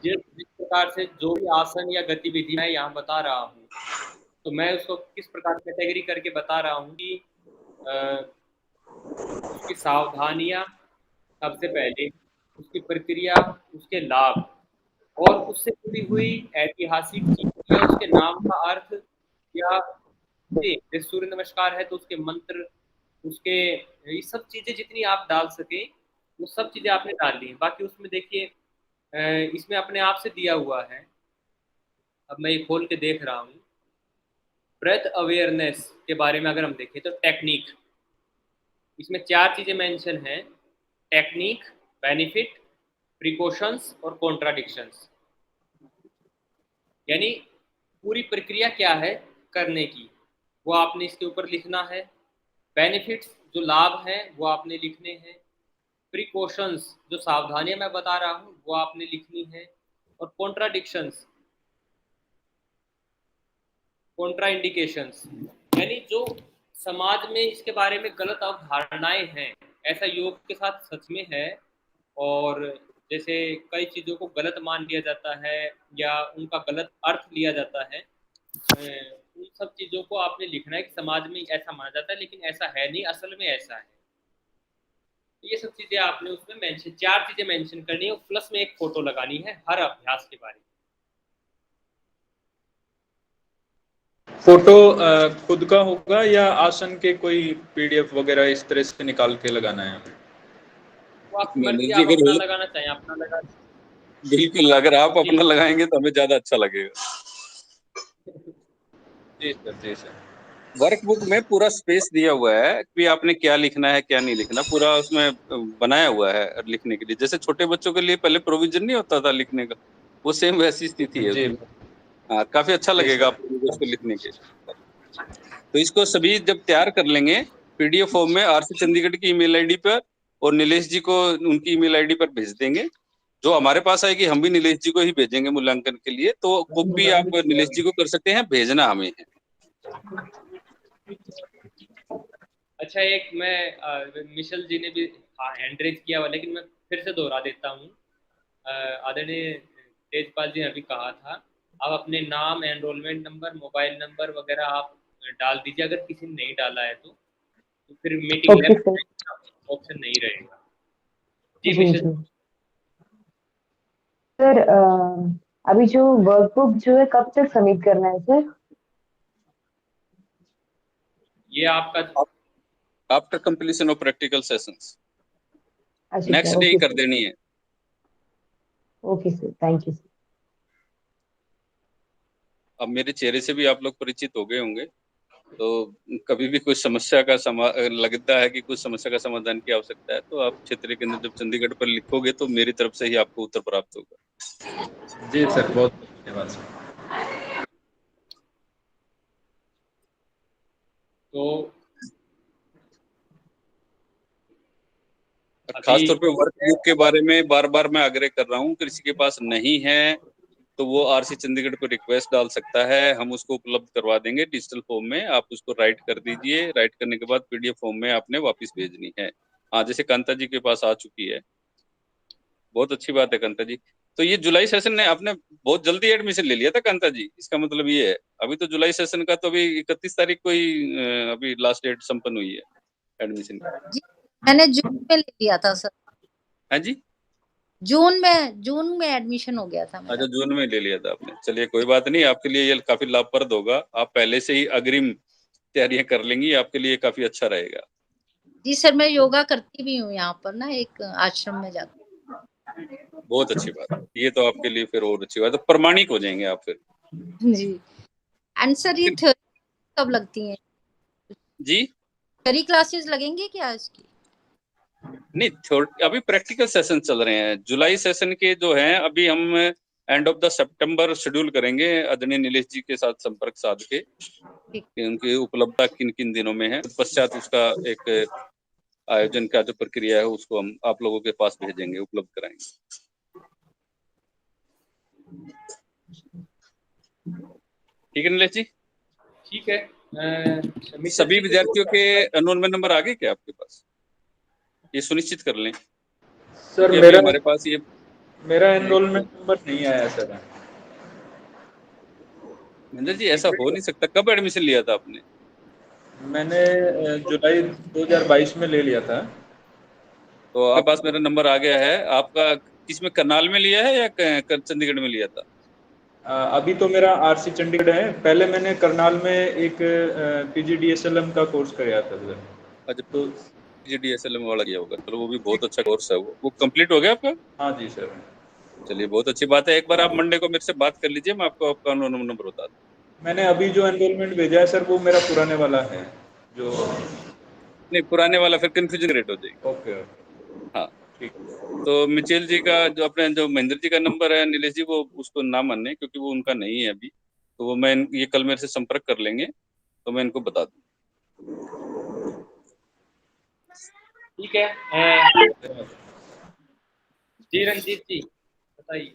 जिस प्रकार से जो भी आसन या गतिविधि मैं यहाँ बता रहा हूँ, तो मैं उसको किस प्रकार कैटेगरी करके बता रहा हूँ कि उसकी सावधानियां सबसे पहले, उसकी प्रक्रिया, उसके लाभ, और उससे जुड़ी हुई ऐतिहासिक चीज या उसके नाम का अर्थ, या जैसे सूर्य नमस्कार है तो उसके मंत्र, उसके ये सब चीजें जितनी आप डाल सके वो सब चीजें आपने डाल दी। बाकी उसमें देखिए इसमें अपने आप से दिया हुआ है, अब मैं ये खोल के देख रहा हूँ। ब्रेथ अवेयरनेस के बारे में अगर हम देखें तो टेक्निक, इसमें 4 चीजें मेंशन हैं: टेक्निक, बेनिफिट, प्रिकॉशंस और कॉन्ट्राडिक्शंस। यानी पूरी प्रक्रिया क्या है करने की, वो आपने इसके ऊपर लिखना है। बेनिफिट्स जो लाभ हैं वो आपने लिखने हैं। प्रिकॉशंस जो सावधानियां मैं बता रहा हूँ वो आपने लिखनी है। और कॉन्ट्राडिक्शंस, कॉन्ट्रा इंडिकेशंस, यानी जो समाज में इसके बारे में गलत अवधारणाएं हैं, ऐसा योग के साथ सच में है, और जैसे कई चीज़ों को गलत मान लिया जाता है या उनका गलत अर्थ लिया जाता है, उन सब चीज़ों को आपने लिखना है कि समाज में ऐसा माना जाता है लेकिन ऐसा है नहीं, असल में ऐसा है। ये सब चीज़ें आपने उसमें मेंशन, 4 चीज़ें मेंशन करनी है, प्लस में एक फोटो लगानी है हर अभ्यास के बारे में। फोटो खुद का होगा या आसन के कोई पीडीएफ वगैरह इस तरह से निकाल के लगाना है? वो आपकी मर्जी, आप अपना लगाना चाहें अपना लगा। बिल्कुल, अगर आप अपना लगाएंगे तो हमें ज्यादा अच्छा लगेगा। जी सर, जी सर। वर्कबुक में पूरा स्पेस दिया हुआ है कि आपने क्या लिखना है क्या नहीं लिखना, पूरा उसमें बनाया हुआ है लिखने के लिए। जैसे छोटे बच्चों के लिए पहले प्रोविजन नहीं होता था लिखने का, वो सेम वैसी स्थिति है जी उसमें। हाँ, काफी अच्छा जी लगेगा सर। आपको उसको लिखने के। तो इसको सभी जब तैयार कर लेंगे पीडीएफ फॉर्म में, आरसी चंडीगढ़ की ईमेल आईडी पर और नीलेश जी को उनकी ईमेल आईडी पर भेज देंगे। जो हमारे पास आएगी हम भी नीलेश जी को ही भेजेंगे मूल्यांकन के लिए। तो कॉपी आप नीलेश जी को कर सकते हैं, भेजना हमें है। अच्छा, एक मैं मिशल जी ने भी हैंड रेज किया हुआ, लेकिन मैं फिर से दोहरा देता हूँ। आदरणीय तेजपाल जी ने अभी कहा था, आप अपने नाम, एनरोलमेंट नंबर, मोबाइल नंबर वगैरह आप डाल दीजिए। अगर किसी ने नहीं डाला है तो फिर मीटिंग ओके सर। ऑप्शन नहीं रहेगा। जी जी मिशल। जी सर, अभी जो वर्कबुक जो है कब तक सबमिट करना है सर? ये आपका after completion of practical sessions अच्छा नेक्स्ट सर, डे ओके कर सर। देनी है। Okay sir, thank you sir. अब मेरे चेहरे से भी आप लोग परिचित हो गए होंगे, तो कभी भी कोई समस्या का लगता है कि कुछ समस्या का समाधान की आवश्यकता है, तो आप क्षेत्रीय केंद्र जब चंडीगढ़ पर लिखोगे तो मेरी तरफ से ही आपको उत्तर प्राप्त होगा। जी सर, बहुत धन्यवाद सर। तो खास तौर पे वर्कबुक के बारे में बार बार मैं आग्रह कर रहा हूँ, किसी के पास नहीं है तो वो आरसी चंडीगढ़ पे रिक्वेस्ट डाल सकता है, हम उसको उपलब्ध करवा देंगे डिजिटल फॉर्म में। आप उसको राइट कर दीजिए, राइट करने के बाद पीडीएफ फॉर्म में आपने वापस भेजनी है। हाँ, जैसे कांता जी के पास आ चुकी है, बहुत अच्छी बात है कांता जी। तो ये जुलाई सेशन ने आपने बहुत जल्दी एडमिशन ले लिया था कांता जी, इसका मतलब ये है अभी तो जुलाई सेशन का तो अभी 31 तारीख को ही अभी लास्ट डेट संपन्न हुई है एडमिशन की। जी मैंने जून में ले लिया था सर। हाँ जी, जून में एडमिशन हो गया था मेरा। अच्छा, जून में ले लिया था आपने। चलिए कोई बात नहीं, आपके लिए ये काफी लाभप्रद होगा। आप पहले से ही अग्रिम तैयारियां कर लेंगी, आपके लिए काफी अच्छा रहेगा। जी सर, मैं योगा करती भी हूँ यहाँ पर ना, एक आश्रम में जाकर। बहुत अच्छी बात, ये तो आपके लिए फिर और अच्छी बात है, प्रमाणिक हो जाएंगे आप फिर। जी। एंड सर ये थ्योरी कब लगती है जी? थ्योरी क्लासेस लगेंगे क्या इसकी? नहीं, अभी प्रैक्टिकल सेशन चल रहे हैं। जुलाई सेशन के जो हैं अभी हम end of the September schedule करेंगे, आदरणीय नीलेश जी के साथ संपर्क साध के कि उनकी उपलब्धता किन किन दिनों में है। पश्चात उसका एक आयोजन का जो प्रक्रिया है उसको हम आप लोगों के पास भेजेंगे, उपलब्ध कराएंगे। ठीक है नीलेश जी? ठीक है। सभी विद्यार्थियों के एनरोलमेंट नंबर आ गए क्या आपके पास? ये सुनिश्चित कर लें सर कि हमारे पास ये मेरा एनरोलमेंट नंबर नहीं आया सर। महेंद्र जी, ऐसा हो नहीं सकता। कब एडमिशन लिया था आपने? मैंने जुलाई 2022 में ले लिया था। तो आपके पास मेरा नंबर आ गया है। आपका किस में, करनाल में लिया है या चंडीगढ़ में लिया था? अभी तो मेरा आरसी चंडीगढ़ है। पहले मैंने करनाल में एक पीजीडीएसएलएम का कोर्स किया था सर। अच्छा, तो पीजीडीएसएलएम वाला किया होगा। चलो, वो भी बहुत अच्छा कोर्स है। वो कंप्लीट हो गया आपका? हाँ जी सर। चलिए, बहुत अच्छी बात है। एक बार आप मंडे को मेरे से बात कर लीजिए, मैं आपको आपका नंबर बता दूँ। मैंने अभी जो एनरोलमेंट भेजा है सर वो मेरा पुराने वाला है जो। नहीं, पुराने वाला फिर कंफ्यूजन क्रिएट हो जाएगी। ओके। हाँ, ठीक। तो मिचेल जी का जो अपने जो महेंद्र जी का नंबर है, नीलेश जी, वो उसको ना माने क्योंकि वो उनका नहीं है अभी। तो वो मैं ये कल मेरे से संपर्क कर लेंगे तो मैं इनको बता दूँ। ठीक है। जी रंजीत जी बताइए।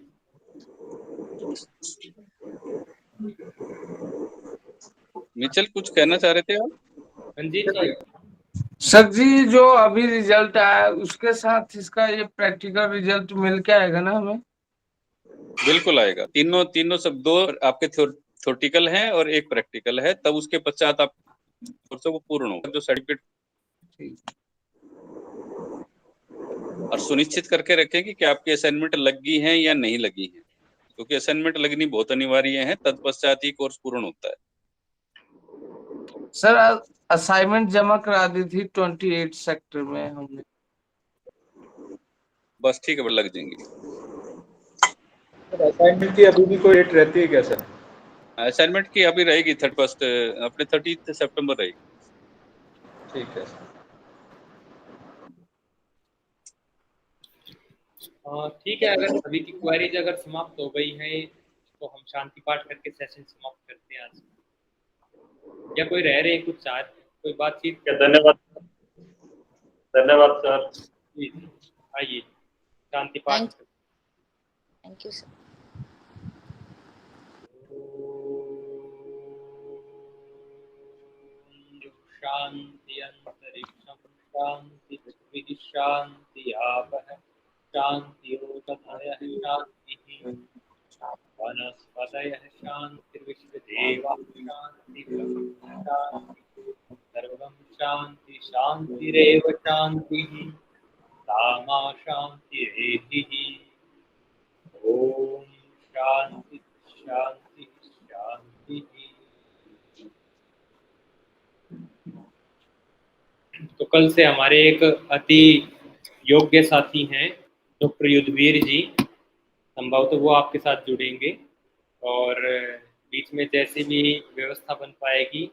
मिचेल, कुछ कहना चाह रहे थे आप? रंजीत जी। सर जी, जो अभी रिजल्ट आया उसके साथ इसका ये प्रैक्टिकल रिजल्ट मिल के आएगा ना हमें? बिल्कुल आएगा। तीनों सब, दो आपके थ्योरेटिकल हैं और एक प्रैक्टिकल है, तब उसके पश्चात आप वो पूर्ण हो जो सर्टिफिकेट। और सुनिश्चित करके रखें कि आपकी असाइनमेंट लगी है या नहीं लगी है, क्योंकि असाइनमेंट लगनी बहुत अनिवार्य है, तत्पश्चात ही कोर्स पूर्ण होता है। सर, असाइनमेंट जमा करा दी थी 28 सेक्टर में हमने। बस ठीक है, लग जाएंगे। असाइनमेंट की अभी भी कोई डेट रहती है क्या सर? असाइनमेंट की अभी रहेगी 31 अपने 30 सितंबर रहेगी। ठीक है सर। ठीक है, अगर सभी की क्वेरीज अगर समाप्त हो गई है तो हम शांति पाठ करके सेशन समाप्त करते हैं आज। या कोई रह रहे हैं कुछ चार कोई बातचीत? धन्यवाद सर। जी आइए शांति पाठ। Thank you sir. शांति अंतरिक्षं शांति पृथ्वी शांति आपः शांतिरोषधयः शांतिः वनस्पतयः शांतिर्विश्वदेवाः शान्तिः सर्वं शांति शांतिरेव शांतिः सामा शांतिरेधिः। ओम शांति शांति शांति। तो कल से हमारे एक अति योग्य साथी हैं डॉक्टर युद्धवीर जी, संभवतः वो आपके साथ जुड़ेंगे और बीच में जैसे भी व्यवस्था बन पाएगी,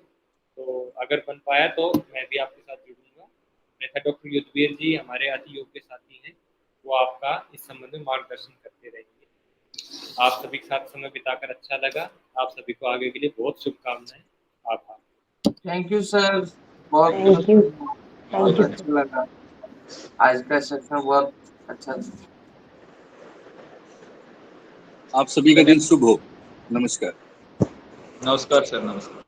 तो अगर बन पाया तो मैं भी आपके साथ जुड़ूंगा। अन्यथा डॉक्टर युद्धवीर जी हमारे अति योग्य साथी हैं, वो आपका इस संबंध में मार्गदर्शन करते रहेंगे। आप सभी के साथ समय बिताकर अच्छा लगा। आप सभी को आगे के लिए बहुत शुभकामनाएं। आभार। थैंक यू सर, बहुत थैंक यू बहुत अच्छा लगा। आज का सेशन बहुत अच्छा था। आप सभी का दिन शुभ हो। नमस्कार। नमस्कार सर, नमस्कार।